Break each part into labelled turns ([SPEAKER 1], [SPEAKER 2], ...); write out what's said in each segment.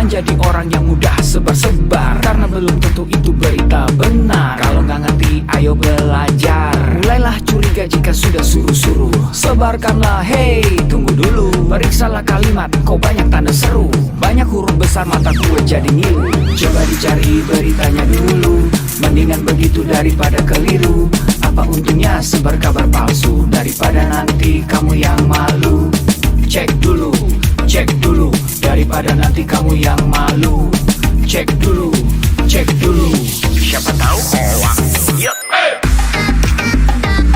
[SPEAKER 1] menjadi orang yang mudah sebar-sebar, karena belum tentu itu berita benar. Kalau nggak ngerti, ayo belajar. Mulailah curiga jika sudah suruh-suruh. Sebarkanlah, hey, tunggu dulu. Periksalah kalimat, kok banyak tanda seru. Banyak huruf besar, mata gue jadi ngilu. Coba dicari beritanya dulu, mendingan begitu daripada keliru. Apa untungnya sebar kabar palsu, daripada nanti kamu yang malu. Cek dulu, daripada nanti kamu yang malu. Cek dulu, siapa tahu hoax. Yup.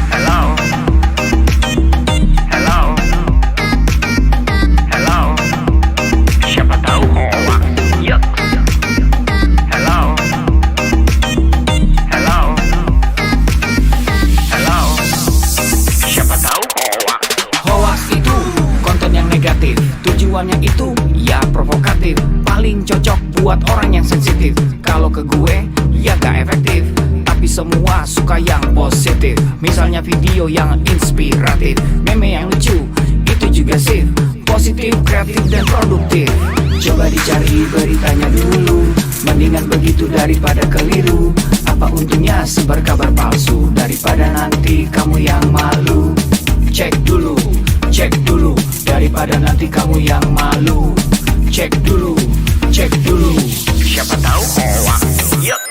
[SPEAKER 1] Hello, siapa tahu hoax. Yup. Hello, siapa tahu hoax. Hoax itu konten yang negatif, tujuannya itu ya provokatif. Paling cocok buat orang yang sensitif. Kalau ke gue ya gak efektif, tapi semua suka yang positif. Misalnya video yang inspiratif, meme yang lucu, itu juga sip. Positif, kreatif, dan produktif. Coba dicari beritanya dulu, mendingan begitu daripada keliru. Apa untungnya sebar kabar palsu, daripada nanti kamu yang malu. Cek dulu, daripada nanti kamu yang malu. Cek dulu, siapa tahu hoax. Yup.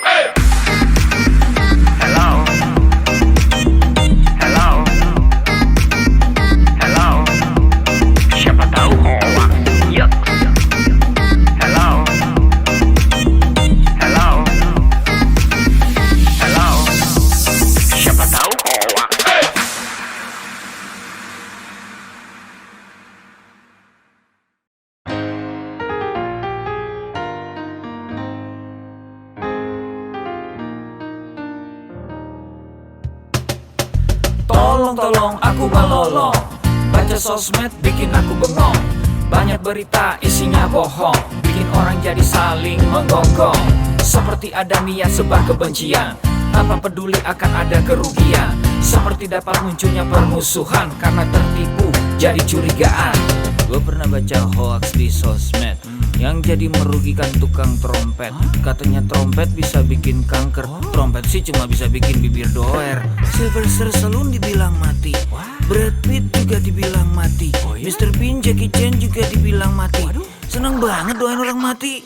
[SPEAKER 1] Hello, siapa tahu hoax. Yup. Hello, siapa tahu hoax. Tolong aku melolong, baca sosmed bikin aku bengong. Banyak berita isinya bohong, bikin orang jadi saling menggonggong. Seperti ada niat sebar kebencian, tanpa peduli akan ada kerugian. Seperti dapat munculnya permusuhan, karena tertipu jadi curigaan. Gue pernah baca hoax di sosmed, yang jadi merugikan tukang trompet. Katanya trompet bisa bikin kanker, trompet sih cuma bisa bikin bibir doer. Sylvester Stallone dibilang mati, Brad Pitt juga dibilang mati, Mr. Bean, Jackie Chan juga dibilang mati. Seneng banget doain orang mati.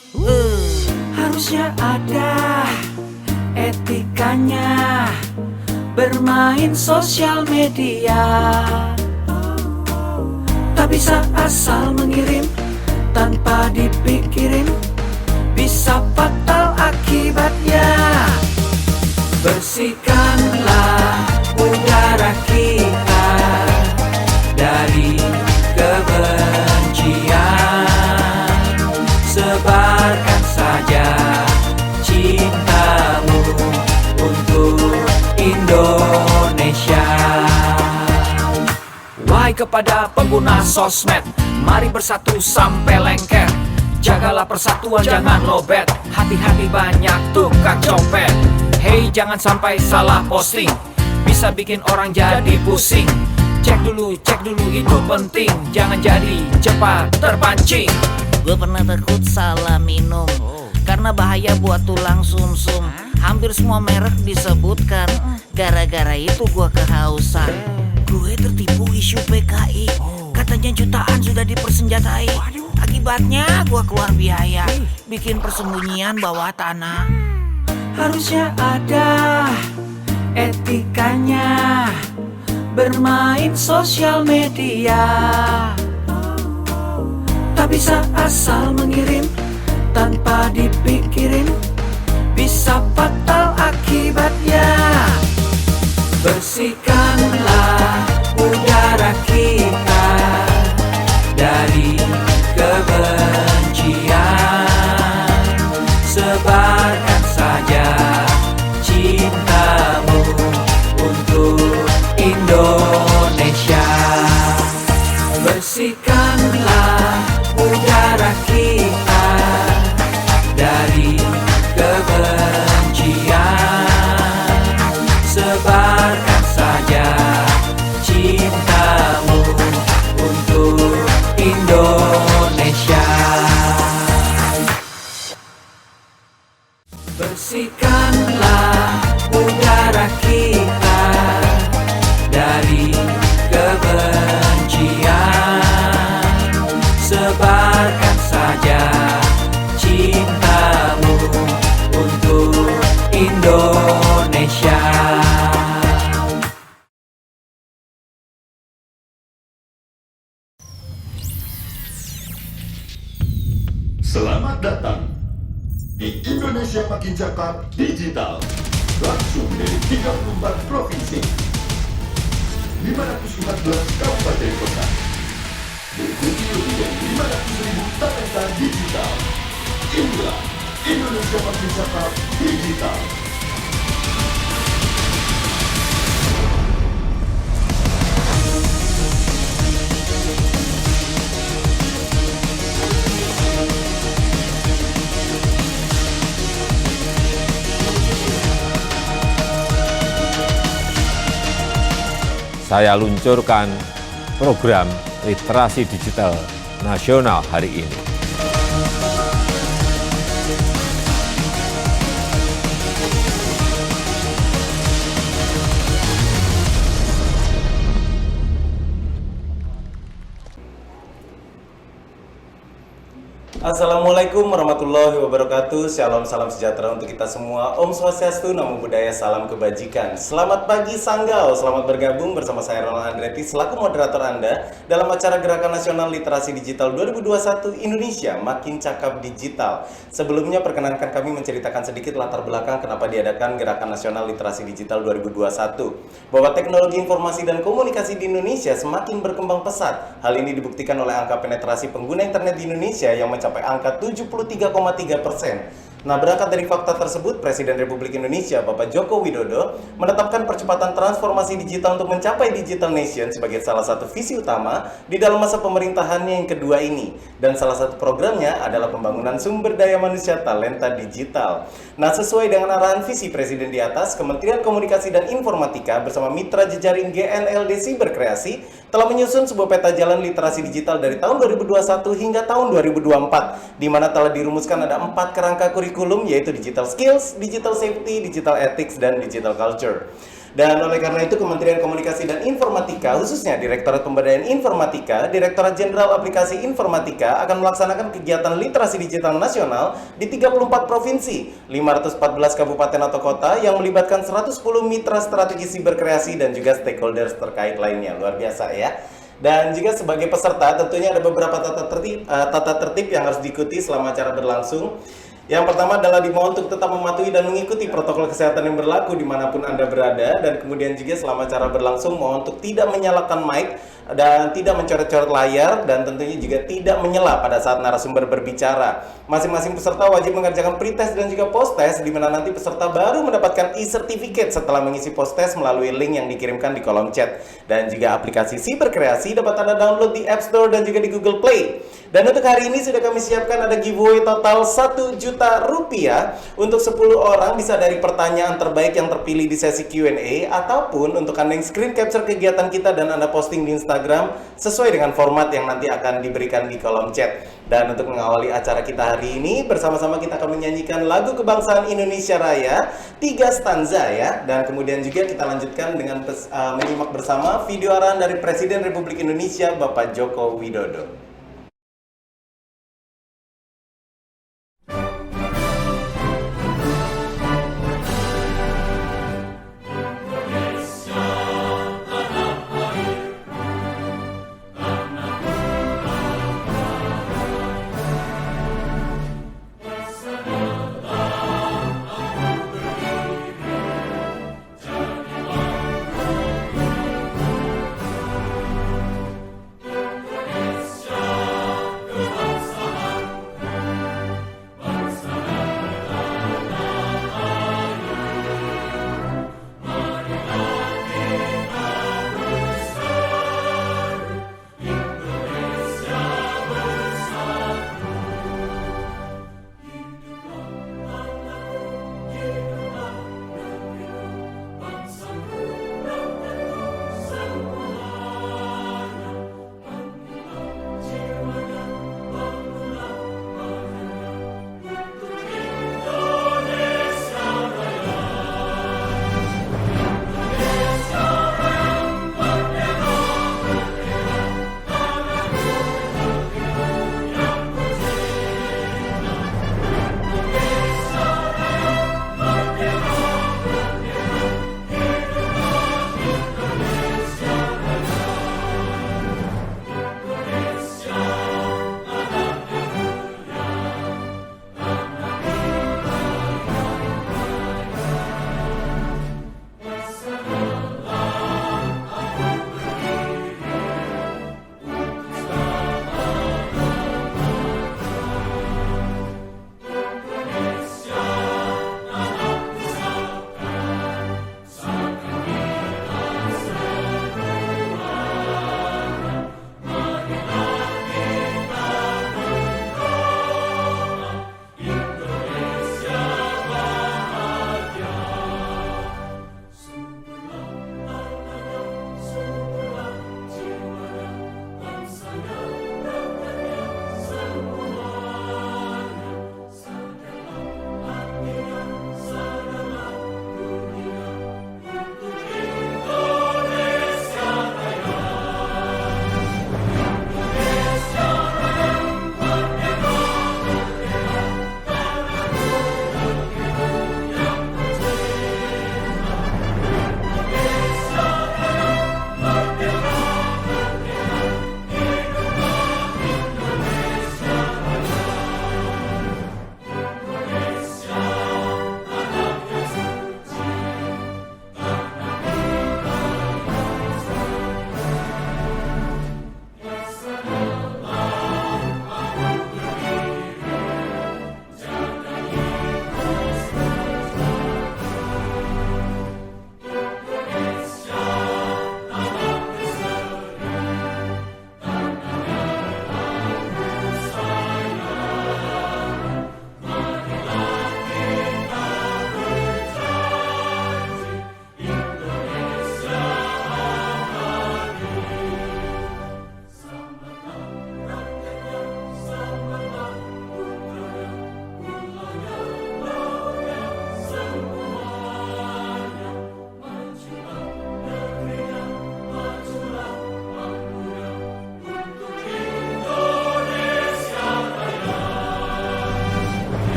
[SPEAKER 1] Harusnya ada etikanya bermain sosial media. Tak bisa asal mengirim tanpa dipikirin, bisa fatal akibatnya. Bersihkanlah udara kita dari kebencian. Sebarkan saja cintamu untuk Indonesia. Wahai kepada pengguna sosmed, mari bersatu sampai lengket. Jagalah persatuan, jangan lobet. Hati-hati banyak tukang copet. Hey, jangan sampai salah posting, bisa bikin orang jadi pusing. Cek dulu itu penting, jangan jadi cepat terpancing.
[SPEAKER 2] Gue pernah takut salah minum, karena bahaya buat tulang sumsum. Hampir semua merek disebutkan, gara-gara itu gue kehausan. Gue tertipu isu PKI, katanya jutaan sudah dipersenjatai. Akibatnya gue keluar biaya, bikin persembunyian bawah tanah.
[SPEAKER 1] Harusnya ada etikanya bermain sosial media. Tak bisa asal mengirim tanpa dipikirin, bisa fatal akibatnya. Bersihkanlah udara kita dari kebencian. Sebarkan saja cintamu untuk Indonesia. Bersihkanlah udara kita dari kebencian. Sebarkan saja cintamu untuk Indonesia. Tebarkan saja cintamu untuk Indonesia.
[SPEAKER 3] Selamat datang di Indonesia Makin Cakap Digital, langsung dari 34 provinsi, 514 kabupaten kota, diikuti lebih dari 500.000 talenta digital. Inilah Indonesia Makin Cakap Digital.
[SPEAKER 4] Saya luncurkan program literasi digital nasional hari ini.
[SPEAKER 5] Assalamualaikum warahmatullahi wabarakatuh. Shalom, salam sejahtera untuk kita semua. Om Swastiastu, Namo Buddhaya, salam kebajikan. Selamat pagi Sanggau, selamat bergabung bersama saya Ronald Andretti selaku moderator Anda dalam acara Gerakan Nasional Literasi Digital 2021 Indonesia Makin Cakap Digital. Sebelumnya perkenankan kami menceritakan sedikit latar belakang kenapa diadakan Gerakan Nasional Literasi Digital 2021. Bahwa teknologi informasi dan komunikasi di Indonesia semakin berkembang pesat. Hal ini dibuktikan oleh angka penetrasi pengguna internet di Indonesia yang mencapai angka 73,3%. Nah, berangkat dari fakta tersebut, Presiden Republik Indonesia Bapak Joko Widodo menetapkan percepatan transformasi digital untuk mencapai Digital Nation sebagai salah satu visi utama di dalam masa pemerintahannya yang kedua ini. Dan salah satu programnya adalah pembangunan sumber daya manusia talenta digital. Nah, sesuai dengan arahan visi Presiden di atas, Kementerian Komunikasi dan Informatika bersama mitra jejaring GNLD Siberkreasi telah menyusun sebuah peta jalan literasi digital dari tahun 2021 hingga tahun 2024, di mana telah dirumuskan ada 4 kerangka kurikulum, yaitu digital skills, digital safety, digital ethics, dan digital culture. Dan oleh karena itu Kementerian Komunikasi dan Informatika, khususnya Direktorat Pemberdayaan Informatika, Direktorat Jenderal Aplikasi Informatika akan melaksanakan kegiatan literasi digital nasional di 34 provinsi, 514 kabupaten atau kota yang melibatkan 110 mitra strategi siberkreasi dan juga stakeholders terkait lainnya. Luar biasa ya. Dan juga sebagai peserta tentunya ada beberapa tata tertib yang harus diikuti selama acara berlangsung. Yang pertama adalah diimbau untuk tetap mematuhi dan mengikuti protokol kesehatan yang berlaku dimanapun Anda berada. Dan kemudian juga selama acara berlangsung mohon untuk tidak menyalakan mic dan tidak mencoret-coret layar, dan tentunya juga tidak menyela pada saat narasumber berbicara. Masing-masing peserta wajib mengerjakan pretest dan juga post-test, di mana nanti peserta baru mendapatkan e-certificate setelah mengisi post-test melalui link yang dikirimkan di kolom chat. Dan juga aplikasi Siberkreasi dapat Anda download di App Store dan juga di Google Play. Dan untuk hari ini sudah kami siapkan ada giveaway total 1 juta rupiah untuk 10 orang, bisa dari pertanyaan terbaik yang terpilih di sesi Q&A, ataupun untuk Anda yang screen capture kegiatan kita dan Anda posting di Instagram sesuai dengan format yang nanti akan diberikan di kolom chat. Dan untuk mengawali acara kita hari ini, bersama-sama kita akan menyanyikan lagu kebangsaan Indonesia Raya 3 stanza ya. Dan kemudian juga kita lanjutkan dengan menyimak bersama video arahan dari Presiden Republik Indonesia Bapak Joko Widodo.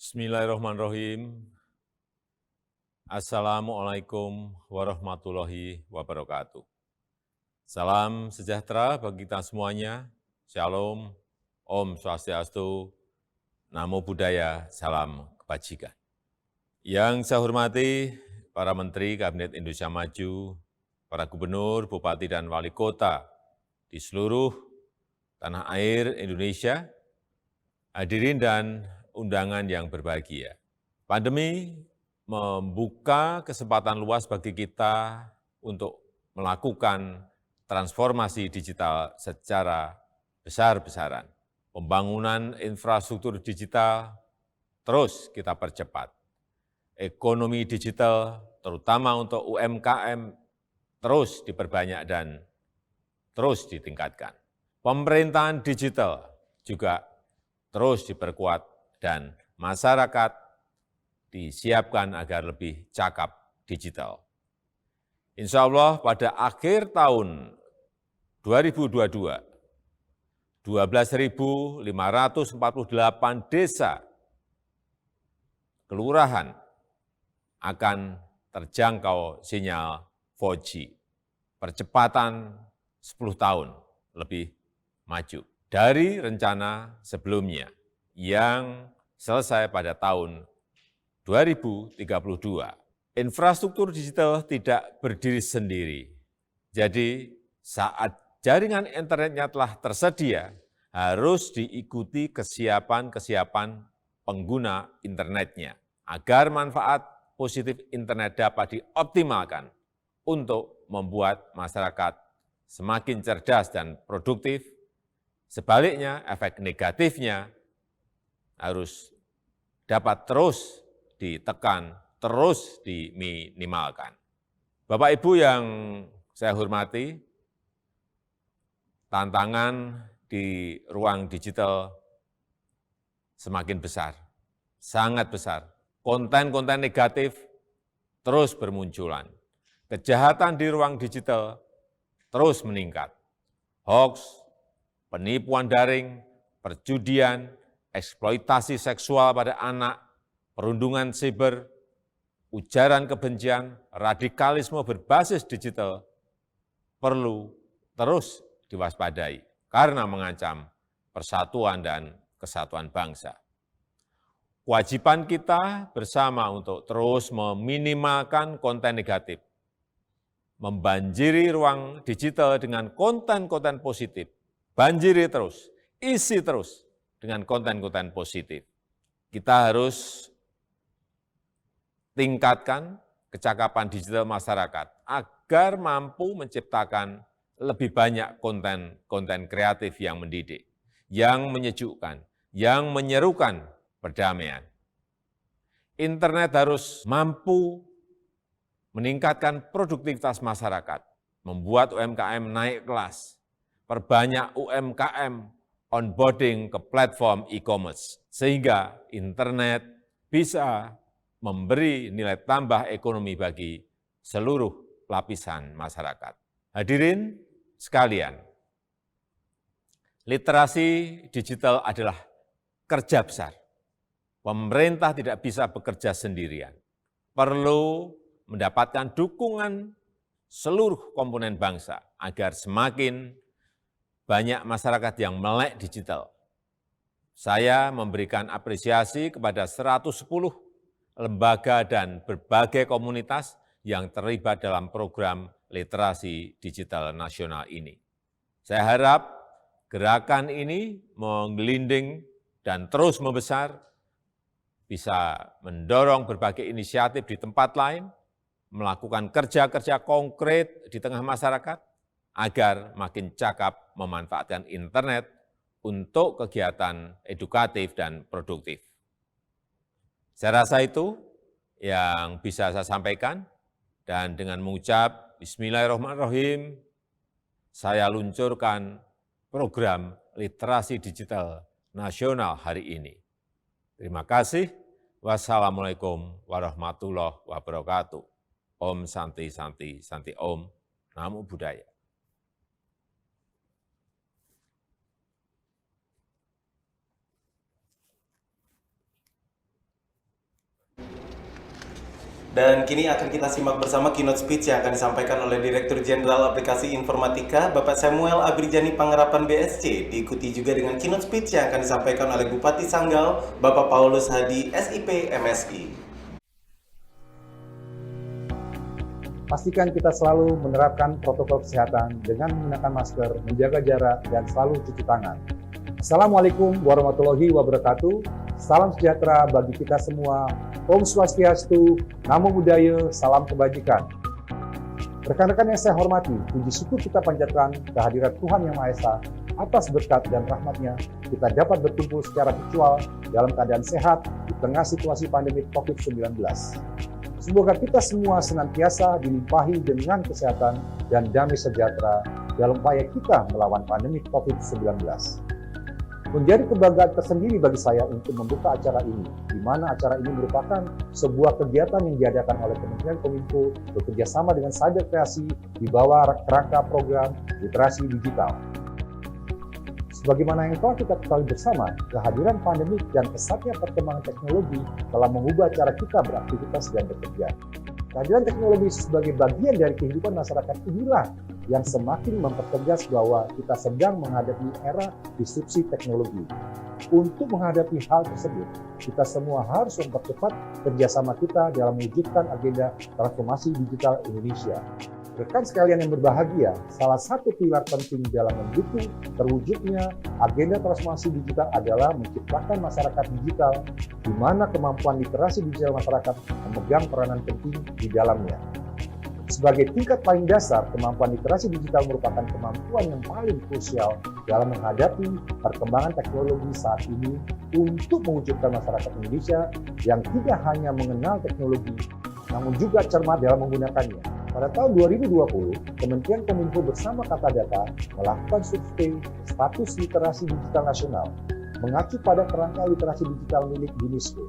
[SPEAKER 4] Bismillahirrahmanirrahim. Assalamualaikum warahmatullahi wabarakatuh. Salam sejahtera bagi kita semuanya. Shalom, Om Swastiastu, Namo Buddhaya, salam kebajikan. Yang saya hormati para Menteri Kabinet Indonesia Maju, para Gubernur, Bupati, dan Wali Kota di seluruh tanah air Indonesia, hadirin dan undangan yang berbahagia. Pandemi membuka kesempatan luas bagi kita untuk melakukan transformasi digital secara besar-besaran. Pembangunan infrastruktur digital terus kita percepat. Ekonomi digital, terutama untuk UMKM, terus diperbanyak dan terus ditingkatkan. Pemerintahan digital juga terus diperkuat dan masyarakat disiapkan agar lebih cakap digital. Insya Allah pada akhir tahun 2022, 12.548 desa kelurahan akan terjangkau sinyal 4G. Percepatan 10 tahun lebih maju dari rencana sebelumnya yang selesai pada tahun 2032. Infrastruktur digital tidak berdiri sendiri. Jadi saat jaringan internetnya telah tersedia, harus diikuti kesiapan pengguna internetnya agar manfaat positif internet dapat dioptimalkan untuk membuat masyarakat semakin cerdas dan produktif. Sebaliknya, efek negatifnya harus dapat terus ditekan, terus diminimalkan. Bapak Ibu yang saya hormati, tantangan di ruang digital semakin besar, sangat besar. Konten-konten negatif terus bermunculan. Kejahatan di ruang digital terus meningkat. Hoax, penipuan daring, perjudian, eksploitasi seksual pada anak, perundungan siber, ujaran kebencian, radikalisme berbasis digital perlu terus diwaspadai karena mengancam persatuan dan kesatuan bangsa. Kewajiban kita bersama untuk terus meminimalkan konten negatif, membanjiri ruang digital dengan konten-konten positif, banjiri terus, isi terus dengan konten-konten positif. Kita harus tingkatkan kecakapan digital masyarakat agar mampu menciptakan lebih banyak konten kreatif yang mendidik, yang menyejukkan, yang menyerukan perdamaian. Internet harus mampu meningkatkan produktivitas masyarakat, membuat UMKM naik kelas, perbanyak UMKM onboarding ke platform e-commerce, sehingga internet bisa memberi nilai tambah ekonomi bagi seluruh lapisan masyarakat. Hadirin sekalian, literasi digital adalah kerja besar. Pemerintah tidak bisa bekerja sendirian. Perlu mendapatkan dukungan seluruh komponen bangsa agar semakin banyak masyarakat yang melek digital. Saya memberikan apresiasi kepada 110 lembaga dan berbagai komunitas yang terlibat dalam program literasi digital nasional ini. Saya harap gerakan ini menggelinding dan terus membesar, bisa mendorong berbagai inisiatif di tempat lain, melakukan kerja-kerja konkret di tengah masyarakat, agar makin cakap memanfaatkan internet untuk kegiatan edukatif dan produktif. Saya rasa itu yang bisa saya sampaikan, dan dengan mengucap Bismillahirrahmanirrahim, saya luncurkan program literasi digital nasional hari ini. Terima kasih. Wassalamualaikum warahmatullahi wabarakatuh. Om Santi Santi Santi Om. Namo Buddhaya.
[SPEAKER 5] Dan kini akan kita simak bersama keynote speech yang akan disampaikan oleh Direktur Jenderal Aplikasi Informatika, Bapak Samuel Abrijani Pangerapan BSC. Diikuti juga dengan keynote speech yang akan disampaikan oleh Bupati Sanggau, Bapak Paulus Hadi, SIP MSI.
[SPEAKER 6] Pastikan kita selalu menerapkan protokol kesehatan dengan menggunakan masker, menjaga jarak, dan selalu cuci tangan. Assalamualaikum warahmatullahi wabarakatuh. Salam sejahtera bagi kita semua. Om Swastiastu, Namo Buddhaya, salam kebajikan. Rekan-rekan yang saya hormati, puji syukur kita panjatkan kehadirat Tuhan Yang Maha Esa. Atas berkat dan rahmat-Nya, kita dapat berkumpul secara virtual dalam keadaan sehat di tengah situasi pandemi COVID-19. Semoga kita semua senantiasa dilimpahi dengan kesehatan dan damai sejahtera dalam upaya kita melawan pandemi COVID-19. Menjadi kebanggaan tersendiri bagi saya untuk membuka acara ini, di mana acara ini merupakan sebuah kegiatan yang diadakan oleh Kementerian Kominfo bekerjasama dengan Cyber Kreasi di bawah kerangka program literasi digital. Sebagaimana yang telah kita ketahui bersama, kehadiran pandemi dan pesatnya perkembangan teknologi telah mengubah cara kita beraktivitas dan bekerja. Kehadiran teknologi sebagai bagian dari kehidupan masyarakat inilah yang semakin mempertegas bahwa kita sedang menghadapi era disrupsi teknologi. Untuk menghadapi hal tersebut, kita semua harus mempercepat kerjasama kita dalam mewujudkan agenda transformasi digital Indonesia. Rekan sekalian yang berbahagia, salah satu pilar penting dalam mendukung terwujudnya agenda transformasi digital adalah menciptakan masyarakat digital, di mana kemampuan literasi digital masyarakat memegang peranan penting di dalamnya. Sebagai tingkat paling dasar, kemampuan literasi digital merupakan kemampuan yang paling krusial dalam menghadapi perkembangan teknologi saat ini untuk mewujudkan masyarakat Indonesia yang tidak hanya mengenal teknologi, namun juga cermat dalam menggunakannya. Pada tahun 2020, Kementerian Kominfo bersama Kata Data melakukan survei status literasi digital nasional, mengacu pada kerangka literasi digital milik UNESCO.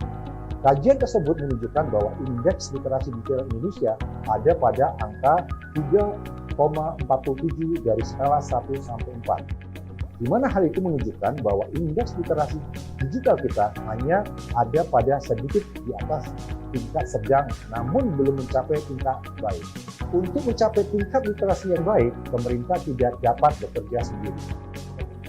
[SPEAKER 6] Kajian tersebut menunjukkan bahwa indeks literasi digital Indonesia ada pada angka 3,47 dari skala 1 sampai 4. Di mana hal itu menunjukkan bahwa indeks literasi digital kita hanya ada pada sedikit di atas tingkat sedang, namun belum mencapai tingkat baik. Untuk mencapai tingkat literasi yang baik, pemerintah tidak dapat bekerja sendiri.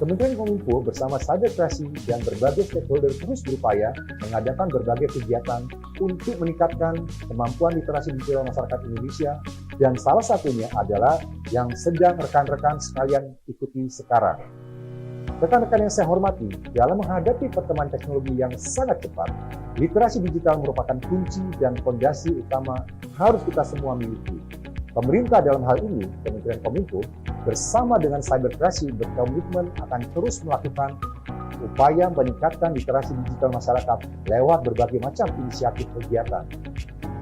[SPEAKER 6] Kementerian Kominfo bersama Cyber Kreasi dan berbagai stakeholder terus berupaya mengadakan berbagai kegiatan untuk meningkatkan kemampuan literasi digital masyarakat Indonesia, dan salah satunya adalah yang sedang rekan-rekan sekalian ikuti sekarang. Rekan-rekan yang saya hormati, dalam menghadapi perkembangan teknologi yang sangat cepat, literasi digital merupakan kunci dan fondasi utama harus kita semua miliki. Pemerintah dalam hal ini, Kementerian Kominfo, bersama dengan Cyber Kreasi berkomitmen akan terus melakukan upaya meningkatkan literasi digital masyarakat lewat berbagai macam inisiatif kegiatan.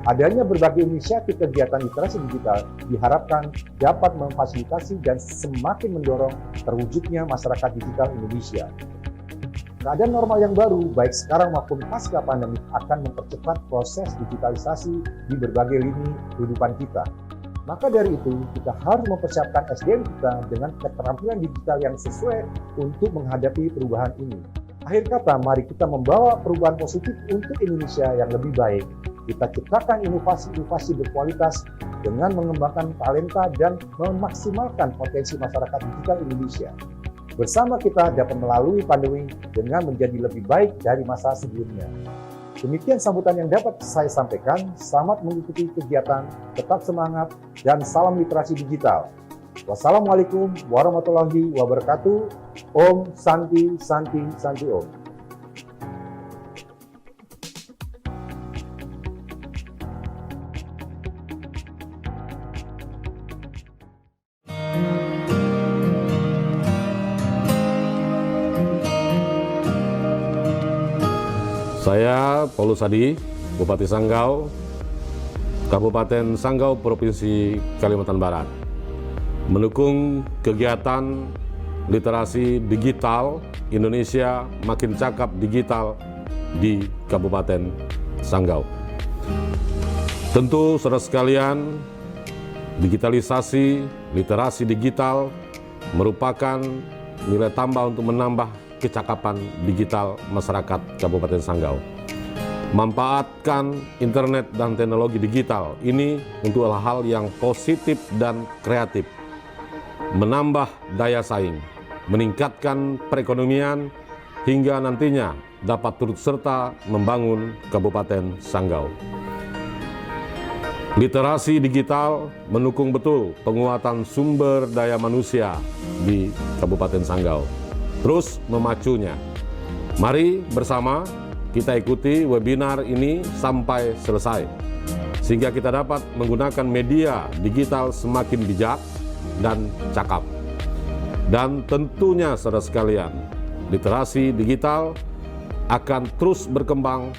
[SPEAKER 6] Adanya berbagai inisiatif kegiatan literasi digital diharapkan dapat memfasilitasi dan semakin mendorong terwujudnya masyarakat digital Indonesia. Keadaan normal yang baru, baik sekarang maupun pasca pandemi, akan mempercepat proses digitalisasi di berbagai lini kehidupan kita. Maka dari itu, kita harus mempersiapkan SDM kita dengan keterampilan digital yang sesuai untuk menghadapi perubahan ini. Akhir kata, mari kita membawa perubahan positif untuk Indonesia yang lebih baik. Kita ciptakan inovasi-inovasi berkualitas dengan mengembangkan talenta dan memaksimalkan potensi masyarakat digital Indonesia. Bersama kita dapat melalui pandemi dengan menjadi lebih baik dari masa sebelumnya. Demikian sambutan yang dapat saya sampaikan. Selamat mengikuti kegiatan, tetap semangat, dan salam literasi digital. Wassalamualaikum warahmatullahi wabarakatuh. Om Santi Santi Santi Om.
[SPEAKER 7] Saya Paulus Hadi, Bupati Sanggau, Kabupaten Sanggau, Provinsi Kalimantan Barat, mendukung kegiatan literasi digital Indonesia makin cakap digital di Kabupaten Sanggau. Tentu saudara sekalian, digitalisasi, literasi digital merupakan nilai tambah untuk menambah kecakapan digital masyarakat Kabupaten Sanggau. Manfaatkan internet dan teknologi digital ini untuk hal-hal yang positif dan kreatif, menambah daya saing, meningkatkan perekonomian, hingga nantinya dapat turut serta membangun Kabupaten Sanggau. Literasi digital mendukung betul penguatan sumber daya manusia di Kabupaten Sanggau, terus memacunya. Mari bersama kita ikuti webinar ini sampai selesai, sehingga kita dapat menggunakan media digital semakin bijak dan cakap. Dan tentunya saudara sekalian, literasi digital akan terus berkembang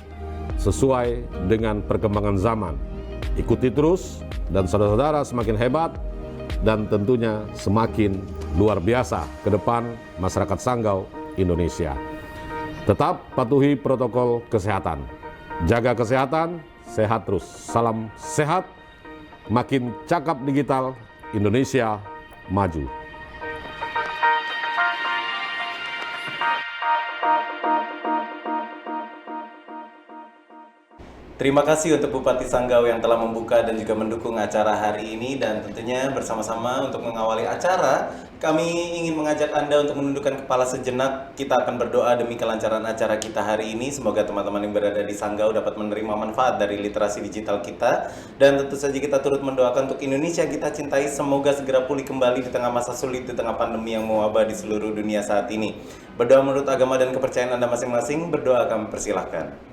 [SPEAKER 7] sesuai dengan perkembangan zaman. Ikuti terus dan saudara-saudara semakin hebat dan tentunya semakin luar biasa ke depan masyarakat Sanggau Indonesia. Tetap patuhi protokol kesehatan. Jaga kesehatan, sehat terus. Salam sehat, makin cakap digital, Indonesia maju.
[SPEAKER 5] Terima kasih untuk Bupati Sanggau yang telah membuka dan juga mendukung acara hari ini, dan tentunya bersama-sama untuk mengawali acara, kami ingin mengajak Anda untuk menundukkan kepala sejenak. Kita akan berdoa demi kelancaran acara kita hari ini. Semoga teman-teman yang berada di Sanggau dapat menerima manfaat dari literasi digital kita, dan tentu saja kita turut mendoakan untuk Indonesia kita cintai, semoga segera pulih kembali di tengah masa sulit, di tengah pandemi yang mewabah di seluruh dunia saat ini. Berdoa menurut agama dan kepercayaan Anda masing-masing. Berdoa kami persilahkan.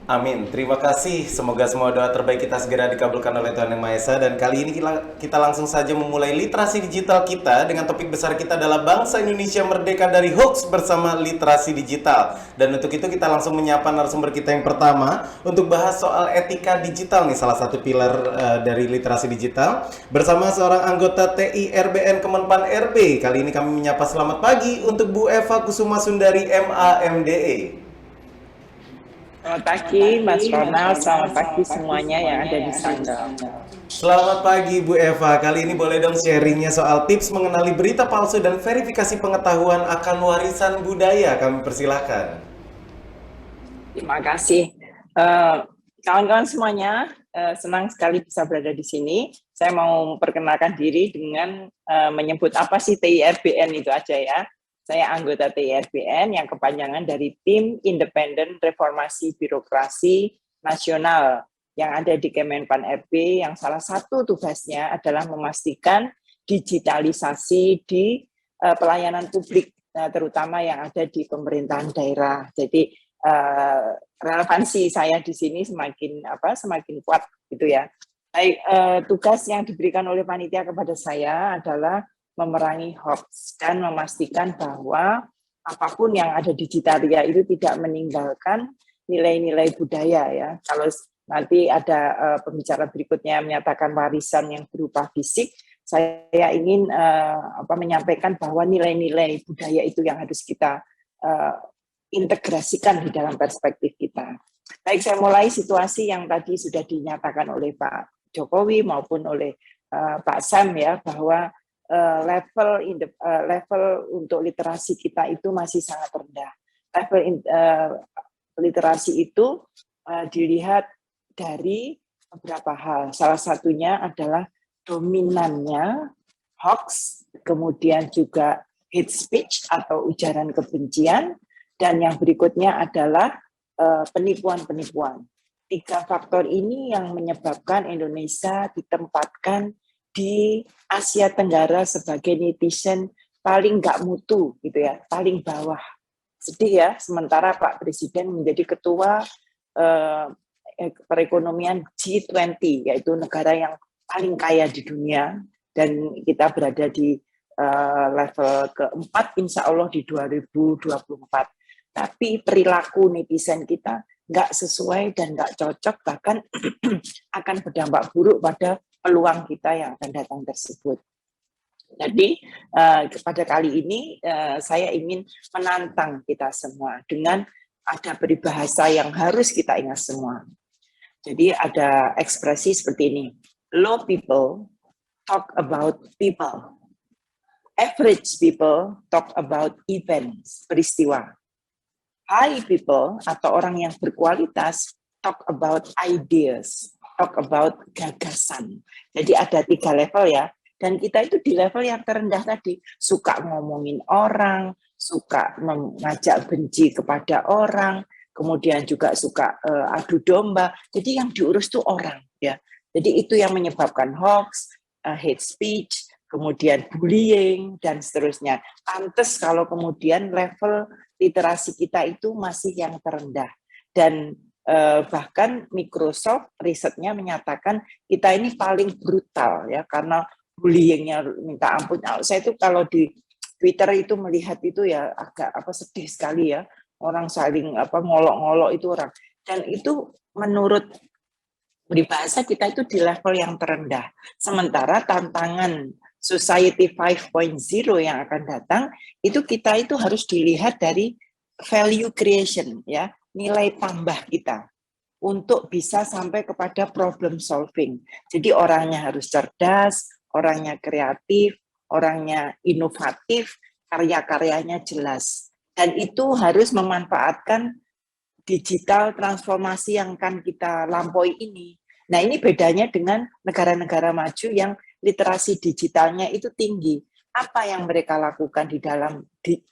[SPEAKER 5] Amin. Terima kasih. Semoga semua doa terbaik kita segera dikabulkan oleh Tuhan Yang Maha Esa. Dan kali ini kita langsung saja memulai literasi digital kita dengan topik besar kita adalah Bangsa Indonesia Merdeka dari Hoax bersama Literasi Digital. Dan untuk itu kita langsung menyapa narasumber kita yang pertama untuk bahas soal etika digital nih, salah satu pilar dari literasi digital, bersama seorang anggota TI RBN Kemenpan RB. Kali ini kami menyapa selamat pagi untuk Bu Eva Kusuma Sundari MA.MDE.
[SPEAKER 8] Selamat pagi Mas Ronald, selamat pagi semuanya yang ada di Sanggau.
[SPEAKER 5] Selamat pagi Bu Eva, kali ini boleh dong sharingnya soal tips mengenali berita palsu dan verifikasi pengetahuan akan warisan budaya, kami persilahkan.
[SPEAKER 8] Terima kasih. Kawan-kawan semuanya, senang sekali bisa berada di sini. Saya mau memperkenalkan diri dengan menyebut apa sih TIRBN itu aja ya. Saya anggota TIRBN yang kepanjangan dari Tim Independen Reformasi Birokrasi Nasional yang ada di Kemenpan RB, yang salah satu tugasnya adalah memastikan digitalisasi di pelayanan publik, terutama yang ada di pemerintahan daerah. Jadi relevansi saya di sini semakin kuat gitu ya. Baik, tugas yang diberikan oleh panitia kepada saya adalah memerangi hoax dan memastikan bahwa apapun yang ada di Digitalia itu tidak meninggalkan nilai-nilai budaya ya. Kalau nanti ada pembicara berikutnya menyatakan warisan yang berupa fisik, saya ingin menyampaikan bahwa nilai-nilai budaya itu yang harus kita integrasikan di dalam perspektif kita. Baik, saya mulai situasi yang tadi sudah dinyatakan oleh Pak Jokowi maupun oleh Pak Sam ya, bahwa level untuk literasi kita itu masih sangat rendah. Level literasi itu dilihat dari beberapa hal. Salah satunya adalah dominannya hoax, kemudian juga hate speech atau ujaran kebencian, dan yang berikutnya adalah penipuan-penipuan. 3 faktor ini yang menyebabkan Indonesia ditempatkan di Asia Tenggara sebagai netizen paling nggak mutu gitu ya, paling bawah. Sedih ya, sementara Pak Presiden menjadi ketua perekonomian G20, yaitu negara yang paling kaya di dunia, dan kita berada di level keempat insya Allah di 2024. Tapi perilaku netizen kita nggak sesuai dan nggak cocok, bahkan akan berdampak buruk pada peluang kita yang akan datang tersebut. Jadi pada kali ini saya ingin menantang kita semua dengan ada peribahasa yang harus kita ingat semua. Jadi ada ekspresi seperti ini: low people talk about people, Average people talk about events, peristiwa. High people atau orang yang berkualitas talk about ideas, talk about gagasan. Jadi ada 3 level ya. Dan kita itu di level yang terendah tadi, suka ngomongin orang, suka mengajak benci kepada orang, kemudian juga suka adu domba. Jadi yang diurus tuh orang ya. Jadi itu yang menyebabkan hoax, hate speech, kemudian bullying, dan seterusnya. Pantes kalau kemudian level literasi kita itu masih yang terendah. Dan bahkan Microsoft risetnya menyatakan kita ini paling brutal ya, karena bullyingnya minta ampun. Saya itu kalau di Twitter itu melihat itu ya agak sedih sekali ya, orang saling ngolok-ngolok itu orang. Dan itu menurut peribahasa kita itu di level yang terendah. Sementara tantangan Society 5.0 yang akan datang, itu kita itu harus dilihat dari value creation ya, nilai tambah kita untuk bisa sampai kepada problem solving. Jadi orangnya harus cerdas, orangnya kreatif, orangnya inovatif, karya-karyanya jelas. Dan itu harus memanfaatkan digital transformasi yang akan kita lampaui ini. Nah, ini bedanya dengan negara-negara maju yang literasi digitalnya itu tinggi. Apa yang mereka lakukan di dalam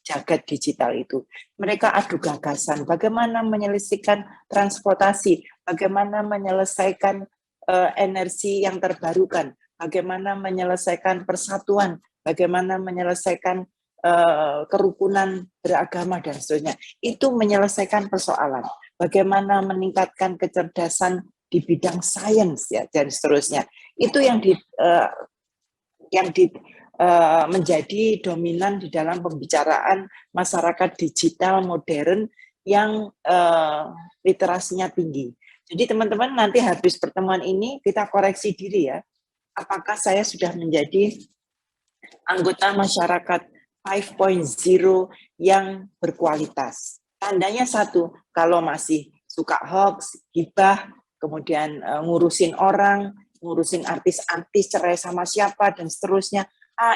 [SPEAKER 8] jagat digital itu? Mereka adu gagasan, bagaimana menyelesaikan transportasi, bagaimana menyelesaikan energi yang terbarukan, bagaimana menyelesaikan persatuan, bagaimana menyelesaikan kerukunan beragama dan seterusnya. Itu menyelesaikan persoalan. Bagaimana meningkatkan kecerdasan di bidang sains ya dan seterusnya. Itu yang menjadi dominan di dalam pembicaraan masyarakat digital modern yang literasinya tinggi. Jadi teman-teman nanti habis pertemuan ini kita koreksi diri ya. Apakah saya sudah menjadi anggota masyarakat 5.0 yang berkualitas? Tandanya satu, kalau masih suka hoax, gibah, kemudian ngurusin orang, ngurusin artis-artis, cerai sama siapa, dan seterusnya,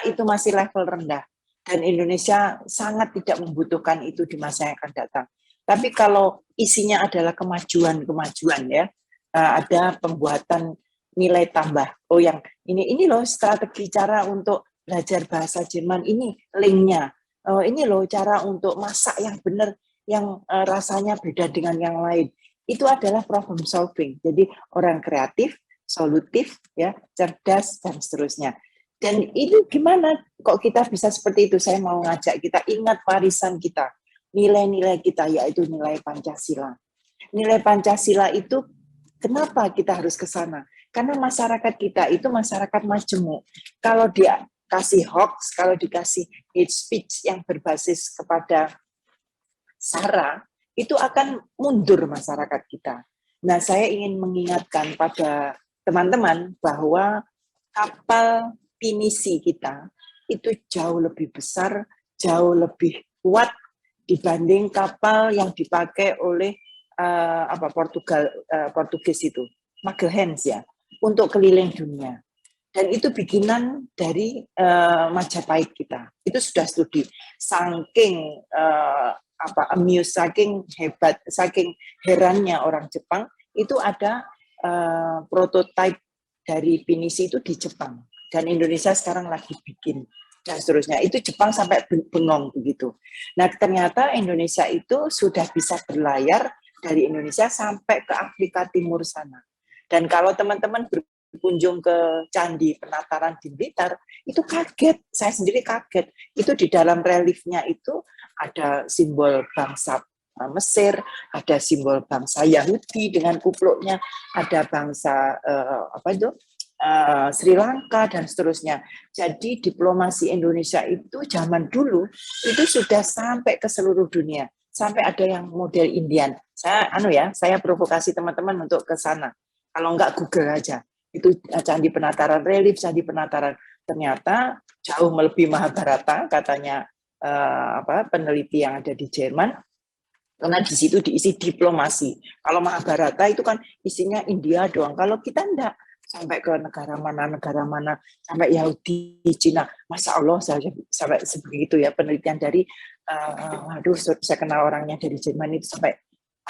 [SPEAKER 8] itu masih level rendah. Dan Indonesia sangat tidak membutuhkan itu di masa yang akan datang. Tapi kalau isinya adalah kemajuan-kemajuan ya, ada pembuatan nilai tambah. Oh yang ini loh strategi cara untuk belajar bahasa Jerman, ini linknya. Ini loh cara untuk masak yang benar, yang rasanya beda dengan yang lain. Itu adalah problem solving. Jadi orang kreatif, solutif, ya, cerdas dan seterusnya. Dan ini gimana kok kita bisa seperti itu? Saya mau ngajak kita ingat warisan kita, nilai-nilai kita, yaitu nilai Pancasila. Nilai Pancasila itu kenapa kita harus ke sana? Karena masyarakat kita itu masyarakat majemuk. Kalau dia kasih hoax, kalau dikasih hate speech yang berbasis kepada SARA, itu akan mundur masyarakat kita. Nah, saya ingin mengingatkan pada teman-teman bahwa kapal pinisi kita itu jauh lebih besar, jauh lebih kuat dibanding kapal yang dipakai oleh Portugis itu, Magalhães ya, untuk keliling dunia. Dan itu bikinan dari Majapahit kita. Itu sudah studi. Saking saking hebat, saking herannya orang Jepang, itu ada prototipe dari pinisi itu di Jepang. Dan Indonesia sekarang lagi bikin dan seterusnya. Itu Jepang sampai bengong begitu. Nah, ternyata Indonesia itu sudah bisa berlayar dari Indonesia sampai ke Afrika Timur sana. Dan kalau teman-teman berkunjung ke Candi Penataran di Blitar, itu kaget. Saya sendiri kaget. Itu di dalam reliefnya itu ada simbol bangsa Mesir, ada simbol bangsa Yahudi dengan kupluknya, ada bangsa Sri Lanka dan seterusnya. Jadi diplomasi Indonesia itu zaman dulu itu sudah sampai ke seluruh dunia, sampai ada yang model Indian. Saya provokasi teman-teman untuk ke sana. Kalau enggak Google aja. Itu Candi Penataran relief, Candi Penataran ternyata jauh melebihi Mahabharata katanya peneliti yang ada di Jerman. Karena di situ diisi diplomasi. Kalau Mahabharata itu kan isinya India doang. Kalau kita enggak, sampai ke negara mana, sampai Yahudi, Cina. Masya Allah, sampai sebegitu ya penelitian dari, aduh, saya kenal orangnya dari Jerman itu sampai,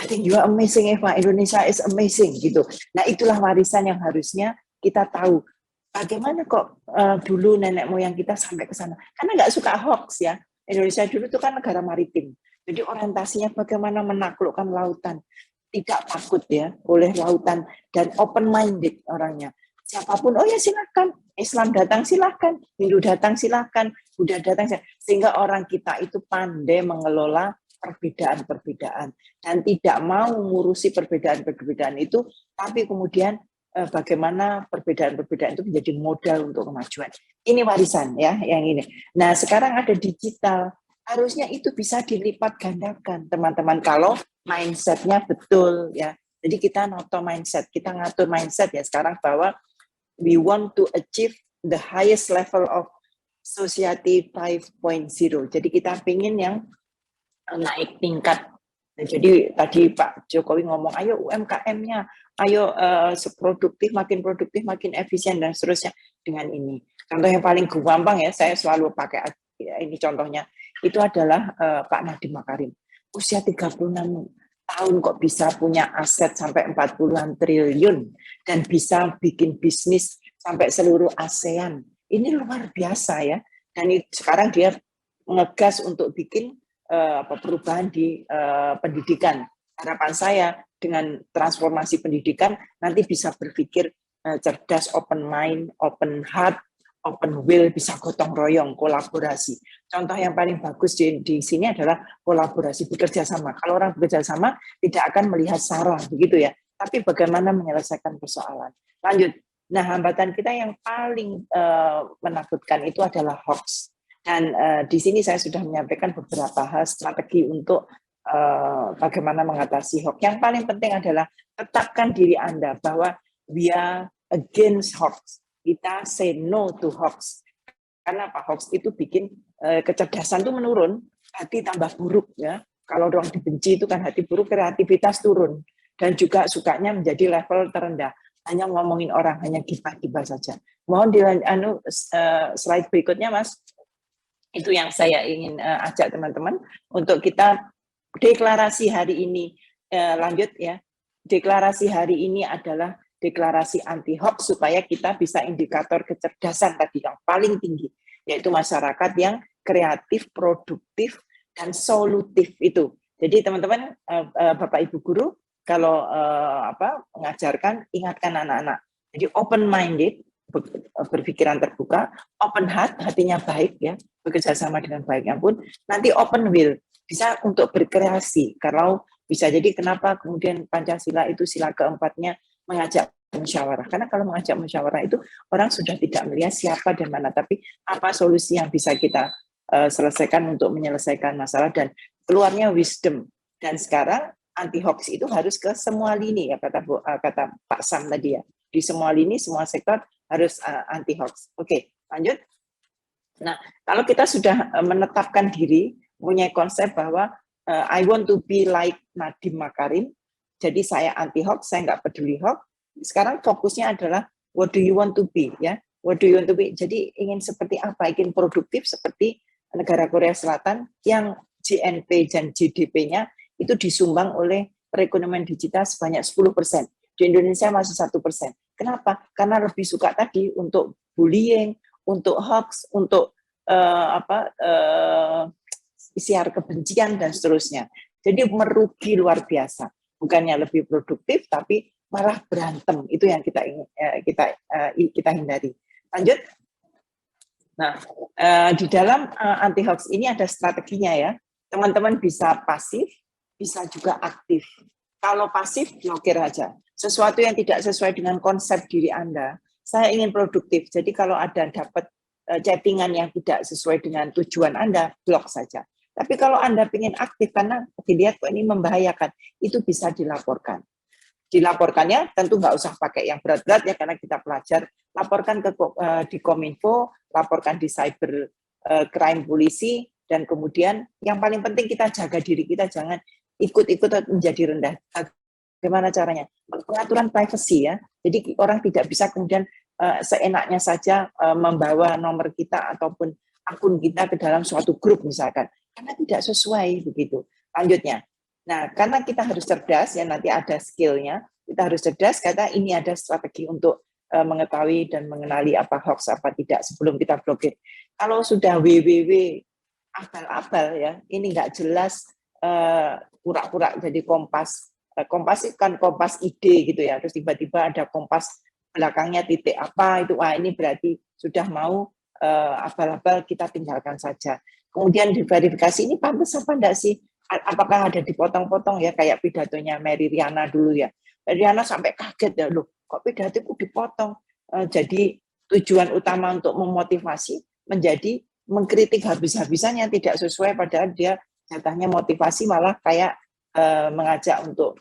[SPEAKER 8] I think you are amazing, Eva. Indonesia is amazing gitu. Nah, itulah warisan yang harusnya kita tahu. Bagaimana kok dulu nenek moyang kita sampai ke sana? Karena nggak suka hoax ya. Indonesia dulu itu kan negara maritim. Jadi orientasinya bagaimana menaklukkan lautan. Tidak takut ya oleh lautan dan open minded orangnya. Siapapun, oh ya silakan. Islam datang silakan, Hindu datang silakan, Buddha datang silakan. Sehingga orang kita itu pandai mengelola perbedaan-perbedaan dan tidak mau mengurusi perbedaan-perbedaan itu, tapi kemudian bagaimana perbedaan-perbedaan itu menjadi modal untuk kemajuan. Ini warisan ya, yang ini. Nah, sekarang ada digital. Harusnya itu bisa dilipat gandakan, teman-teman, kalau mindset-nya betul ya. Jadi kita noto mindset, kita ngatur mindset ya sekarang bahwa we want to achieve the highest level of society 5.0. Jadi kita ingin yang naik tingkat. Nah, jadi tadi Pak Jokowi ngomong, ayo UMKM-nya, ayo makin produktif, makin efisien dan seterusnya dengan ini. Contoh yang paling gampang ya, saya selalu pakai ini contohnya, itu adalah Pak Nadiem Makarim. Usia 36 tahun kok bisa punya aset sampai 40-an triliun dan bisa bikin bisnis sampai seluruh ASEAN. Ini luar biasa ya. Dan sekarang dia ngegas untuk bikin perubahan di pendidikan. Harapan saya dengan transformasi pendidikan nanti bisa berpikir cerdas, open mind, open heart, open will, bisa gotong royong, kolaborasi. Contoh yang paling bagus di sini adalah kolaborasi, bekerja sama. Kalau orang bekerja sama tidak akan melihat salah, begitu ya. Tapi bagaimana menyelesaikan persoalan. Lanjut. Nah, hambatan kita yang paling menakutkan itu adalah hoax. Dan di sini saya sudah menyampaikan beberapa hal strategi untuk bagaimana mengatasi hoax. Yang paling penting adalah tetapkan diri Anda bahwa we are against hoax. Kita say no to hoax. Karena apa? Hoax itu bikin kecerdasan itu menurun, hati tambah buruk ya. Kalau orang dibenci itu kan hati buruk, kreativitas turun. Dan juga sukanya menjadi level terendah. Hanya ngomongin orang, hanya gibah-gibah saja. Mohon slide berikutnya, Mas. Itu yang saya ingin ajak teman-teman untuk kita deklarasi hari ini. Lanjut ya. Deklarasi hari ini adalah deklarasi anti hoax supaya kita bisa indikator kecerdasan tadi yang paling tinggi, yaitu masyarakat yang kreatif, produktif, dan solutif itu. Jadi teman-teman, Bapak Ibu guru, kalau mengajarkan, ingatkan anak-anak. Jadi open minded, berpikiran terbuka, open heart, hatinya baik ya, bekerja sama dengan baiknya pun. Nanti open will, bisa untuk berkreasi. Kalau bisa jadi kenapa kemudian Pancasila itu sila keempatnya mengajak musyawarah. Karena kalau mengajak musyawarah itu orang sudah tidak melihat siapa dan mana, tapi apa solusi yang bisa kita selesaikan untuk menyelesaikan masalah dan keluarnya wisdom. Dan sekarang anti hoax itu harus ke semua lini ya, kata Pak Sam tadi ya. Di semua lini, semua sektor harus anti hoax. Oke, lanjut. Nah, kalau kita sudah menetapkan diri, punya konsep bahwa I want to be like Nadiem Makarim, jadi saya anti hoax, saya nggak peduli hoax. Sekarang fokusnya adalah what do you want to be ya? What do you want to be? Jadi ingin seperti apa? Ingin produktif seperti negara Korea Selatan yang GNP dan GDP-nya itu disumbang oleh perekonomian digital sebanyak 10%. Di Indonesia masih 1%. Kenapa? Karena lebih suka tadi untuk bullying, untuk hoax, untuk siar kebencian dan seterusnya. Jadi merugi luar biasa. Bukannya lebih produktif, tapi malah berantem. Itu yang kita hindari. Lanjut. Nah, di dalam anti hoax ini ada strateginya ya. Teman-teman bisa pasif, bisa juga aktif. Kalau pasif, blokir aja. Sesuatu yang tidak sesuai dengan konsep diri Anda. Saya ingin produktif. Jadi kalau ada dapat chattingan yang tidak sesuai dengan tujuan Anda, blok saja. Tapi kalau Anda ingin aktif karena dilihat kok ini membahayakan, itu bisa dilaporkan. Dilaporkannya tentu nggak usah pakai yang berat-berat ya, karena kita pelajar. Laporkan di Kominfo, laporkan di cyber crime polisi, dan kemudian yang paling penting kita jaga diri kita, jangan ikut-ikut menjadi rendah. Bagaimana caranya? Pengaturan privacy ya. Jadi orang tidak bisa kemudian seenaknya saja membawa nomor kita ataupun akun kita ke dalam suatu grup misalkan, karena tidak sesuai begitu. Lanjutnya, nah karena kita harus cerdas ya, nanti ada skillnya, kita harus cerdas karena ini ada strategi untuk mengetahui dan mengenali apa hoax apa tidak sebelum kita blokir. Kalau sudah www abal-abal ya, ini nggak jelas, pura-pura jadi Kompas. Kompas itu kan Kompas ide gitu ya, terus tiba-tiba ada Kompas belakangnya titik apa itu, wah ini berarti sudah mau abal-abal, kita tinggalkan saja. Kemudian diverifikasi ini pantas apa enggak sih? Apakah ada dipotong-potong ya kayak pidatonya Mary Riana dulu ya. Mary Riana sampai kaget ya, loh kok pidatoku dipotong. Jadi tujuan utama untuk memotivasi menjadi mengkritik habis-habisan yang tidak sesuai, padahal dia jatahnya motivasi malah kayak mengajak untuk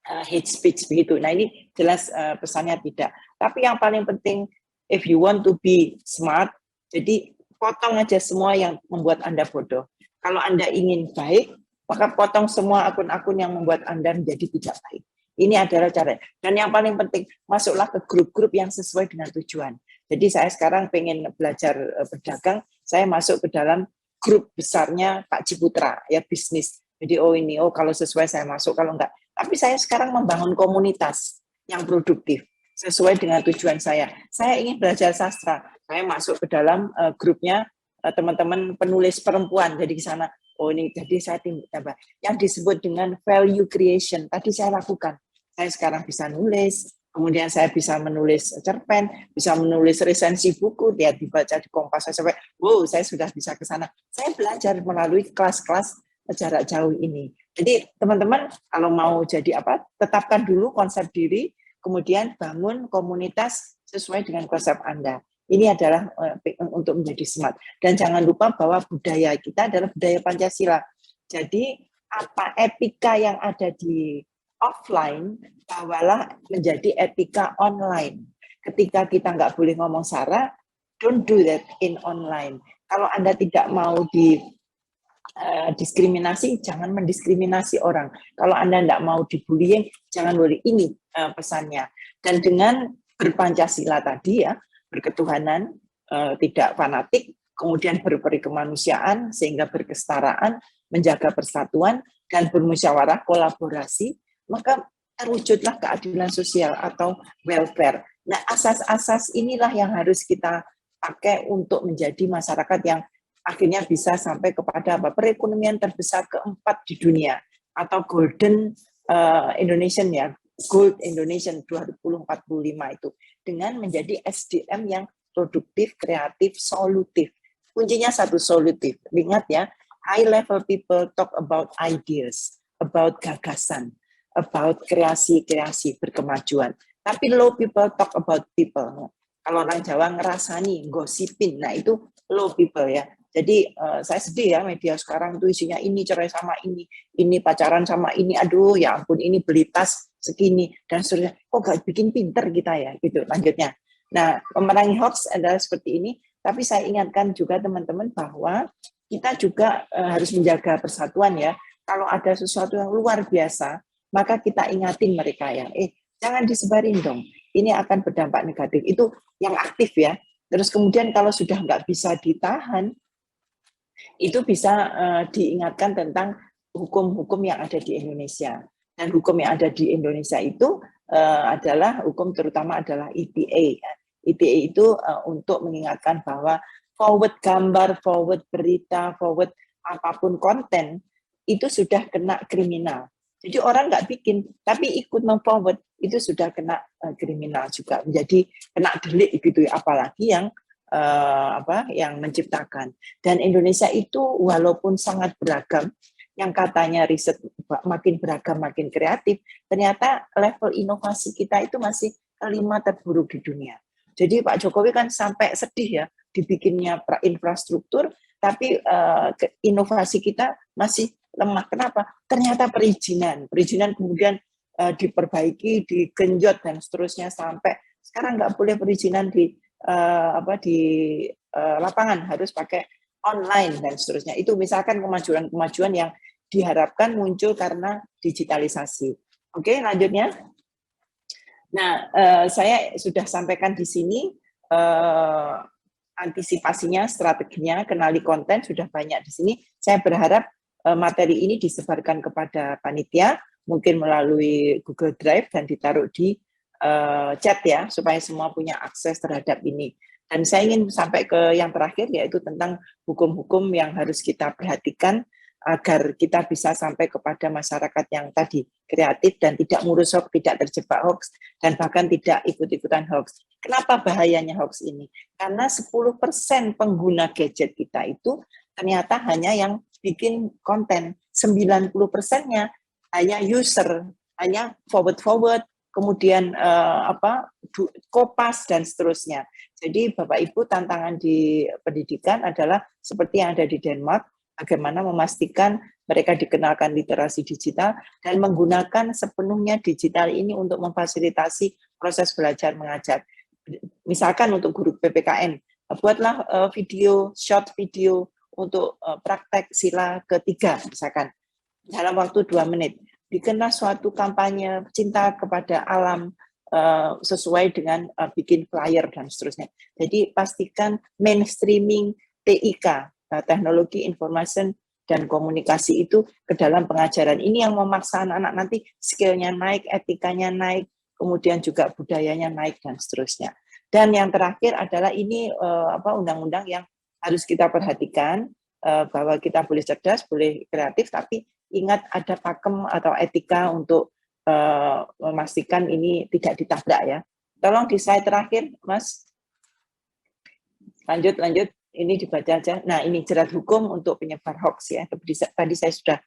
[SPEAKER 8] hate speech begitu. Nah ini jelas pesannya tidak. Tapi yang paling penting, if you want to be smart, jadi potong aja semua yang membuat Anda bodoh. Kalau Anda ingin baik, maka potong semua akun-akun yang membuat Anda menjadi tidak baik. Ini adalah cara. Dan yang paling penting, masuklah ke grup-grup yang sesuai dengan tujuan. Jadi saya sekarang pengen belajar berdagang, saya masuk ke dalam grup besarnya Pak Ciputra, ya bisnis. Jadi kalau sesuai saya masuk, kalau enggak. Tapi saya sekarang membangun komunitas yang produktif sesuai dengan tujuan saya. Saya ingin belajar sastra, saya masuk ke dalam grupnya teman-teman penulis perempuan. Jadi di sana, jadi saya tambah yang disebut dengan value creation. Tadi saya lakukan. Saya sekarang bisa nulis, kemudian saya bisa menulis cerpen, bisa menulis resensi buku, dia dibaca di Kompas, saya sampai, wow, saya sudah bisa ke sana. Saya belajar melalui kelas-kelas jarak jauh ini. Jadi teman-teman kalau mau jadi apa, tetapkan dulu konsep diri, kemudian bangun komunitas sesuai dengan konsep Anda. Ini adalah untuk menjadi smart. Dan jangan lupa bahwa budaya kita adalah budaya Pancasila. Jadi apa etika yang ada di offline, bawalah menjadi etika online. Ketika kita nggak boleh ngomong sara, don't do that in online. Kalau Anda tidak mau diskriminasi, jangan mendiskriminasi orang. Kalau Anda tidak mau dibullying, jangan bully. Ini pesannya. Dan dengan berpancasila tadi ya, berketuhanan, tidak fanatik, kemudian berperi kemanusiaan, sehingga berkesetaraan, menjaga persatuan, dan bermusyawarah kolaborasi, maka terwujudlah keadilan sosial atau welfare. Nah, asas-asas inilah yang harus kita pakai untuk menjadi masyarakat yang akhirnya bisa sampai kepada perekonomian terbesar keempat di dunia atau Golden Indonesian ya, Gold Indonesian 2045 itu dengan menjadi SDM yang produktif, kreatif, solutif. Kuncinya satu, solutif. Ingat ya, high level people talk about ideas, about gagasan, about kreasi-kreasi berkemajuan. Tapi low people talk about people. Kalau orang Jawa ngerasani, gosipin, nah itu low people ya. Jadi saya sedih ya, media sekarang itu isinya ini cerai sama ini pacaran sama ini, aduh ya ampun ini beli tas segini dan seterusnya. Kok gak bikin pinter kita ya, gitu lanjutnya. Nah, memerangi hoax adalah seperti ini, tapi saya ingatkan juga teman-teman bahwa kita juga harus menjaga persatuan ya. Kalau ada sesuatu yang luar biasa, maka kita ingatin mereka ya, jangan disebarin dong, ini akan berdampak negatif. Itu yang aktif ya. Terus kemudian kalau sudah nggak bisa ditahan, itu bisa diingatkan tentang hukum-hukum yang ada di Indonesia. Dan hukum yang ada di Indonesia itu adalah hukum terutama adalah ITE. ITE itu untuk mengingatkan bahwa forward gambar, forward berita, forward apapun konten, itu sudah kena kriminal. Jadi orang nggak bikin, tapi ikut mem-forward, itu sudah kena kriminal juga. Jadi kena delik gitu ya, apalagi yang yang menciptakan. Dan Indonesia itu walaupun sangat beragam, yang katanya riset makin beragam, makin kreatif, ternyata level inovasi kita itu masih kelima terburuk di dunia. Jadi Pak Jokowi kan sampai sedih ya, dibikinnya infrastruktur, tapi inovasi kita masih lemah. Kenapa? Ternyata perizinan kemudian diperbaiki, digenjot dan seterusnya sampai sekarang nggak boleh perizinan di lapangan, harus pakai online dan seterusnya. Itu misalkan kemajuan-kemajuan yang diharapkan muncul karena digitalisasi. Oke, lanjutnya. Nah, saya sudah sampaikan di sini antisipasinya, strateginya, kenali konten sudah banyak di sini. Saya berharap materi ini disebarkan kepada panitia, mungkin melalui Google Drive dan ditaruh di chat ya, supaya semua punya akses terhadap ini. Dan saya ingin sampai ke yang terakhir, yaitu tentang hukum-hukum yang harus kita perhatikan agar kita bisa sampai kepada masyarakat yang tadi kreatif dan tidak ngurus hoax, tidak terjebak hoax, dan bahkan tidak ikut-ikutan hoax. Kenapa bahayanya hoax ini? Karena 10% pengguna gadget kita itu ternyata hanya yang bikin konten, 90%-nya hanya user, hanya forward, kemudian kopas dan seterusnya. Jadi Bapak Ibu, tantangan di pendidikan adalah seperti yang ada di Denmark, bagaimana memastikan mereka dikenalkan literasi digital dan menggunakan sepenuhnya digital ini untuk memfasilitasi proses belajar mengajar. Misalkan untuk guru PPKN, buatlah short video untuk praktek sila ketiga misalkan dalam waktu 2 menit. Bikinlah suatu kampanye cinta kepada alam sesuai dengan bikin flyer dan seterusnya. Jadi pastikan mainstreaming TIK, teknologi information dan komunikasi itu ke dalam pengajaran. Ini yang memaksa anak-anak nanti skill-nya naik, etikanya naik, kemudian juga budayanya naik dan seterusnya. Dan yang terakhir adalah ini undang-undang yang harus kita perhatikan, bahwa kita boleh cerdas, boleh kreatif, tapi ingat ada pakem atau etika untuk memastikan ini tidak ditabrak ya. Tolong di slide terakhir, Mas. Lanjut. Ini dibaca aja. Nah, ini jerat hukum untuk penyebar hoax ya. Tadi saya sudah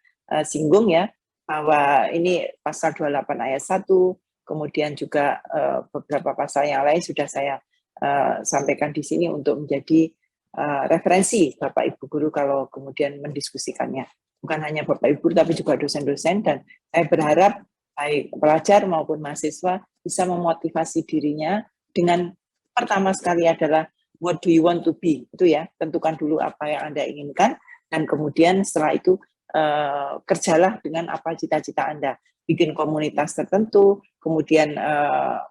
[SPEAKER 8] singgung ya, bahwa ini pasal 28 ayat 1, kemudian juga beberapa pasal yang lain sudah saya sampaikan di sini untuk menjadi referensi Bapak Ibu guru kalau kemudian mendiskusikannya. Bukan hanya Bapak Ibu, tapi juga dosen-dosen, dan saya berharap baik pelajar maupun mahasiswa bisa memotivasi dirinya dengan pertama sekali adalah what do you want to be, itu ya, tentukan dulu apa yang Anda inginkan, dan kemudian setelah itu kerjalah dengan apa cita-cita Anda, bikin komunitas tertentu, kemudian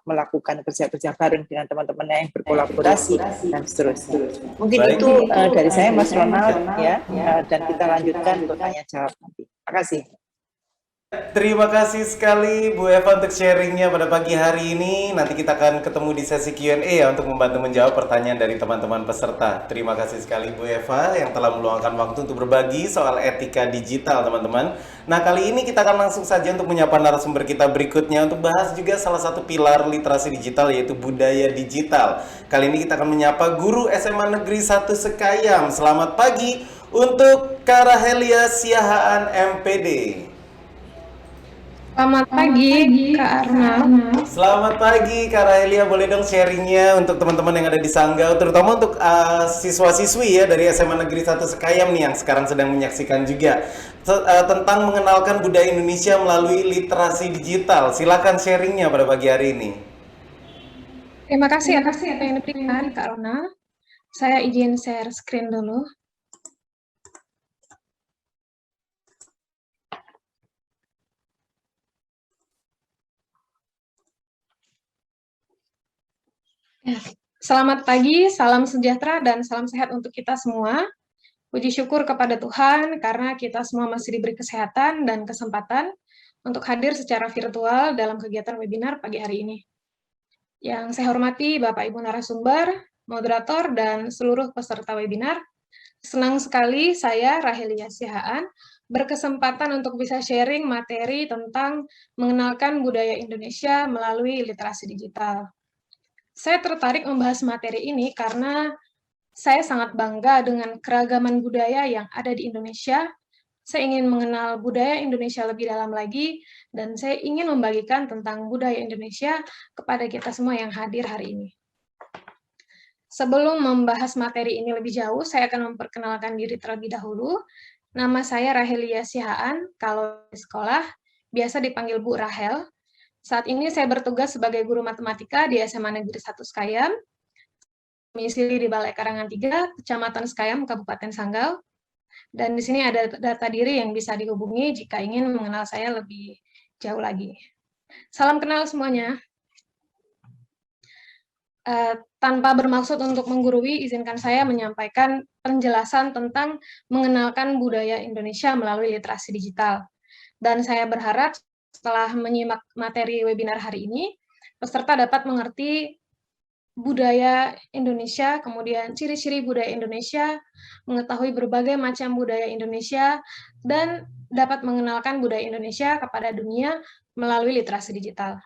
[SPEAKER 8] melakukan kerja-kerja bareng dengan teman-teman yang berkolaborasi, dan seterusnya. Mungkin itu dari saya, Mas Ronald, ya, dan kita lanjutkan untuk tanya-jawab nanti. Terima kasih.
[SPEAKER 5] Terima kasih sekali Bu Eva untuk sharingnya pada pagi hari ini. Nanti kita akan ketemu di sesi Q&A ya untuk membantu menjawab pertanyaan dari teman-teman peserta. Terima kasih sekali Bu Eva yang telah meluangkan waktu untuk berbagi soal etika digital teman-teman. Nah kali ini kita akan langsung saja untuk menyapa narasumber kita berikutnya untuk bahas juga salah satu pilar literasi digital yaitu budaya digital. Kali ini kita akan menyapa guru SMA Negeri 1 Sekayam. Selamat pagi untuk Kak Rahelia Siahaan MPD.
[SPEAKER 9] Selamat pagi, Kak Arnal.
[SPEAKER 5] Selamat pagi, Kak Rahelia. Boleh dong sharingnya untuk teman-teman yang ada di Sanggau, terutama untuk siswa-siswi ya dari SMA Negeri 1 Sekayam nih yang sekarang sedang menyaksikan juga tentang mengenalkan budaya Indonesia melalui literasi digital. Silakan sharingnya pada pagi hari ini.
[SPEAKER 9] Terima kasih atas apa yang diberikan, Kak Arnal. Saya izin share screen dulu. Selamat pagi, salam sejahtera dan salam sehat untuk kita semua. Puji syukur kepada Tuhan karena kita semua masih diberi kesehatan dan kesempatan untuk hadir secara virtual dalam kegiatan webinar pagi hari ini. Yang saya hormati Bapak Ibu narasumber, moderator, dan seluruh peserta webinar. Senang sekali saya, Rahelia Siahaan, berkesempatan untuk bisa sharing materi tentang mengenalkan budaya Indonesia melalui literasi digital. Saya tertarik membahas materi ini karena saya sangat bangga dengan keragaman budaya yang ada di Indonesia. Saya ingin mengenal budaya Indonesia lebih dalam lagi, dan saya ingin membagikan tentang budaya Indonesia kepada kita semua yang hadir hari ini. Sebelum membahas materi ini lebih jauh, saya akan memperkenalkan diri terlebih dahulu. Nama saya Rahelia Siahaan, kalau di sekolah biasa dipanggil Bu Rahel. Saat ini saya bertugas sebagai guru matematika di SMA Negeri 1 Sekayam, domisili di Balai Karangan 3, Kecamatan Sekayam, Kabupaten Sanggau. Dan di sini ada data diri yang bisa dihubungi jika ingin mengenal saya lebih jauh lagi. Salam kenal semuanya. Tanpa bermaksud untuk menggurui, izinkan saya menyampaikan penjelasan tentang mengenalkan budaya Indonesia melalui literasi digital. Dan saya berharap setelah menyimak materi webinar hari ini, peserta dapat mengerti budaya Indonesia, kemudian ciri-ciri budaya Indonesia, mengetahui berbagai macam budaya Indonesia, dan dapat mengenalkan budaya Indonesia kepada dunia melalui literasi digital.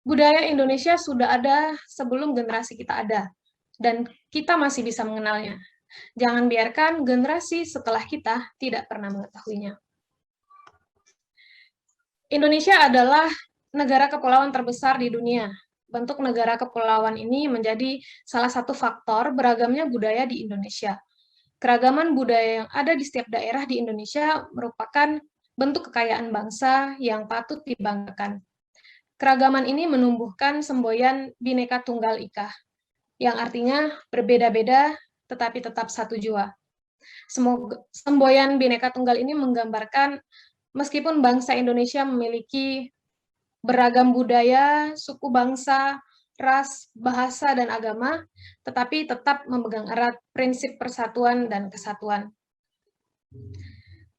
[SPEAKER 9] Budaya Indonesia sudah ada sebelum generasi kita ada, dan kita masih bisa mengenalnya. Jangan biarkan generasi setelah kita tidak pernah mengetahuinya. Indonesia adalah negara kepulauan terbesar di dunia. Bentuk negara kepulauan ini menjadi salah satu faktor beragamnya budaya di Indonesia. Keragaman budaya yang ada di setiap daerah di Indonesia merupakan bentuk kekayaan bangsa yang patut dibanggakan. Keragaman ini menumbuhkan semboyan Bhinneka Tunggal Ika, yang artinya berbeda-beda tetapi tetap satu jua. Semboyan Bhinneka Tunggal ini menggambarkan meskipun bangsa Indonesia memiliki beragam budaya, suku bangsa, ras, bahasa, dan agama, tetapi tetap memegang erat prinsip persatuan dan kesatuan.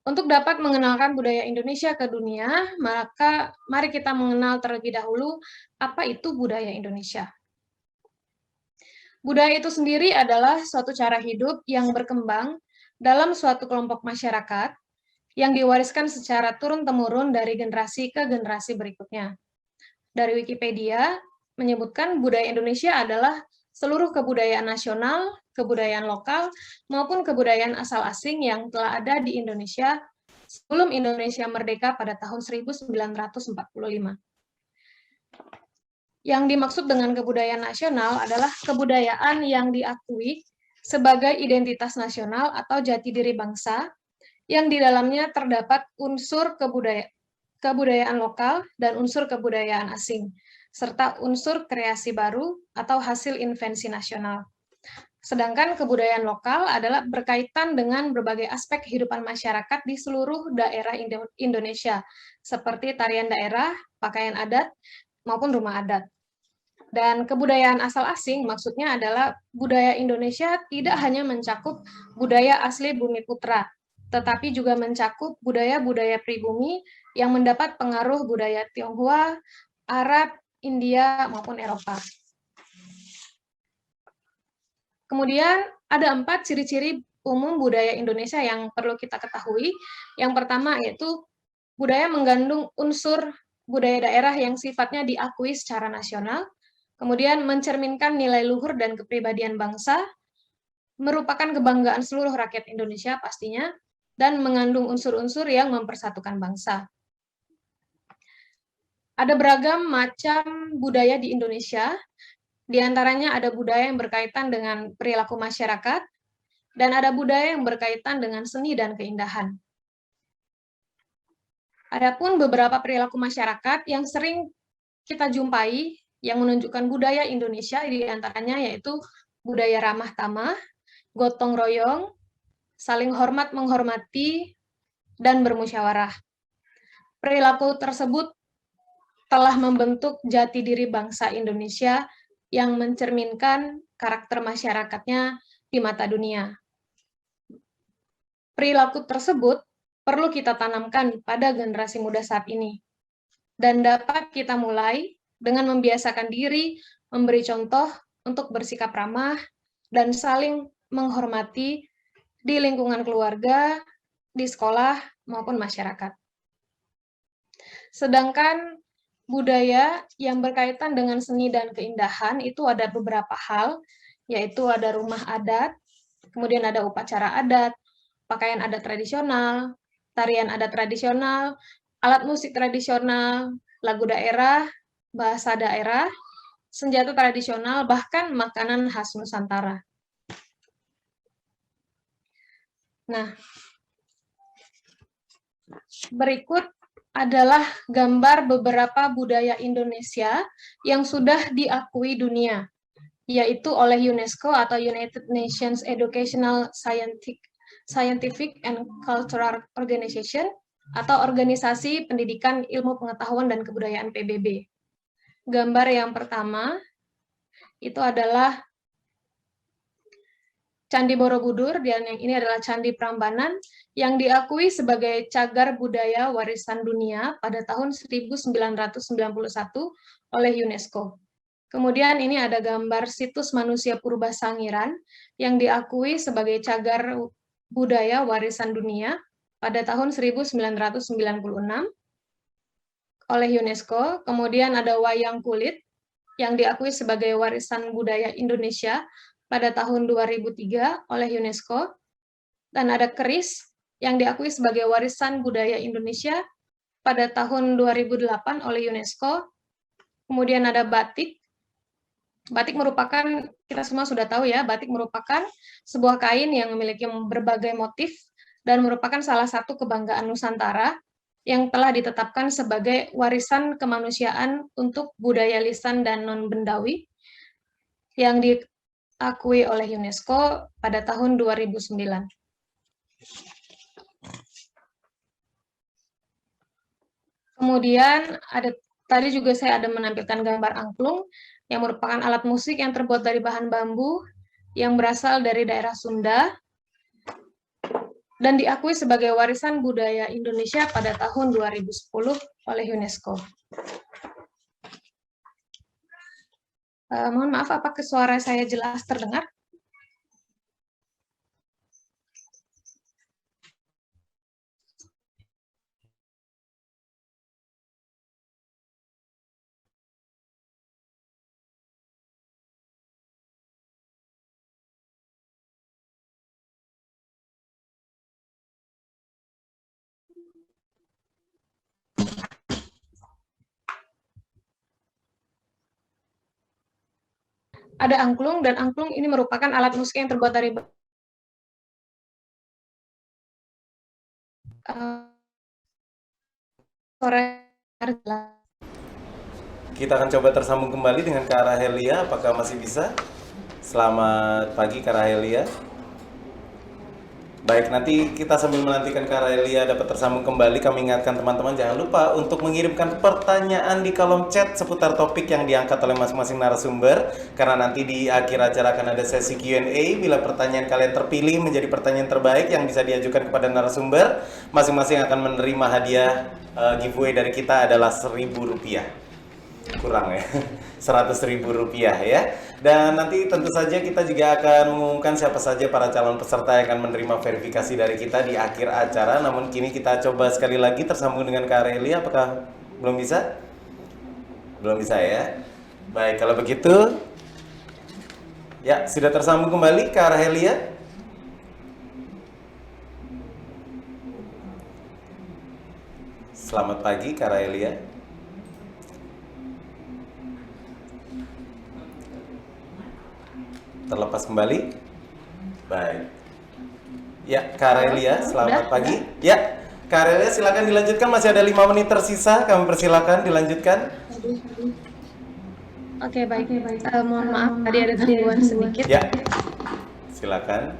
[SPEAKER 9] Untuk dapat mengenalkan budaya Indonesia ke dunia, maka mari kita mengenal terlebih dahulu apa itu budaya Indonesia. Budaya itu sendiri adalah suatu cara hidup yang berkembang dalam suatu kelompok masyarakat yang diwariskan secara turun-temurun dari generasi ke generasi berikutnya. Dari Wikipedia menyebutkan budaya Indonesia adalah seluruh kebudayaan nasional, kebudayaan lokal, maupun kebudayaan asal asing yang telah ada di Indonesia sebelum Indonesia merdeka pada tahun 1945. Yang dimaksud dengan kebudayaan nasional adalah kebudayaan yang diakui sebagai identitas nasional atau jati diri bangsa, yang di dalamnya terdapat unsur kebudayaan lokal dan unsur kebudayaan asing, serta unsur kreasi baru atau hasil invensi nasional. Sedangkan kebudayaan lokal adalah berkaitan dengan berbagai aspek kehidupan masyarakat di seluruh daerah Indonesia, seperti tarian daerah, pakaian adat, maupun rumah adat. Dan kebudayaan asal asing maksudnya adalah budaya Indonesia tidak hanya mencakup budaya asli Bumi Putra, tetapi juga mencakup budaya-budaya pribumi yang mendapat pengaruh budaya Tionghoa, Arab, India, maupun Eropa. Kemudian ada 4 ciri-ciri umum budaya Indonesia yang perlu kita ketahui. Yang pertama yaitu budaya mengandung unsur budaya daerah yang sifatnya diakui secara nasional, kemudian mencerminkan nilai luhur dan kepribadian bangsa, merupakan kebanggaan seluruh rakyat Indonesia pastinya, dan mengandung unsur-unsur yang mempersatukan bangsa. Ada beragam macam budaya di Indonesia, di antaranya ada budaya yang berkaitan dengan perilaku masyarakat, dan ada budaya yang berkaitan dengan seni dan keindahan. Adapun beberapa perilaku masyarakat yang sering kita jumpai yang menunjukkan budaya Indonesia, di antaranya yaitu budaya ramah tamah, gotong royong, saling hormat menghormati, dan bermusyawarah. Perilaku tersebut telah membentuk jati diri bangsa Indonesia yang mencerminkan karakter masyarakatnya di mata dunia. Perilaku tersebut perlu kita tanamkan pada generasi muda saat ini, dan dapat kita mulai dengan membiasakan diri, memberi contoh untuk bersikap ramah, dan saling menghormati di lingkungan keluarga, di sekolah, maupun masyarakat. Sedangkan budaya yang berkaitan dengan seni dan keindahan itu ada beberapa hal, yaitu ada rumah adat, kemudian ada upacara adat, pakaian adat tradisional, tarian adat tradisional, alat musik tradisional, lagu daerah, bahasa daerah, senjata tradisional, bahkan makanan khas Nusantara. Nah, berikut adalah gambar beberapa budaya Indonesia yang sudah diakui dunia, yaitu oleh UNESCO atau United Nations Educational, Scientific and Cultural Organization, atau Organisasi Pendidikan Ilmu Pengetahuan dan Kebudayaan PBB. Gambar yang pertama itu adalah Candi Borobudur, dan yang ini adalah Candi Prambanan yang diakui sebagai cagar budaya warisan dunia pada tahun 1991 oleh UNESCO. Kemudian ini ada gambar situs manusia purba Sangiran yang diakui sebagai cagar budaya warisan dunia pada tahun 1996 oleh UNESCO. Kemudian ada wayang kulit yang diakui sebagai warisan budaya Indonesia pada tahun 2003 oleh UNESCO, dan ada keris yang diakui sebagai warisan budaya Indonesia pada tahun 2008 oleh UNESCO. Kemudian ada batik. Batik merupakan, kita semua sudah tahu ya, batik merupakan sebuah kain yang memiliki berbagai motif dan merupakan salah satu kebanggaan Nusantara yang telah ditetapkan sebagai warisan kemanusiaan untuk budaya lisan dan non-bendawi yang diakui oleh UNESCO pada tahun 2009. Kemudian tadi juga saya ada menampilkan gambar angklung yang merupakan alat musik yang terbuat dari bahan bambu yang berasal dari daerah Sunda dan diakui sebagai warisan budaya Indonesia pada tahun 2010 oleh UNESCO. Mohon maaf, apakah suara saya jelas terdengar? Ada angklung, dan angklung ini merupakan alat musik yang terbuat dari
[SPEAKER 5] Kita akan coba tersambung kembali dengan Kak Rahelia. Apakah masih bisa? Selamat pagi Kak Rahelia. Baik, nanti kita sambil menantikan Kak Rahelia dapat tersambung kembali, kami ingatkan teman-teman jangan lupa untuk mengirimkan pertanyaan di kolom chat seputar topik yang diangkat oleh masing-masing narasumber, karena nanti di akhir acara akan ada sesi Q&A. Bila pertanyaan kalian terpilih menjadi pertanyaan terbaik yang bisa diajukan kepada narasumber, masing-masing akan menerima hadiah giveaway dari kita adalah Rp1.000. Kurang ya, Rp100.000 ya. Dan nanti tentu saja kita juga akan mengumumkan siapa saja para calon peserta yang akan menerima verifikasi dari kita di akhir acara. Namun kini kita coba sekali lagi tersambung dengan Kak Rahelia. Apakah belum bisa? Belum bisa ya. Baik, kalau begitu ya, sudah tersambung kembali Kak Rahelia. Selamat pagi Kak Rahelia. Terlepas kembali. Baik. Ya, Kak Rahelia, selamat pagi. Ya, Kak Rahelia silakan dilanjutkan, masih ada 5 menit tersisa, kami persilakan dilanjutkan.
[SPEAKER 9] Oke, baik. Mohon maaf, tadi ada gangguan sedikit.
[SPEAKER 5] Ya, silakan.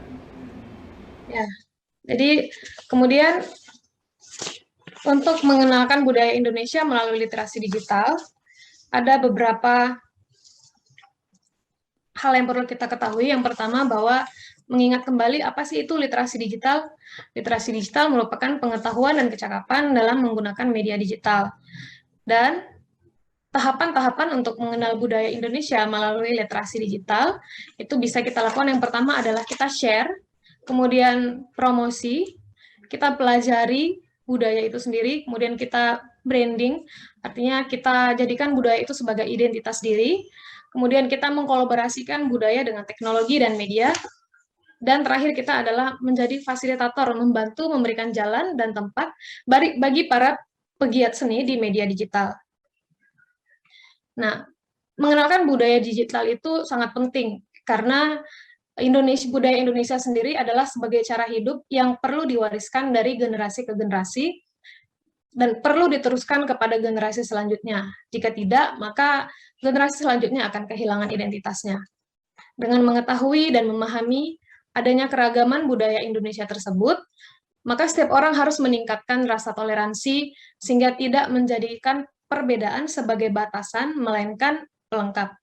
[SPEAKER 9] Ya, jadi kemudian untuk mengenalkan budaya Indonesia melalui literasi digital, ada beberapa hal yang perlu kita ketahui. Yang pertama, bahwa mengingat kembali apa sih itu literasi digital. Literasi digital merupakan pengetahuan dan kecakapan dalam menggunakan media digital. Dan tahapan-tahapan untuk mengenal budaya Indonesia melalui literasi digital itu bisa kita lakukan. Yang pertama adalah kita share, kemudian promosi, kita pelajari budaya itu sendiri, kemudian kita branding, artinya kita jadikan budaya itu sebagai identitas diri. Kemudian kita mengkolaborasikan budaya dengan teknologi dan media. Dan terakhir kita adalah menjadi fasilitator, membantu memberikan jalan dan tempat bagi para pegiat seni di media digital. Nah, mengenalkan budaya digital itu sangat penting, karena budaya Indonesia sendiri adalah sebagai cara hidup yang perlu diwariskan dari generasi ke generasi, dan perlu diteruskan kepada generasi selanjutnya. Jika tidak, maka generasi selanjutnya akan kehilangan identitasnya. Dengan mengetahui dan memahami adanya keragaman budaya Indonesia tersebut, Maka setiap orang harus meningkatkan rasa toleransi sehingga tidak menjadikan perbedaan sebagai batasan, melainkan pelengkap.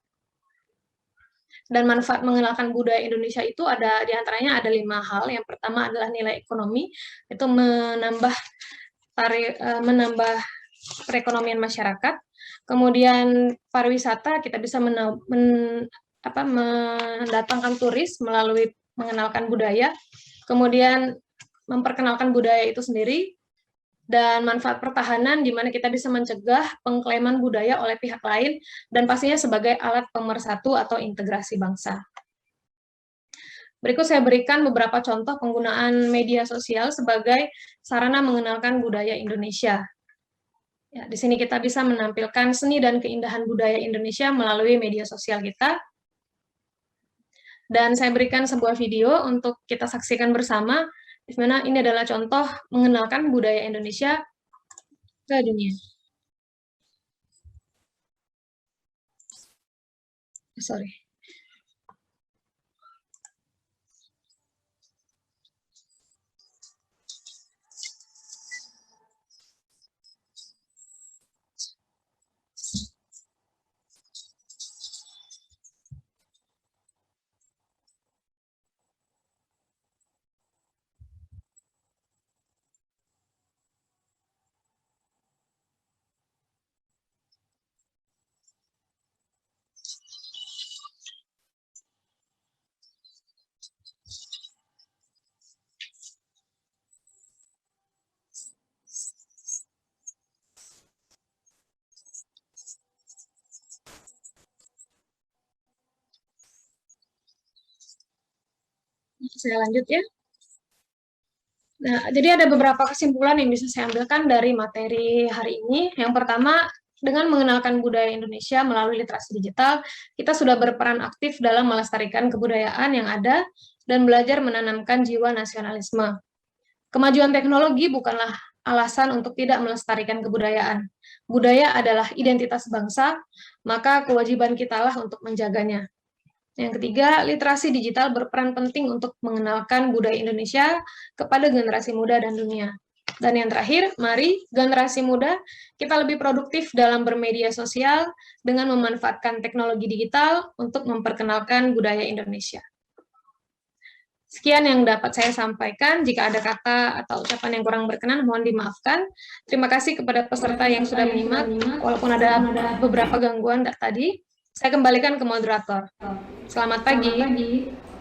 [SPEAKER 9] Dan manfaat mengenalkan budaya Indonesia itu ada diantaranya ada 5 hal. Yang pertama adalah nilai ekonomi, itu menambah perekonomian masyarakat. Kemudian pariwisata, kita bisa mendatangkan turis melalui mengenalkan budaya. Kemudian memperkenalkan budaya itu sendiri. Dan manfaat pertahanan, di mana kita bisa mencegah pengklaiman budaya oleh pihak lain, dan pastinya sebagai alat pemersatu atau integrasi bangsa. Berikut saya berikan beberapa contoh penggunaan media sosial sebagai sarana mengenalkan budaya Indonesia. Ya, di sini kita bisa menampilkan seni dan keindahan budaya Indonesia melalui media sosial kita. Dan saya berikan sebuah video untuk kita saksikan bersama, di mana ini adalah contoh mengenalkan budaya Indonesia ke dunia. Sorry. Saya lanjut ya. Nah, jadi ada beberapa kesimpulan yang bisa saya ambilkan dari materi hari ini. Yang pertama, dengan mengenalkan budaya Indonesia melalui literasi digital, kita sudah berperan aktif dalam melestarikan kebudayaan yang ada dan belajar menanamkan jiwa nasionalisme. Kemajuan teknologi bukanlah alasan untuk tidak melestarikan kebudayaan. Budaya adalah identitas bangsa, maka kewajiban kitalah untuk menjaganya. Yang ketiga, literasi digital berperan penting untuk mengenalkan budaya Indonesia kepada generasi muda dan dunia. Dan yang terakhir, mari generasi muda kita lebih produktif dalam bermedia sosial dengan memanfaatkan teknologi digital untuk memperkenalkan budaya Indonesia. Sekian yang dapat saya sampaikan. Jika ada kata atau ucapan yang kurang berkenan, mohon dimaafkan. Terima kasih kepada peserta yang sudah menyimak, walaupun ada beberapa gangguan tadi. Saya kembalikan ke moderator. Selamat pagi.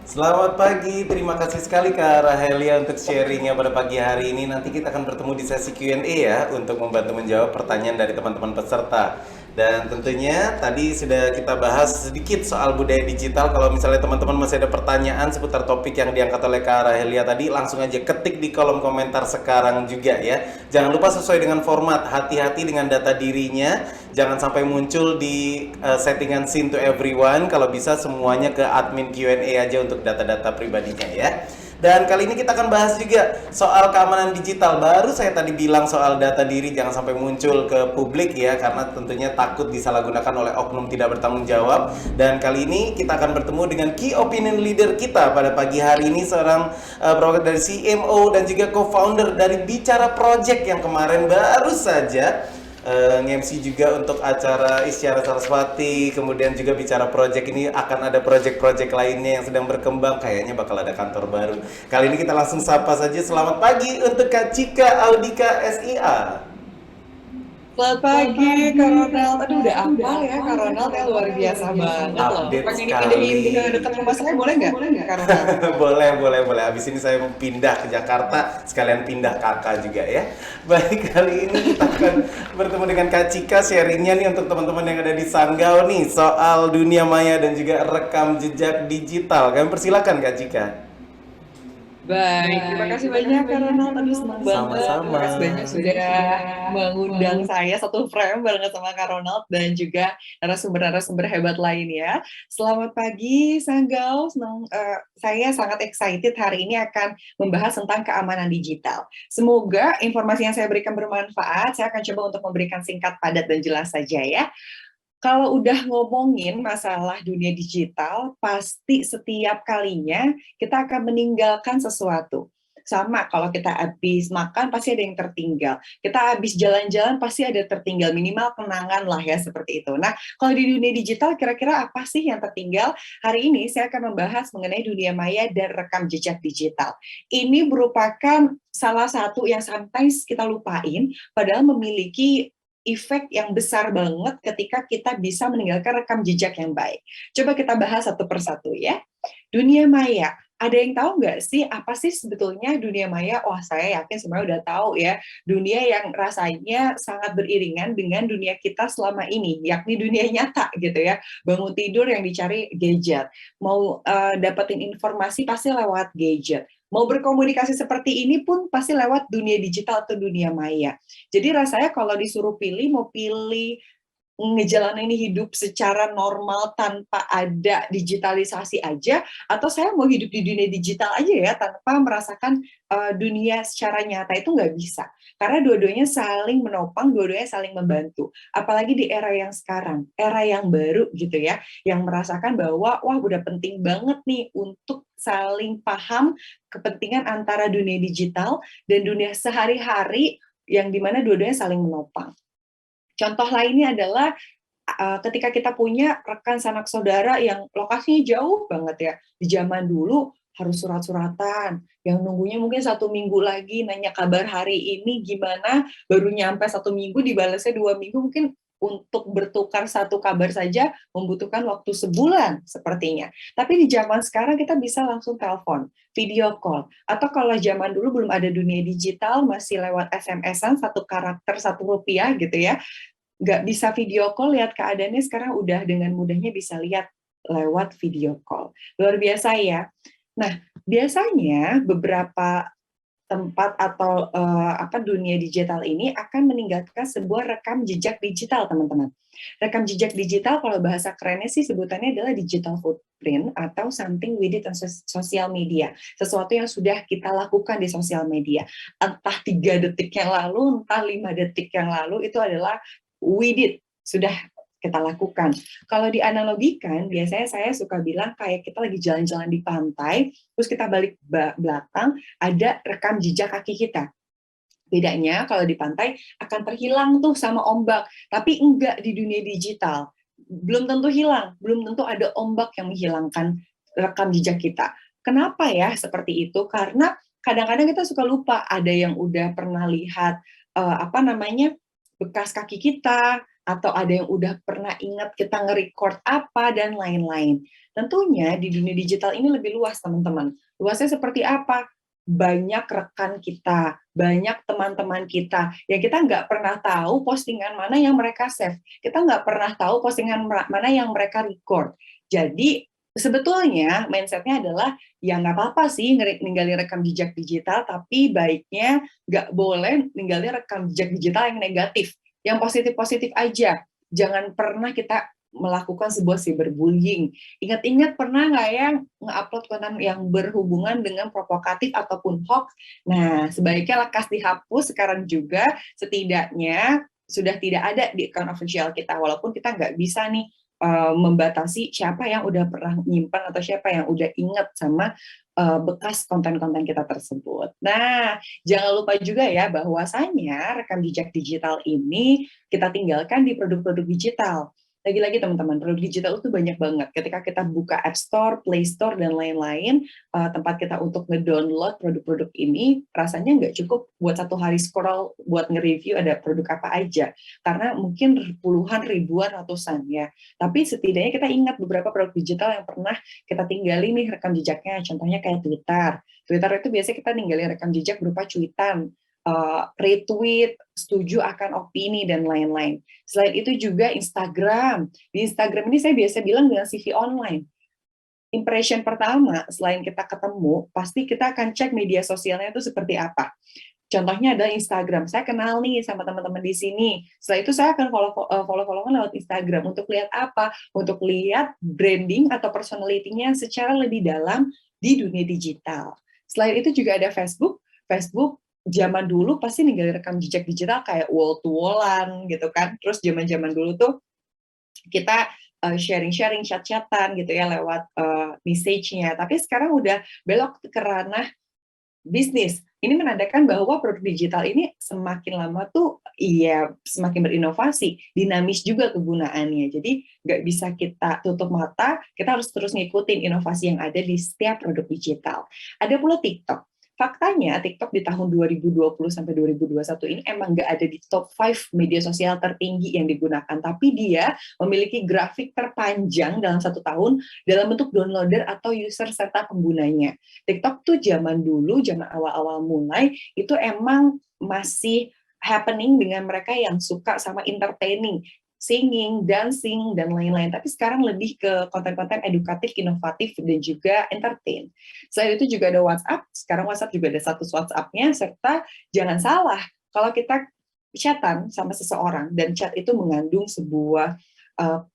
[SPEAKER 5] Selamat pagi, terima kasih sekali Kak Rahelia untuk sharingnya pada pagi hari ini. Nanti kita akan bertemu di sesi Q&A ya, untuk membantu menjawab pertanyaan dari teman-teman peserta. Dan tentunya tadi sudah kita bahas sedikit soal budaya digital. Kalau misalnya teman-teman masih ada pertanyaan seputar topik yang diangkat oleh Kak Rahelia tadi, langsung aja ketik di kolom komentar sekarang juga ya. Jangan lupa sesuai dengan format, hati-hati dengan data dirinya. Jangan sampai muncul di settingan seen to everyone. Kalau bisa semuanya ke admin Q&A aja untuk data-data pribadinya ya. Dan kali ini kita akan bahas juga soal keamanan digital. Baru saya tadi bilang soal data diri jangan sampai muncul ke publik ya, karena tentunya takut disalahgunakan oleh oknum tidak bertanggung jawab. Dan kali ini kita akan bertemu dengan key opinion leader kita pada pagi hari ini, seorang perwakilan dari CMO dan juga co-founder dari Bicara Project yang kemarin baru saja nge-MC juga untuk acara Isyara Saraswati. Kemudian juga Bicara Project ini akan ada project-project lainnya yang sedang berkembang. Kayaknya bakal ada kantor baru. Kali ini kita langsung sapa saja. Selamat pagi untuk Kak Cika Audika SIA.
[SPEAKER 10] Selamat pagi, Kak Ronald. Aduh, udah hafal ya, Kak Ronald ya, luar biasa banget loh.
[SPEAKER 5] Update
[SPEAKER 10] Pengen
[SPEAKER 5] sekali.
[SPEAKER 10] dipindahin ke dekat rumah saya, boleh nggak, Kak Ronald?
[SPEAKER 5] boleh. Habis ini saya mau pindah ke Jakarta, sekalian pindah kakak juga ya. Baik, kali ini kita akan bertemu dengan Kak Cika, sharingnya nih untuk teman-teman yang ada di Sanggau nih, soal dunia maya dan juga rekam jejak digital. Kami persilakan Kak Cika.
[SPEAKER 10] Baik, terima kasih banyak Kak Ronald. Aduh, senang banget.
[SPEAKER 5] Sama-sama.
[SPEAKER 10] Terima kasih banyak sudah mengundang saya satu frame bareng sama Kak Ronald dan juga narasumber-narasumber hebat lainnya. Selamat pagi, Sanggau. Saya sangat excited hari ini akan membahas tentang keamanan digital. Semoga informasi yang saya berikan bermanfaat. Saya akan coba untuk memberikan singkat, padat, dan jelas saja ya. Kalau udah ngomongin masalah dunia digital, pasti setiap kalinya kita akan meninggalkan sesuatu. Sama, kalau kita habis makan pasti ada yang tertinggal. Kita habis jalan-jalan pasti ada tertinggal, minimal kenangan lah ya seperti itu. Nah, kalau di dunia digital kira-kira apa sih yang tertinggal? Hari ini saya akan membahas mengenai dunia maya dan rekam jejak digital. Ini merupakan salah satu yang sometimes kita lupain, padahal memiliki efek yang besar banget ketika kita bisa meninggalkan rekam jejak yang baik. Coba kita bahas satu persatu ya. Dunia maya. Ada yang tahu nggak sih apa sih sebetulnya dunia maya? Wah, saya yakin semuanya udah tahu ya. Dunia yang rasanya sangat beriringan dengan dunia kita selama ini, yakni dunia nyata gitu ya. Bangun tidur yang dicari gadget. Mau dapetin informasi pasti lewat gadget. Mau berkomunikasi seperti ini pun pasti lewat dunia digital atau dunia maya. Jadi rasanya kalau disuruh pilih, mau pilih ngejalanin hidup secara normal tanpa ada digitalisasi aja, atau saya mau hidup di dunia digital aja ya tanpa merasakan dunia secara nyata, itu nggak bisa. Karena dua-duanya saling menopang, dua-duanya saling membantu. Apalagi di era yang sekarang, era yang baru gitu ya, yang merasakan bahwa wah udah penting banget nih untuk saling paham kepentingan antara dunia digital dan dunia sehari-hari yang dimana dua-duanya saling menopang. Contoh lainnya adalah ketika kita punya rekan sanak saudara yang lokasinya jauh banget ya. Di zaman dulu harus surat-suratan, yang nunggunya mungkin 1 minggu lagi, nanya kabar hari ini gimana, baru nyampe 1 minggu, dibalasnya 2 minggu, mungkin untuk bertukar satu kabar saja membutuhkan waktu sebulan sepertinya. Tapi di zaman sekarang kita bisa langsung telepon, video call, atau kalau zaman dulu belum ada dunia digital, masih lewat SMS-an, 1 karakter Rp1 gitu ya, nggak bisa video call, lihat keadaannya sekarang udah dengan mudahnya bisa lihat lewat video call. Luar biasa ya. Nah, biasanya beberapa tempat atau dunia digital ini akan meninggalkan sebuah rekam jejak digital, teman-teman. Rekam jejak digital kalau bahasa kerennya sih sebutannya adalah digital footprint atau something we did on social media. Sesuatu yang sudah kita lakukan di sosial media. Entah 3 detik yang lalu, entah 5 detik yang lalu, itu adalah we did, sudah kita lakukan. Kalau dianalogikan, biasanya saya suka bilang kayak kita lagi jalan-jalan di pantai, terus kita balik belakang, ada rekam jejak kaki kita. Bedanya kalau di pantai akan terhilang tuh sama ombak, tapi enggak di dunia digital. Belum tentu hilang, belum tentu ada ombak yang menghilangkan rekam jejak kita. Kenapa ya seperti itu? Karena kadang-kadang kita suka lupa, ada yang udah pernah lihat bekas kaki kita, atau ada yang udah pernah ingat kita nge-record apa, dan lain-lain. Tentunya di dunia digital ini lebih luas, teman-teman. Luasnya seperti apa? Banyak rekan kita, banyak teman-teman kita, yang kita nggak pernah tahu postingan mana yang mereka save. Kita nggak pernah tahu postingan mana yang mereka record. Jadi, sebetulnya mindset-nya adalah, ya nggak apa-apa sih ninggalin rekam jejak digital, tapi baiknya nggak boleh ninggalin rekam jejak digital yang negatif. Yang positif-positif aja. Jangan pernah kita melakukan sebuah cyberbullying. Ingat-ingat pernah nggak ya nge-upload konten yang berhubungan dengan provokatif ataupun hoax? Nah, sebaiknya lekas dihapus sekarang juga, setidaknya sudah tidak ada di account official kita, walaupun kita nggak bisa nih membatasi siapa yang udah pernah nyimpan atau siapa yang udah ingat sama bekas konten-konten kita tersebut. Nah, jangan lupa juga ya bahwasanya rekam jejak digital ini kita tinggalkan di produk-produk digital. Lagi-lagi teman-teman, produk digital itu banyak banget. Ketika kita buka App Store, Play Store, dan lain-lain, tempat kita untuk nge-download produk-produk ini, rasanya nggak cukup buat 1 hari scroll, buat nge-review ada produk apa aja. Karena mungkin puluhan, ribuan, ratusan ya. Tapi setidaknya kita ingat beberapa produk digital yang pernah kita tinggalin nih rekam jejaknya. Contohnya kayak Twitter. Twitter itu biasanya kita ninggalin rekam jejak berupa cuitan, retweet, setuju akan opini, dan lain-lain. Selain itu juga Instagram. Di Instagram ini saya biasa bilang dengan CV online. Impression pertama, selain kita ketemu, pasti kita akan cek media sosialnya itu seperti apa. Contohnya adalah Instagram. Saya kenal nih sama teman-teman di sini. Setelah itu saya akan follow-followan lewat Instagram. Untuk lihat apa? Untuk lihat branding atau personality-nya secara lebih dalam di dunia digital. Selain itu juga ada Facebook. Facebook zaman dulu pasti ninggalin rekam jejak digital kayak wall-to-wallan gitu kan. Terus zaman-zaman dulu tuh kita sharing-sharing, chat-chatan gitu ya lewat message-nya. Tapi sekarang udah belok ke ranah bisnis. Ini menandakan bahwa produk digital ini semakin lama tuh iya semakin berinovasi, dinamis juga kegunaannya. Jadi nggak bisa kita tutup mata, kita harus terus ngikutin inovasi yang ada di setiap produk digital. Ada pula TikTok. Faktanya TikTok di tahun 2020 sampai 2021 ini emang nggak ada di top 5 media sosial tertinggi yang digunakan, tapi dia memiliki grafik terpanjang dalam 1 tahun dalam bentuk downloader atau user serta penggunanya. TikTok tuh zaman dulu, zaman awal-awal mulai, itu emang masih happening dengan mereka yang suka sama entertaining, singing, dancing, dan lain-lain. Tapi sekarang lebih ke konten-konten edukatif, inovatif, dan juga entertain. Selain itu juga ada WhatsApp, sekarang WhatsApp juga ada status WhatsApp-nya, serta jangan salah, kalau kita chatan sama seseorang, dan chat itu mengandung sebuah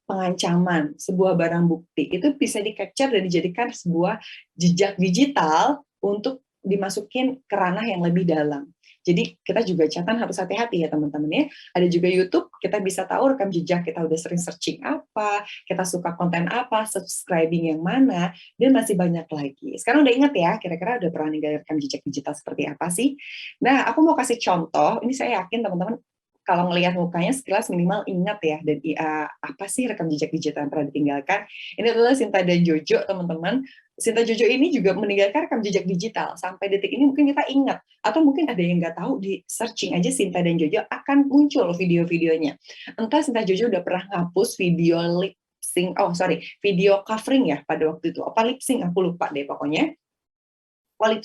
[SPEAKER 10] pengancaman, sebuah barang bukti, itu bisa di-capture dan dijadikan sebuah jejak digital untuk dimasukin ke ranah yang lebih dalam. Jadi kita juga chatan harus hati-hati ya teman-teman ya. Ada juga YouTube, kita bisa tahu rekam jejak kita udah sering searching apa, kita suka konten apa, subscribing yang mana, dan masih banyak lagi. Sekarang udah ingat ya, kira-kira udah pernah ninggalin rekam jejak digital seperti apa sih? Nah, aku mau kasih contoh, ini saya yakin teman-teman kalau ngelihat mukanya sekilas minimal ingat ya, dan apa sih rekam jejak digital yang pernah ditinggalkan. Ini adalah Sinta dan Jojo, teman-teman. Sinta Jojo ini juga meninggalkan rekam jejak digital. Sampai detik ini mungkin kita ingat, atau mungkin ada yang nggak tahu, di searching aja Sinta dan Jojo akan muncul video-videonya. Entah Sinta Jojo udah pernah ngapus video lip sync, video covering ya pada waktu itu. Apa lip sync, aku lupa deh pokoknya. Lip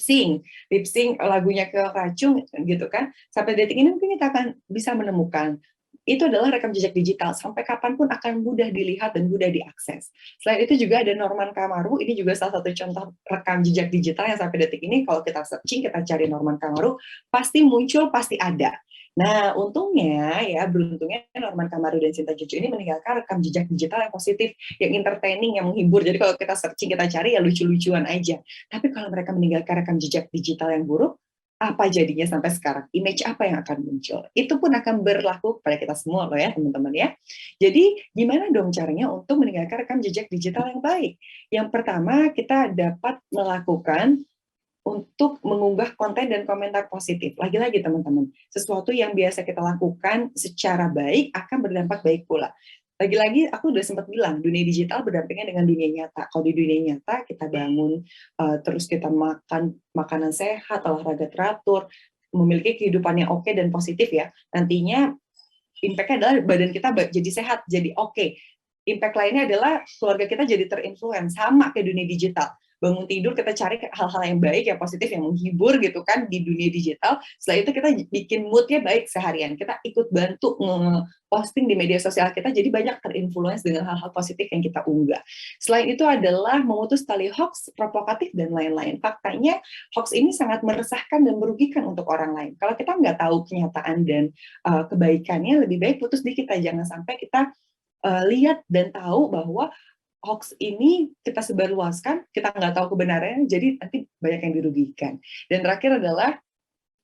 [SPEAKER 10] sync lagunya ke Racung gitu kan. Sampai detik ini mungkin kita akan bisa menemukan itu adalah rekam jejak digital, sampai kapanpun akan mudah dilihat dan mudah diakses. Selain itu juga ada Norman Kamaru, ini juga salah satu contoh rekam jejak digital yang sampai detik ini kalau kita searching, kita cari Norman Kamaru, pasti muncul, pasti ada. Nah, untungnya ya, beruntungnya Norman Kamaru dan Sinta Jojo ini meninggalkan rekam jejak digital yang positif, yang entertaining, yang menghibur. Jadi kalau kita searching, kita cari ya lucu-lucuan aja. Tapi kalau mereka meninggalkan rekam jejak digital yang buruk, apa jadinya sampai sekarang? Image apa yang akan muncul? Itu pun akan berlaku pada kita semua loh ya teman-teman ya. Jadi gimana dong caranya untuk meninggalkan rekam jejak digital yang baik? Yang pertama, kita dapat melakukan untuk mengunggah konten dan komentar positif. Lagi-lagi teman-teman, sesuatu yang biasa kita lakukan secara baik akan berdampak baik pula. Lagi-lagi aku udah sempat bilang, dunia digital berdampingan dengan dunia nyata. Kalau di dunia nyata kita bangun, terus kita makan makanan sehat, olahraga teratur, memiliki kehidupan yang oke dan positif ya. Nantinya impact-nya adalah badan kita jadi sehat, jadi oke. Impact lainnya adalah keluarga kita jadi terinfluence, sama kayak dunia digital. Bangun tidur kita cari hal-hal yang baik, yang positif, yang menghibur gitu kan di dunia digital. Setelah itu kita bikin moodnya baik seharian. Kita ikut bantu posting di media sosial kita, jadi banyak terinfluence dengan hal-hal positif yang kita unggah. Selain itu adalah memutus tali hoax, provokatif, dan lain-lain. Faktanya hoax ini sangat meresahkan dan merugikan untuk orang lain. Kalau kita nggak tahu kenyataan dan kebaikannya, lebih baik putus dikit aja. Jangan sampai kita lihat dan tahu bahwa hoax ini kita sebarluaskan, kita nggak tahu kebenarannya, jadi nanti banyak yang dirugikan. Dan terakhir adalah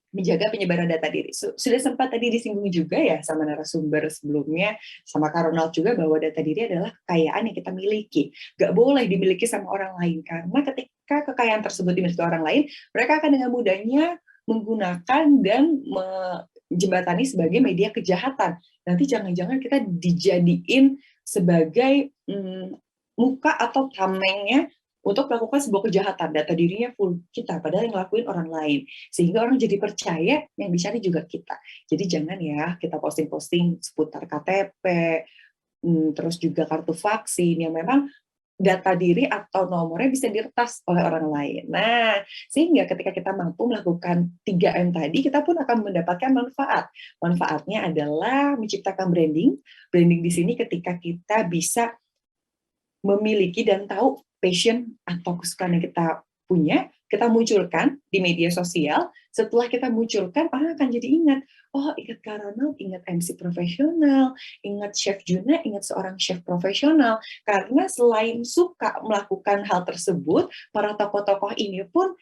[SPEAKER 10] menjaga penyebaran data diri. Sudah sempat tadi disinggung juga ya sama narasumber sebelumnya, sama Kak Ronald juga, bahwa data diri adalah kekayaan yang kita miliki. Nggak boleh dimiliki sama orang lain, karena ketika kekayaan tersebut dimiliki orang lain, mereka akan dengan mudahnya menggunakan dan menjembatani sebagai media kejahatan. Nanti jangan-jangan kita dijadiin sebagai muka atau tamengnya untuk melakukan sebuah kejahatan, data dirinya full kita, padahal yang ngelakuin orang lain. Sehingga orang jadi percaya yang dicari juga kita. Jadi jangan ya kita posting-posting seputar KTP, terus juga kartu vaksin, yang memang data diri atau nomornya bisa diretas oleh orang lain. Nah, sehingga ketika kita mampu melakukan 3M tadi, kita pun akan mendapatkan manfaat. Manfaatnya adalah menciptakan branding. Branding di sini ketika kita bisa memiliki dan tahu passion atau kesukaan yang kita punya, kita munculkan di media sosial. Setelah kita munculkan, orang akan jadi ingat, oh ingat Kak Ronald, ingat MC profesional, ingat Chef Juna, ingat seorang chef profesional. Karena selain suka melakukan hal tersebut, para tokoh-tokoh ini pun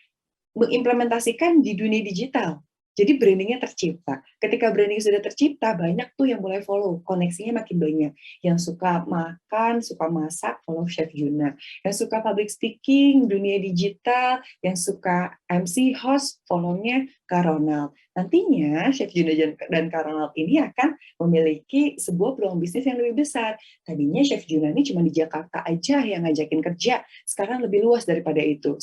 [SPEAKER 10] mengimplementasikan di dunia digital. Jadi brandingnya tercipta. Ketika branding sudah tercipta, banyak tuh yang mulai follow, koneksinya makin banyak. Yang suka makan, suka masak, follow Chef Juna. Yang suka public speaking, dunia digital, yang suka MC host, follow-nya Kak Ronald. Nantinya Chef Juna dan Kak Ronald ini akan memiliki sebuah peluang bisnis yang lebih besar. Tadinya Chef Juna ini cuma di Jakarta aja yang ngajakin kerja, sekarang lebih luas daripada itu.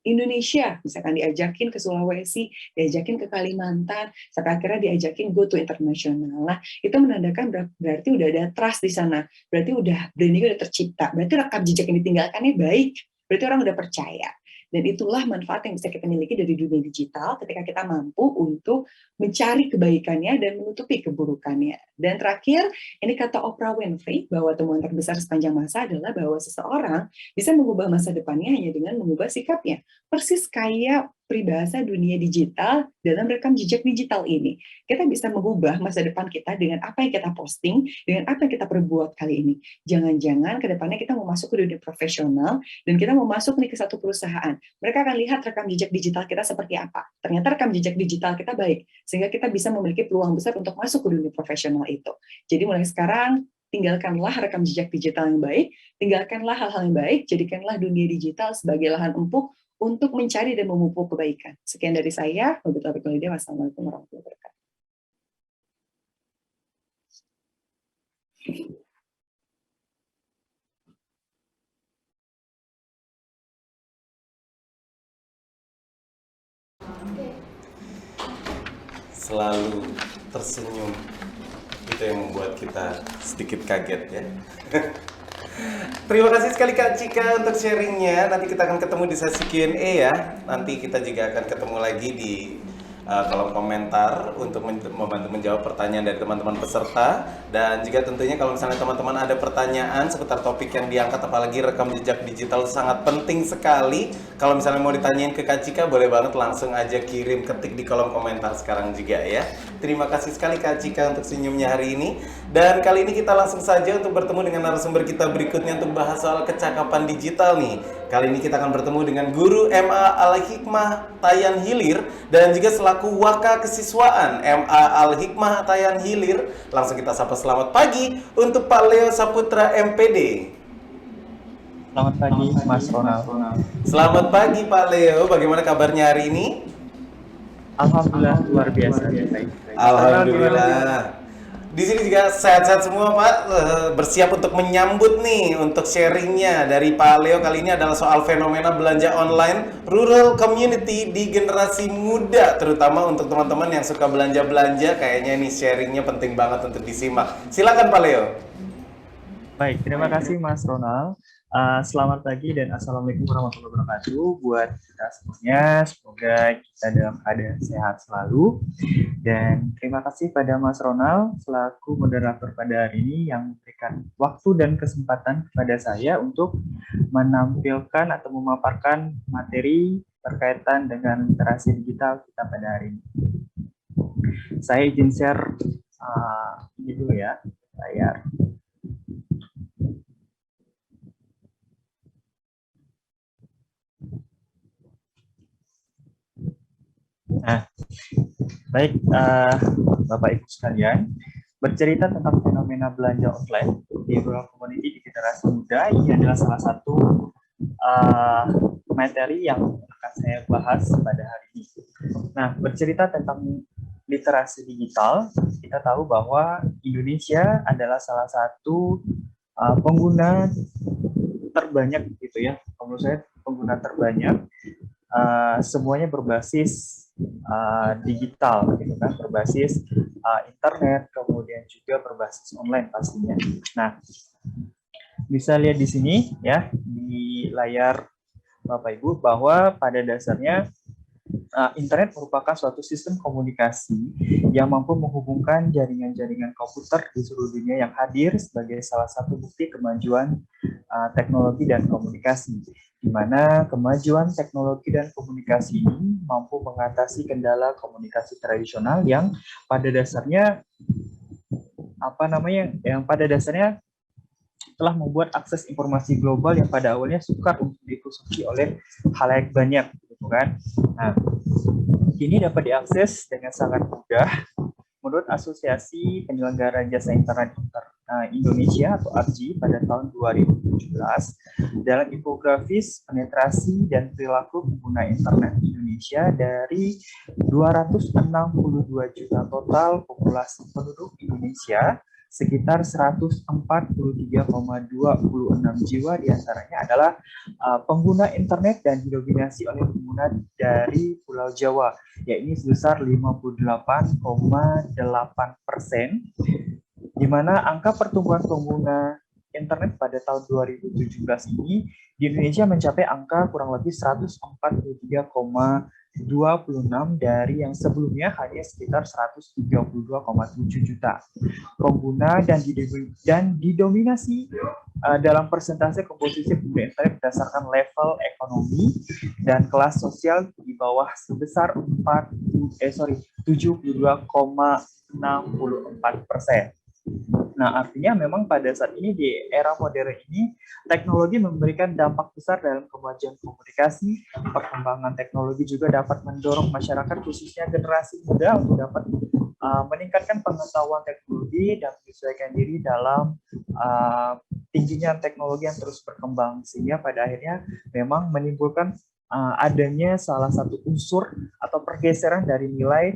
[SPEAKER 10] Indonesia, misalkan diajakin ke Sulawesi, diajakin ke Kalimantan, sampai akhirnya diajakin go to internasional. Nah, itu menandakan berarti udah ada trust di sana, berarti udah branding udah tercipta, berarti rekam jejak yang ditinggalkannya baik, berarti orang udah percaya. Dan itulah manfaat yang bisa kita miliki dari dunia digital ketika kita mampu untuk mencari kebaikannya dan menutupi keburukannya. Dan terakhir, ini kata Oprah Winfrey, bahwa temuan terbesar sepanjang masa adalah bahwa seseorang bisa mengubah masa depannya hanya dengan mengubah sikapnya. Persis kayak peribahasa dunia digital dalam rekam jejak digital ini. Kita bisa mengubah masa depan kita dengan apa yang kita posting, dengan apa yang kita perbuat kali ini. Jangan-jangan ke depannya kita mau masuk ke dunia profesional, dan kita mau masuk nih ke satu perusahaan. Mereka akan lihat rekam jejak digital kita seperti apa. Ternyata rekam jejak digital kita baik, sehingga kita bisa memiliki peluang besar untuk masuk ke dunia profesional itu. Jadi mulai sekarang, tinggalkanlah rekam jejak digital yang baik, tinggalkanlah hal-hal yang baik, jadikanlah dunia digital sebagai lahan empuk untuk mencari dan memupuk kebaikan. Sekian dari saya. Wassalamualaikum warahmatullahi wabarakatuh.
[SPEAKER 5] Selalu tersenyum, itu yang membuat kita sedikit kaget ya. Terima kasih sekali Kak Cika untuk sharingnya. Nanti kita akan ketemu di sesi Q&A ya. Nanti kita juga akan ketemu lagi di kolom komentar untuk membantu menjawab pertanyaan dari teman-teman peserta. Dan juga tentunya kalau misalnya teman-teman ada pertanyaan seputar topik yang diangkat, apalagi rekam jejak digital, sangat penting sekali. Kalau misalnya mau ditanyain ke Kak Cika, boleh banget langsung aja kirim, ketik di kolom komentar sekarang juga ya. Terima kasih sekali Kak Cika untuk senyumnya hari ini. Dan kali ini kita langsung saja untuk bertemu dengan narasumber kita berikutnya untuk bahas soal kecakapan digital nih. Kali ini kita akan bertemu dengan Guru MA Al-Hikmah Tayan Hilir dan juga selaku Waka Kesiswaan MA Al-Hikmah Tayan Hilir. Langsung kita sapa selamat pagi untuk Pak Leo Saputra MPD.
[SPEAKER 11] Selamat pagi Mas Ronald.
[SPEAKER 5] Selamat pagi Pak Leo, bagaimana kabarnya hari ini?
[SPEAKER 11] Alhamdulillah luar biasa. Baik.
[SPEAKER 5] Alhamdulillah. Di sini juga sehat-sehat semua Pak, bersiap untuk menyambut nih untuk sharingnya dari Pak Leo kali ini adalah soal fenomena belanja online rural community di generasi muda, terutama untuk teman-teman yang suka belanja-belanja. Kayaknya ini sharingnya penting banget untuk disimak. Silakan Pak Leo.
[SPEAKER 11] Baik, terima kasih Mas Ronald. Selamat pagi dan Assalamualaikum warahmatullahi wabarakatuh buat kita semuanya. Semoga kita dalam keadaan sehat selalu. Dan terima kasih pada Mas Ronald selaku moderator pada hari ini yang memberikan waktu dan kesempatan kepada saya untuk menampilkan atau memaparkan materi berkaitan dengan literasi digital kita pada hari ini. Saya izin share ini dulu ya, layar. Nah, baik Bapak Ibu sekalian, bercerita tentang fenomena belanja online di rural community di generasi muda, ini adalah salah satu materi yang akan saya bahas pada hari ini. Nah, bercerita tentang literasi digital, kita tahu bahwa Indonesia adalah salah satu pengguna terbanyak gitu ya, menurut saya pengguna terbanyak, semuanya berbasis digital gitu kan, berbasis internet, kemudian juga berbasis online pastinya. Nah, bisa lihat di sini ya di layar Bapak Ibu bahwa pada dasarnya internet merupakan suatu sistem komunikasi yang mampu menghubungkan jaringan-jaringan komputer di seluruh dunia yang hadir sebagai salah satu bukti kemajuan teknologi dan komunikasi, di mana kemajuan teknologi dan komunikasi ini mampu mengatasi kendala komunikasi tradisional yang pada dasarnya telah membuat akses informasi global yang pada awalnya sukar untuk dikonsumsi oleh khalayak banyak, gitu kan. Nah, kini dapat diakses dengan sangat mudah. Menurut Asosiasi Penyelenggara Jasa Internet Indonesia atau APJI pada tahun 2017, dalam infografis penetrasi dan perilaku pengguna internet Indonesia dari 262 juta total populasi penduduk Indonesia, sekitar 143,26 jiwa diantaranya adalah pengguna internet dan didominasi oleh pengguna dari Pulau Jawa, yakni sebesar 58,8%, di mana angka pertumbuhan pengguna internet pada tahun 2017 ini di Indonesia mencapai angka kurang lebih 143,26 dari yang sebelumnya hanya sekitar 132,7 juta pengguna dan didominasi dalam persentase komposisi pengguna internet berdasarkan level ekonomi dan kelas sosial di bawah sebesar 72,64%. Nah, artinya memang pada saat ini di era modern ini, teknologi memberikan dampak besar dalam kemajuan komunikasi. Perkembangan teknologi juga dapat mendorong masyarakat, khususnya generasi muda, untuk dapat meningkatkan pengetahuan teknologi dan menyesuaikan diri dalam tingginya teknologi yang terus berkembang. Sehingga pada akhirnya memang menimbulkan adanya salah satu unsur atau pergeseran dari nilai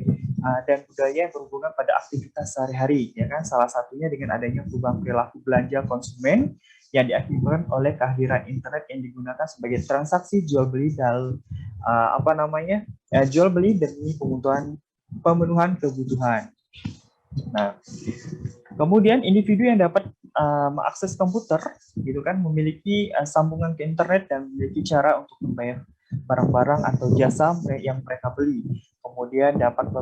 [SPEAKER 11] dan budaya yang berhubungan pada aktivitas sehari-hari, ya kan? Salah satunya dengan adanya perubahan perilaku belanja konsumen yang diakibatkan oleh kehadiran internet yang digunakan sebagai transaksi jual beli dan jual beli demi pemenuhan kebutuhan. Nah, kemudian individu yang dapat mengakses komputer, gitu kan, memiliki sambungan ke internet dan memiliki cara untuk membayar barang-barang atau jasa yang mereka beli. Kemudian dapat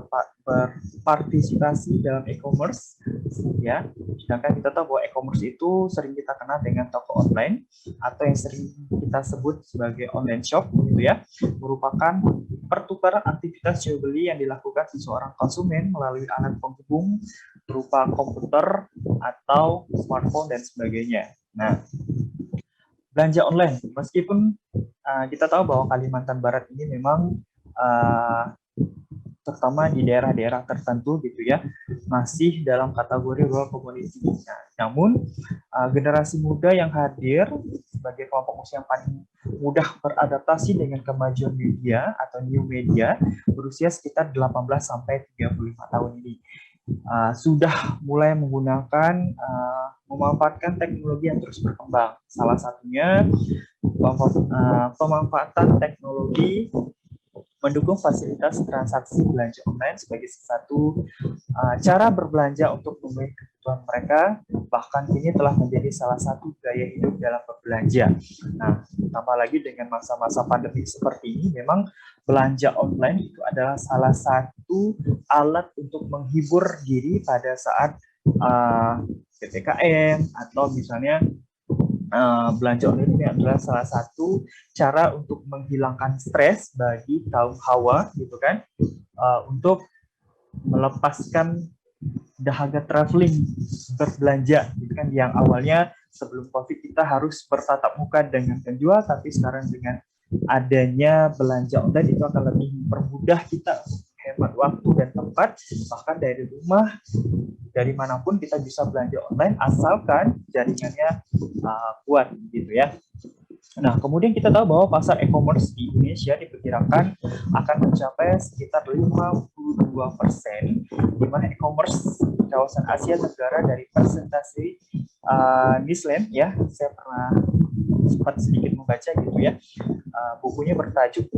[SPEAKER 11] berpartisipasi dalam e-commerce, ya. Sedangkan kita tahu bahwa e-commerce itu sering kita kenal dengan toko online atau yang sering kita sebut sebagai online shop, gitu ya, merupakan pertukaran aktivitas jual beli yang dilakukan seseorang konsumen melalui alat penghubung berupa komputer atau smartphone dan sebagainya. Nah, belanja online, meskipun kita tahu bahwa Kalimantan Barat ini memang terutama di daerah-daerah tertentu, gitu ya, masih dalam kategori rural community. Nah, namun generasi muda yang hadir sebagai kelompok usia yang paling mudah beradaptasi dengan kemajuan media atau new media berusia sekitar 18 sampai 35 tahun ini sudah mulai memanfaatkan teknologi yang terus berkembang. Salah satunya pemanfaatan teknologi mendukung fasilitas transaksi belanja online sebagai satu cara berbelanja untuk memenuhi kebutuhan mereka, bahkan kini telah menjadi salah satu gaya hidup dalam berbelanja. Nah, tambah lagi dengan masa-masa pandemi seperti ini, memang belanja online itu adalah salah satu alat untuk menghibur diri pada saat PPKM atau misalnya belanja online ini adalah salah satu cara untuk menghilangkan stres bagi kaum hawa, gitu kan, untuk melepaskan dahaga traveling berbelanja, gitu kan, yang awalnya sebelum COVID kita harus bertatap muka dengan penjual, tapi sekarang dengan adanya belanja online itu akan lebih mempermudah kita hemat waktu dan tempat, bahkan dari rumah, dari manapun kita bisa belanja online asalkan jaringannya kuat, gitu ya. Nah, kemudian kita tahu bahwa pasar e-commerce di Indonesia diperkirakan akan mencapai sekitar 52%, di mana e-commerce di kawasan Asia Tenggara dari persentase Nisland, ya, saya pernah sempat sedikit membaca, gitu ya. Bukunya bertajuk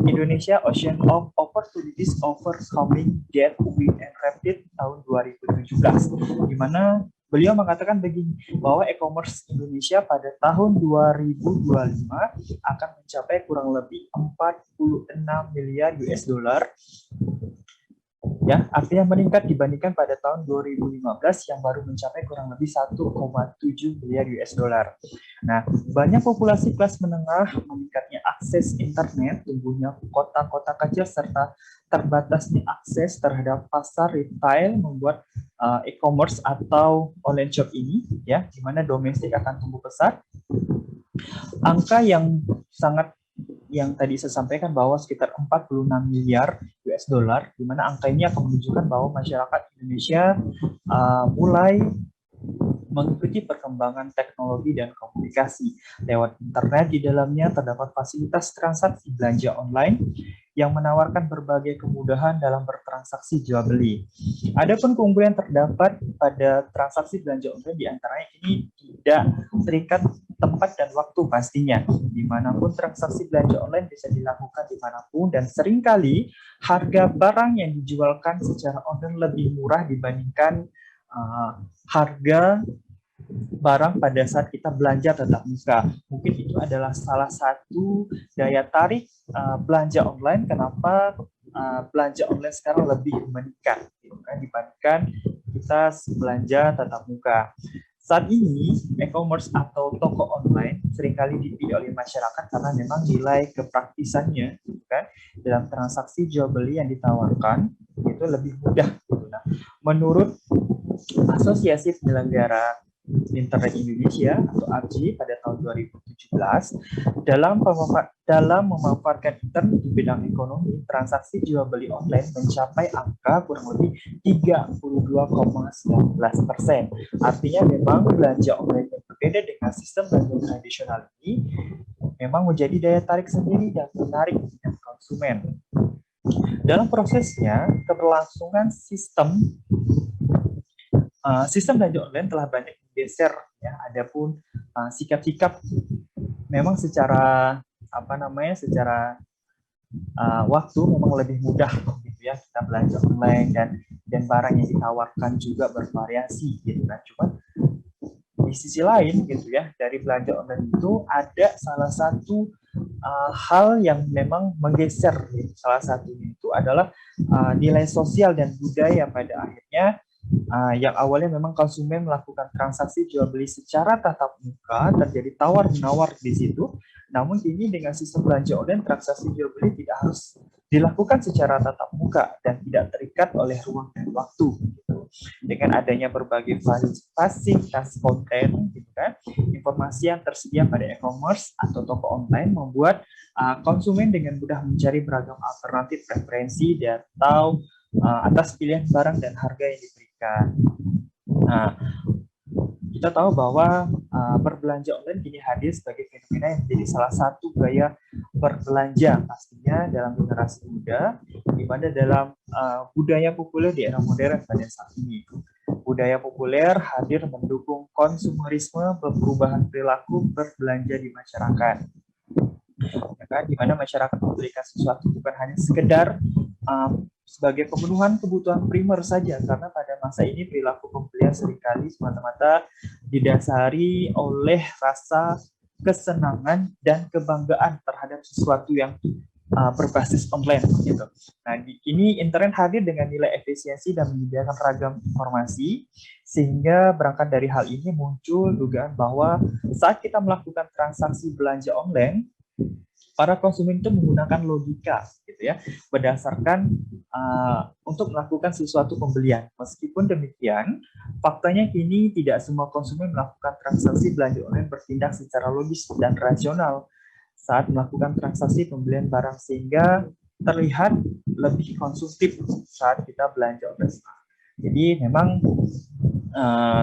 [SPEAKER 11] Indonesia Ocean of Opportunities Overcoming Debt with Rapid tahun 2017, di mana beliau mengatakan begini, bahwa e-commerce Indonesia pada tahun 2025 akan mencapai kurang lebih 46 miliar US dollar, ya, artinya meningkat dibandingkan pada tahun 2015 yang baru mencapai kurang lebih 1,7 miliar US dollar. Nah, banyak populasi kelas menengah, meningkatnya akses internet, tumbuhnya kota-kota kecil, serta terbatasnya akses terhadap pasar retail membuat e-commerce atau online shop ini, ya, di mana domestik akan tumbuh besar. Angka yang tadi saya sampaikan bahwa sekitar 46 miliar US dollar, di mana angka ini akan menunjukkan bahwa masyarakat Indonesia mulai mengikuti perkembangan teknologi dan komunikasi. Lewat internet di dalamnya terdapat fasilitas transaksi belanja online yang menawarkan berbagai kemudahan dalam bertransaksi jual beli. Adapun keunggulan terdapat pada transaksi belanja online diantaranya ini tidak terikat tempat dan waktu pastinya. Dimanapun transaksi belanja online bisa dilakukan dimanapun dan seringkali harga barang yang dijualkan secara online lebih murah dibandingkan harga barang pada saat kita belanja tatap muka. Mungkin itu adalah salah satu daya tarik belanja online. Kenapa belanja online sekarang lebih meningkat gitu kan, dibandingkan kita belanja tatap muka. Saat ini e-commerce atau toko online seringkali dipilih oleh masyarakat karena memang nilai kepraktisannya gitu kan, dalam transaksi jual beli yang ditawarkan itu lebih mudah gitu. Nah, menurut Asosiasi Penyelenggara Internet Indonesia atau APJI pada tahun 2017, dalam memanfaatkan internet di bidang ekonomi, transaksi jual beli online mencapai angka kurang lebih 32,19%. Artinya memang belanja online yang berbeda dengan sistem belanja tradisional ini memang menjadi daya tarik sendiri dan menarik minat konsumen. Dalam prosesnya, keberlangsungan sistem belanja online telah banyak geser ya. Adapun sikap-sikap memang secara waktu memang lebih mudah gitu ya, kita belanja online dan barang yang ditawarkan juga bervariasi gitu kan. Cuma di sisi lain gitu ya, dari belanja online itu ada salah satu hal yang memang menggeser gitu. Salah satunya itu adalah nilai sosial dan budaya pada akhirnya. Yang awalnya memang konsumen melakukan transaksi jual beli secara tatap muka, terjadi tawar-menawar di situ. Namun kini dengan sistem belanja online, transaksi jual beli tidak harus dilakukan secara tatap muka dan tidak terikat oleh ruang dan waktu. Gitu. Dengan adanya berbagai fasilitas konten, gitu kan, informasi yang tersedia pada e-commerce atau toko online membuat konsumen dengan mudah mencari beragam alternatif preferensi dan tahu atas pilihan barang dan harga yang diberikan. Nah, kita tahu bahwa berbelanja online kini hadir sebagai fenomena yang menjadi salah satu gaya berbelanja pastinya dalam generasi muda, di mana dalam budaya populer di era modern pada saat ini. Budaya populer hadir mendukung konsumerisme, perubahan perilaku berbelanja di masyarakat. Ya kan, di mana masyarakat memberikan sesuatu bukan hanya sekedar sebagai pemenuhan kebutuhan primer saja, karena pada masa ini perilaku pembelian seringkali semata-mata didasari oleh rasa kesenangan dan kebanggaan terhadap sesuatu yang berbasis online gitu. Nah, ini internet hadir dengan nilai efisiensi dan menyediakan ragam informasi, sehingga berangkat dari hal ini muncul dugaan bahwa saat kita melakukan transaksi belanja online, para konsumen itu menggunakan logika gitu ya, berdasarkan untuk melakukan sesuatu pembelian. Meskipun demikian, faktanya kini tidak semua konsumen melakukan transaksi belanja online bertindak secara logis dan rasional saat melakukan transaksi pembelian barang, sehingga terlihat lebih konsumtif saat kita belanja online. Jadi memang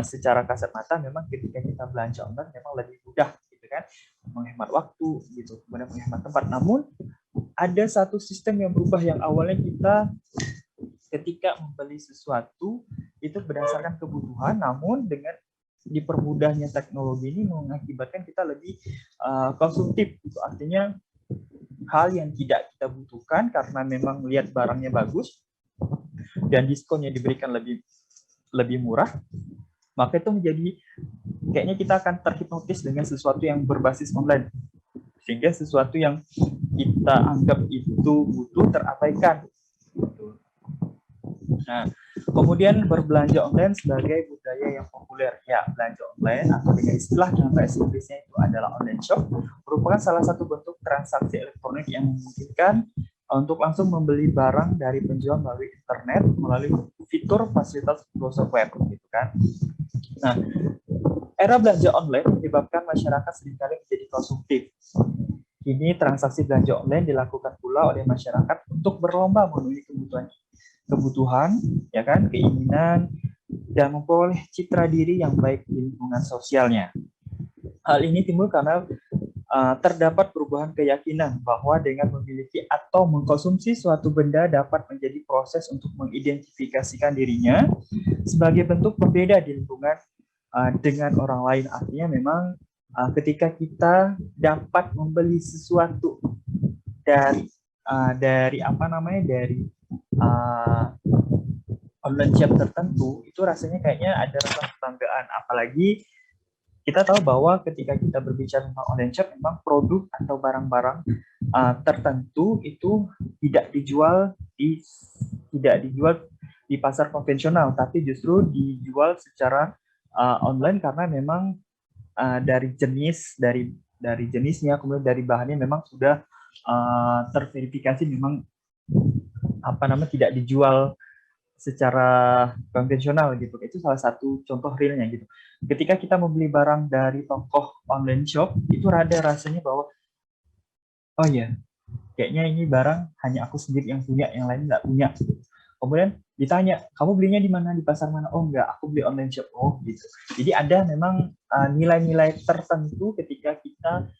[SPEAKER 11] secara kasat mata memang ketika kita belanja online memang lebih mudah gitu kan, menghemat waktu gitu, kemudian menghemat tempat. Namun ada satu sistem yang berubah, yang awalnya kita ketika membeli sesuatu itu berdasarkan kebutuhan, namun dengan dipermudahnya teknologi ini mengakibatkan kita lebih konsumtif. Itu artinya hal yang tidak kita butuhkan karena memang melihat barangnya bagus dan diskonnya diberikan lebih murah, maka itu menjadi kayaknya kita akan terhipnotis dengan sesuatu yang berbasis online, sehingga sesuatu yang kita anggap itu butuh terabaikan. Nah, kemudian berbelanja online sebagai budaya yang populer. Ya, belanja online atau dengan istilah dalam bahasa Inggrisnya itu adalah online shop, merupakan salah satu bentuk transaksi elektronik yang memungkinkan untuk langsung membeli barang dari penjual melalui internet, melalui fitur fasilitas browser web, gitu kan. Nah, era belanja online menyebabkan masyarakat seringkali menjadi konsumtif. Kini transaksi belanja online dilakukan pula oleh masyarakat untuk berlomba memenuhi kebutuhan, ya kan, keinginan, dan memperoleh citra diri yang baik di lingkungan sosialnya. Hal ini timbul karena terdapat perubahan keyakinan bahwa dengan memiliki atau mengkonsumsi suatu benda dapat menjadi proses untuk mengidentifikasikan dirinya sebagai bentuk pembeda di lingkungan dengan orang lain. Artinya memang ketika kita dapat membeli sesuatu dari online shop tertentu, itu rasanya kayaknya ada rasa kebanggaan. Apalagi kita tahu bahwa ketika kita berbicara tentang online shop, memang produk atau barang-barang tertentu itu tidak dijual di pasar konvensional, tapi justru dijual secara online karena memang dari jenisnya, kemudian dari bahannya memang sudah terverifikasi memang tidak dijual secara konvensional gitu. Itu salah satu contoh realnya gitu. Ketika kita membeli barang dari tokoh online shop, itu rasanya bahwa oh ya, kayaknya ini barang hanya aku sendiri yang punya, yang lain nggak punya. Kemudian ditanya, kamu belinya di mana, di pasar mana? Oh enggak, aku beli online shop. Oh gitu. Jadi ada memang nilai-nilai tertentu ketika kita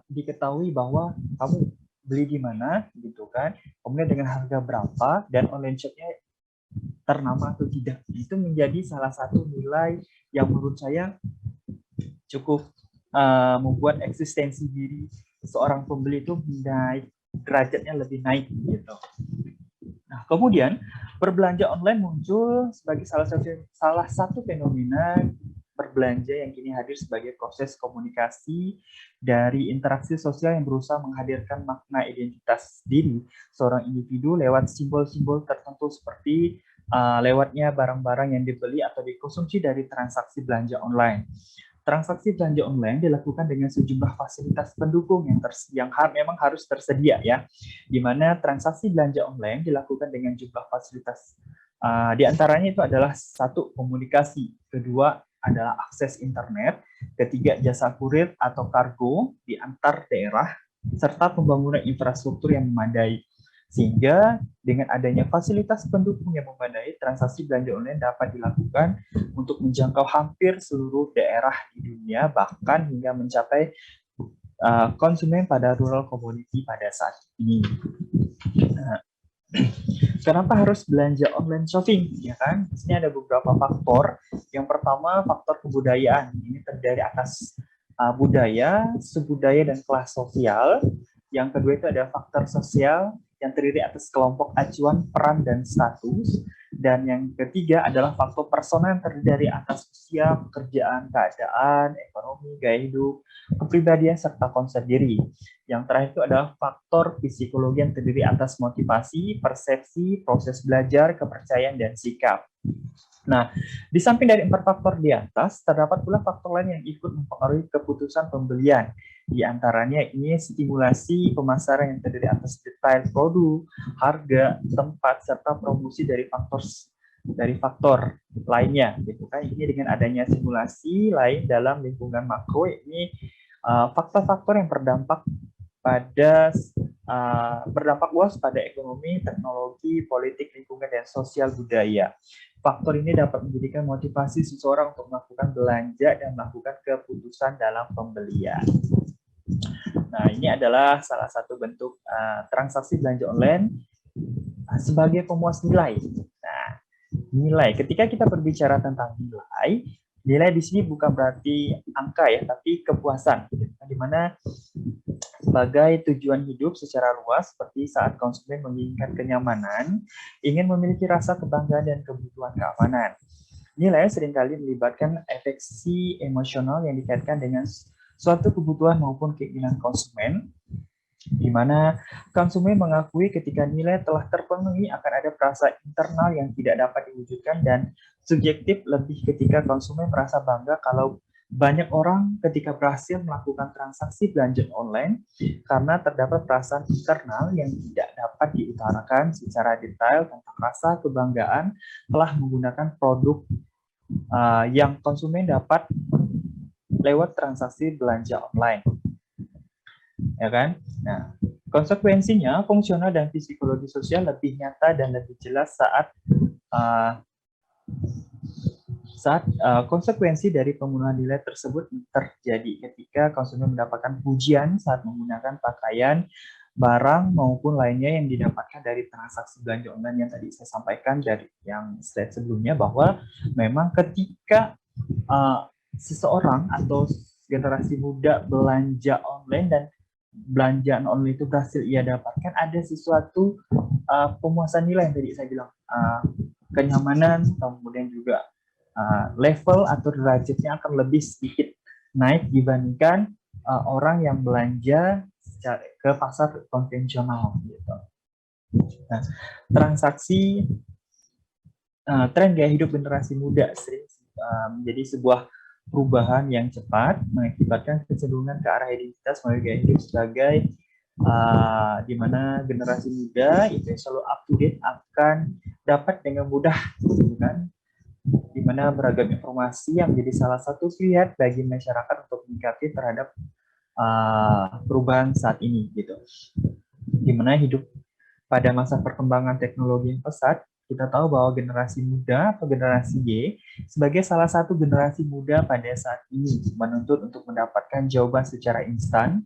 [SPEAKER 11] diketahui bahwa kamu beli di mana gitu kan, kemudian dengan harga berapa dan online shopnya ternama atau tidak. Itu menjadi salah satu nilai yang menurut saya cukup membuat eksistensi diri seorang pembeli itu naik, derajatnya lebih naik gitu. Nah, kemudian berbelanja online muncul sebagai salah satu fenomena berbelanja yang kini hadir sebagai proses komunikasi dari interaksi sosial yang berusaha menghadirkan makna identitas diri seorang individu lewat simbol-simbol tertentu seperti lewatnya barang-barang yang dibeli atau dikonsumsi dari transaksi belanja online. Transaksi belanja online dilakukan dengan sejumlah fasilitas pendukung yang memang harus tersedia ya, di mana transaksi belanja online dilakukan dengan jumlah fasilitas di antaranya itu adalah satu, komunikasi, kedua adalah akses internet, ketiga jasa kurir atau kargo di antar daerah, serta pembangunan infrastruktur yang memadai. Sehingga dengan adanya fasilitas pendukung yang memadai, transaksi belanja online dapat dilakukan untuk menjangkau hampir seluruh daerah di dunia, bahkan hingga mencapai konsumen pada rural community pada saat ini. Nah, kenapa harus belanja online shopping? Ya kan, di sini ada beberapa faktor. Yang pertama, faktor kebudayaan. Ini terdiri atas budaya, subudaya, dan kelas sosial. Yang kedua itu ada faktor sosial yang terdiri atas kelompok acuan, peran, dan status. Dan yang ketiga adalah faktor personal yang terdiri dari atas usia, pekerjaan, keadaan, ekonomi, gaya hidup, kepribadian, serta konsep diri. Yang terakhir itu adalah faktor psikologi yang terdiri atas motivasi, persepsi, proses belajar, kepercayaan, dan sikap. Nah, di samping dari 4 faktor di atas, terdapat pula faktor lain yang ikut mempengaruhi keputusan pembelian. Di antaranya ini stimulasi pemasaran yang terdiri atas detail produk, harga, tempat, serta promosi dari faktor lainnya. Gitu kan? Ini dengan adanya simulasi lain dalam lingkungan makro, ini faktor-faktor yang berdampak luas pada ekonomi, teknologi, politik, lingkungan, dan sosial budaya. Faktor ini dapat menjadikan motivasi seseorang untuk melakukan belanja dan melakukan keputusan dalam pembelian. Nah, ini adalah salah satu bentuk transaksi belanja online sebagai pemuas nilai. Nah, nilai. Ketika kita berbicara tentang nilai di sini bukan berarti angka ya, tapi kepuasan. Di mana sebagai tujuan hidup secara luas, seperti saat konsumen menginginkan kenyamanan, ingin memiliki rasa kebanggaan dan kebutuhan keamanan. Nilai seringkali melibatkan afeksi emosional yang dikaitkan dengan suatu kebutuhan maupun keinginan konsumen, di mana konsumen mengakui ketika nilai telah terpenuhi akan ada perasaan internal yang tidak dapat diwujudkan, dan subjektif lebih ketika konsumen merasa bangga kalau banyak orang ketika berhasil melakukan transaksi belanja online karena terdapat perasaan internal yang tidak dapat diutarakan secara detail tentang rasa kebanggaan telah menggunakan produk yang konsumen dapat lewat transaksi belanja online. ya kan? Nah, konsekuensinya fungsional dan psikologi sosial lebih nyata dan lebih jelas saat konsekuensi dari pembunuhan nilai tersebut terjadi ketika konsumen mendapatkan pujian saat menggunakan pakaian, barang maupun lainnya yang didapatkan dari transaksi belanja online yang tadi saya sampaikan dari yang slide sebelumnya, bahwa memang ketika seseorang atau generasi muda belanja online dan belanjaan online itu berhasil ia dapatkan, ada sesuatu pemuasan nilai yang tadi saya bilang, kenyamanan, kemudian juga level atau derajatnya akan lebih sedikit naik dibandingkan orang yang belanja ke pasar konvensional gitu. Nah, transaksi tren gaya hidup generasi muda sering menjadi sebuah perubahan yang cepat mengakibatkan kecenderungan ke arah identitas melalui gaya hidup sebagai di mana generasi muda itu selalu up to date akan dapat dengan mudah, gitu kan? Di mana beragam informasi yang menjadi salah satu pilihan bagi masyarakat untuk menyikapi terhadap perubahan saat ini, gitu. Di mana hidup pada masa perkembangan teknologi yang pesat, kita tahu bahwa generasi muda atau generasi Y sebagai salah satu generasi muda pada saat ini menuntut untuk mendapatkan jawaban secara instan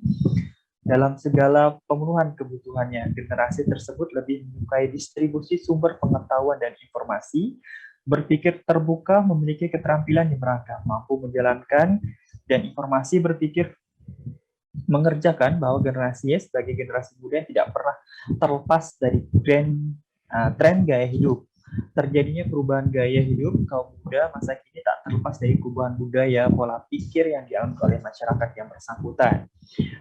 [SPEAKER 11] dalam segala pemenuhan kebutuhannya. Generasi tersebut lebih menyukai distribusi sumber pengetahuan dan informasi, berpikir terbuka, memiliki keterampilan yang beragam, mampu menjalankan dan informasi berpikir mengerjakan, bahwa generasi Y sebagai generasi muda yang tidak pernah terlepas dari tren gaya hidup. Terjadinya perubahan gaya hidup kaum muda masa kini tak terlepas dari perubahan budaya, pola pikir yang dialami oleh masyarakat yang bersangkutan.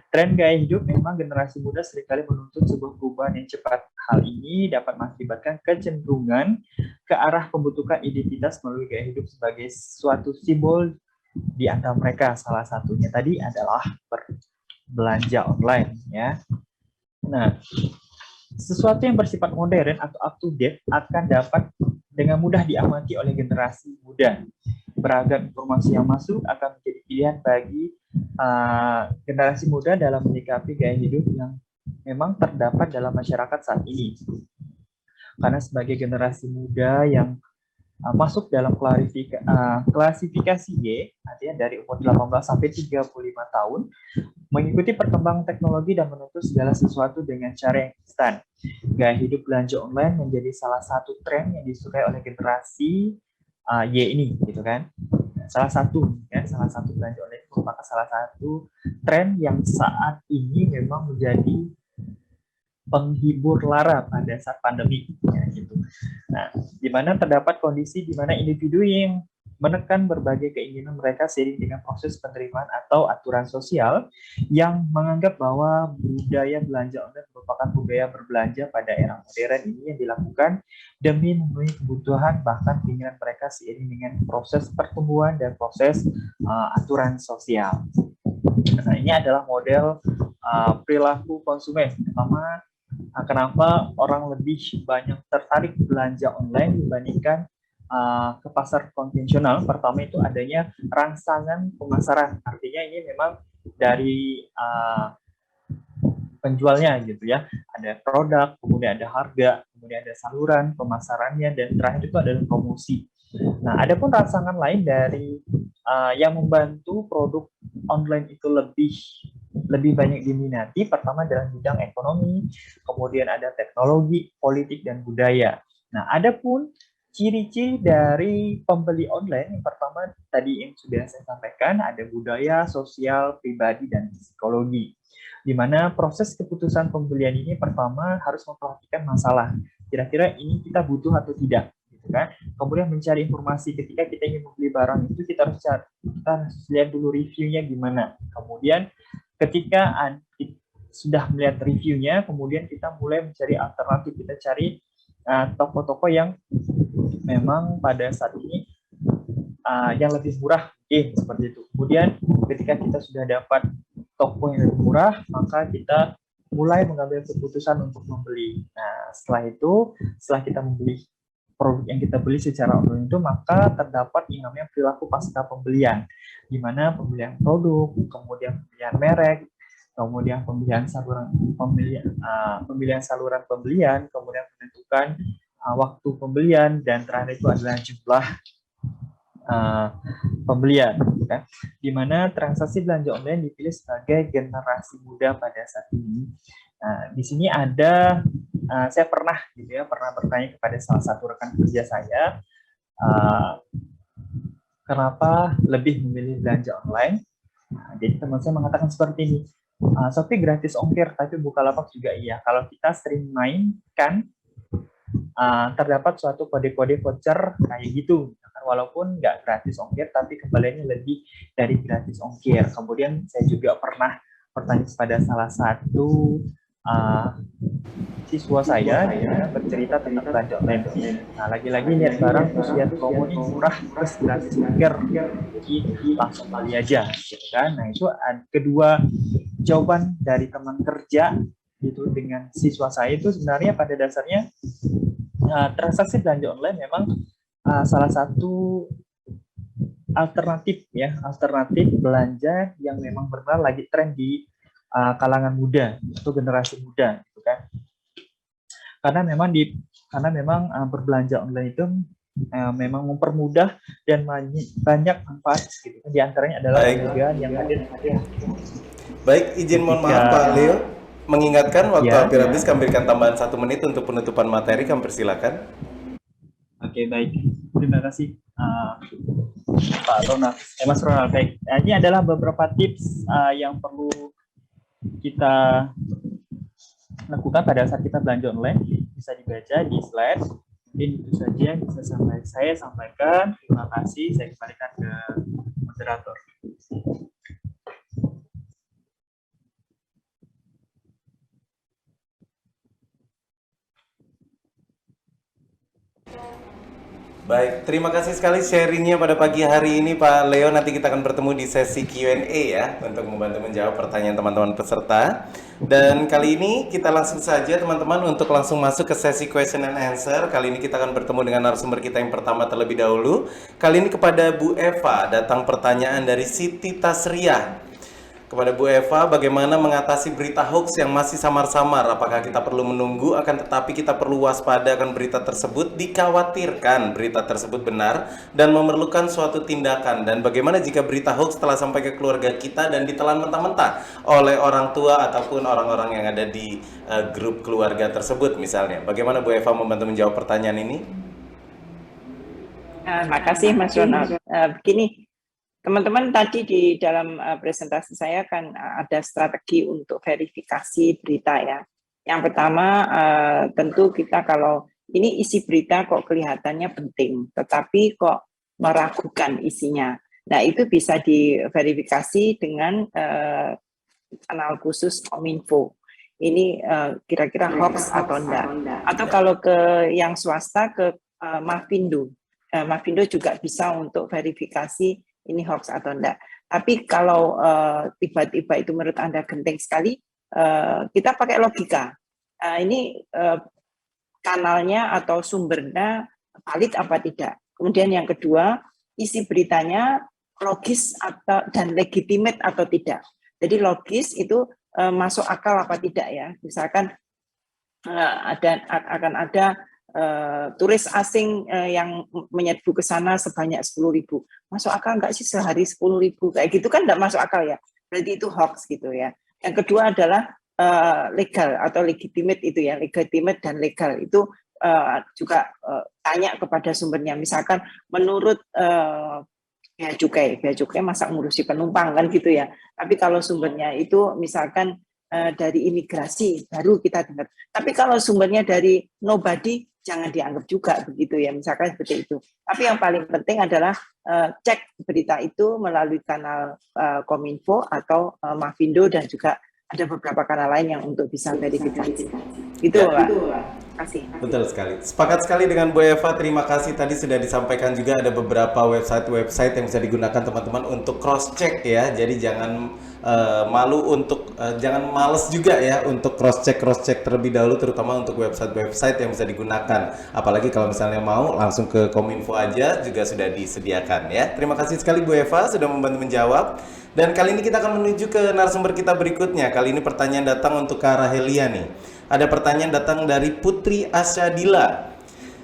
[SPEAKER 11] Tren gaya hidup memang generasi muda seringkali menuntut sebuah perubahan yang cepat. Hal ini dapat mengakibatkan kecenderungan ke arah pembentukan identitas melalui gaya hidup sebagai suatu simbol di antara mereka. Salah satunya tadi adalah belanja online, ya. Nah, sesuatu yang bersifat modern atau up to date akan dapat dengan mudah diamati oleh generasi muda. Beragam informasi yang masuk akan menjadi pilihan bagi generasi muda dalam menyikapi gaya hidup yang memang terdapat dalam masyarakat saat ini. Karena sebagai generasi muda yang masuk dalam klasifikasi Y, artinya dari umur 18 sampai 35 tahun, mengikuti perkembangan teknologi dan menuntut segala sesuatu dengan cara yang instan. Gaya hidup belanja online menjadi salah satu tren yang disukai oleh generasi Y ini, gitu kan? Salah satu belanja online merupakan salah satu tren yang saat ini memang menjadi penghibur lara pada saat pandemi, ya, gitu. Nah, di mana terdapat kondisi di mana individu yang menekan berbagai keinginan mereka seiring dengan proses penerimaan atau aturan sosial yang menganggap bahwa budaya belanja online merupakan budaya berbelanja pada era modern ini yang dilakukan demi memenuhi kebutuhan bahkan keinginan mereka seiring dengan proses pertumbuhan dan proses aturan sosial. Nah, ini adalah model perilaku konsumen. Pertama, kenapa orang lebih banyak tertarik belanja online dibandingkan ke pasar konvensional? Pertama itu adanya rangsangan pemasaran, artinya ini memang dari penjualnya, gitu ya. Ada produk, kemudian ada harga, kemudian ada saluran pemasarannya, dan terakhir itu adalah promosi. Nah, ada pun rangsangan lain dari yang membantu produk online itu lebih banyak diminati. Pertama dalam bidang ekonomi, kemudian ada teknologi, politik, dan budaya. Nah, ada pun ciri-ciri dari pembeli online. Yang pertama tadi yang sudah saya sampaikan, ada budaya, sosial, pribadi, dan psikologi. Di mana proses keputusan pembelian ini pertama harus memperhatikan masalah. Kira-kira ini kita butuh atau tidak, gitu kan? Kemudian mencari informasi ketika kita ingin membeli barang itu, kita harus lihat dulu reviewnya gimana. Kemudian ketika sudah melihat reviewnya, kemudian kita mulai mencari alternatif. Kita cari toko-toko yang memang pada saat ini yang lebih murah, seperti itu. Kemudian ketika kita sudah dapat toko yang lebih murah, maka kita mulai mengambil keputusan untuk membeli. Nah, setelah kita membeli produk yang kita beli secara online itu, maka terdapat yang namanya perilaku pasca pembelian, di mana pembelian produk, kemudian pembelian merek, kemudian pemilihan saluran pembelian, kemudian menentukan waktu pembelian, dan terakhir itu adalah jumlah pembelian, kan? Di mana transaksi belanja online dipilih sebagai generasi muda pada saat ini. Nah, di sini ada saya pernah bertanya kepada salah satu rekan kerja saya, kenapa lebih memilih belanja online. Nah, jadi teman saya mengatakan seperti ini, Shopee gratis ongkir, tapi Bukalapak juga iya. Kalau kita sering main kan, terdapat suatu kode-kode voucher kayak gitu. Walaupun nggak gratis ongkir, tapi kembaliannya lebih dari gratis ongkir. Kemudian saya juga pernah bertanya kepada salah satu siswa saya yang bercerita tentang belanja online. Nah, lagi-lagi lihat barang usia promo ini murah terus gratis ongkir, jadi langsung beli aja, gitu kan? Nah, itu kedua jawaban dari teman kerja gitu dengan siswa saya itu sebenarnya pada dasarnya transaksi belanja online memang salah satu alternatif belanja yang memang benar lagi tren di kalangan muda atau generasi muda, gitu kan? Karena memang berbelanja online itu memang mempermudah dan banyak manfaat, gitu. Di antaranya adalah pencegahan yang hadir.
[SPEAKER 5] Baik, izin mohon maaf Pak Leo, mengingatkan waktu hampir habis, kami berikan tambahan 1 menit untuk penutupan materi, kami persilakan.
[SPEAKER 11] Oke, baik. Terima kasih Pak Ronald. Mas Ronald, baik. Nah, ini adalah beberapa tips yang perlu kita lakukan pada saat kita belanja online. Bisa dibaca di slide. Mungkin itu saja yang bisa saya sampaikan. Terima kasih. Saya kembalikan ke moderator.
[SPEAKER 5] Baik, terima kasih sekali sharingnya pada pagi hari ini Pak Leo. Nanti kita akan bertemu di sesi Q&A ya, untuk membantu menjawab pertanyaan teman-teman peserta. Dan kali ini kita langsung saja teman-teman untuk langsung masuk ke sesi question and answer. Kali ini kita akan bertemu dengan narasumber kita yang pertama terlebih dahulu. Kali ini kepada Bu Eva, datang pertanyaan dari Siti Tasriah. Kepada Bu Eva, bagaimana mengatasi berita hoax yang masih samar-samar? Apakah kita perlu menunggu, akan tetapi kita perlu waspada akan berita tersebut, dikhawatirkan berita tersebut benar dan memerlukan suatu tindakan? Dan bagaimana jika berita hoax telah sampai ke keluarga kita dan ditelan mentah-mentah oleh orang tua ataupun orang-orang yang ada di grup keluarga tersebut misalnya? Bagaimana Bu Eva membantu menjawab pertanyaan ini?
[SPEAKER 8] Terima kasih Mas Ronald. Begini, teman-teman, tadi di dalam presentasi saya kan ada strategi untuk verifikasi berita ya. Yang pertama, tentu kita kalau ini isi berita kok kelihatannya penting, tetapi kok meragukan isinya. Nah, itu bisa diverifikasi dengan kanal khusus Kominfo. Ini kira-kira hoax atau enggak. Atau kalau ke yang swasta, ke Mafindo. Mafindo juga bisa untuk verifikasi ini hoax atau enggak. Tapi kalau tiba-tiba itu menurut Anda genting sekali, kita pakai logika. Ini kanalnya atau sumbernya valid apa tidak. Kemudian yang kedua, isi beritanya logis atau dan legitimate atau tidak. Jadi logis itu masuk akal apa tidak ya. Misalkan akan ada turis asing yang menyerbu ke sana sebanyak 10.000. Masuk akal nggak sih sehari 10.000? Kayak gitu kan nggak masuk akal ya. Berarti itu hoax gitu ya. Yang kedua adalah legal atau legitimate itu ya. Legitimate dan legal itu juga tanya kepada sumbernya. Misalkan menurut bea cukai masa ngurusi penumpang kan gitu ya. Tapi kalau sumbernya itu misalkan dari imigrasi baru kita dengar. Tapi kalau sumbernya dari nobody jangan dianggap juga begitu ya, misalkan seperti itu. Tapi yang paling penting adalah cek berita itu melalui kanal Kominfo atau Mafindo dan juga ada beberapa kanal lain yang untuk bisa verifikasi. Gitu Pak. Kasih.
[SPEAKER 5] Betul sekali. Sepakat sekali dengan Bu Eva. Terima kasih. Tadi sudah disampaikan juga ada beberapa website yang bisa digunakan teman-teman untuk cross check ya. Jadi jangan malu untuk jangan males juga ya untuk cross check terlebih dahulu, terutama untuk website yang bisa digunakan. Apalagi kalau misalnya mau langsung ke Kominfo aja juga sudah disediakan ya. Terima kasih sekali Bu Eva sudah membantu menjawab. Dan kali ini kita akan menuju ke narasumber kita berikutnya. Kali ini pertanyaan datang untuk Kak Rahelia nih. Ada pertanyaan datang dari Putri Asyadila.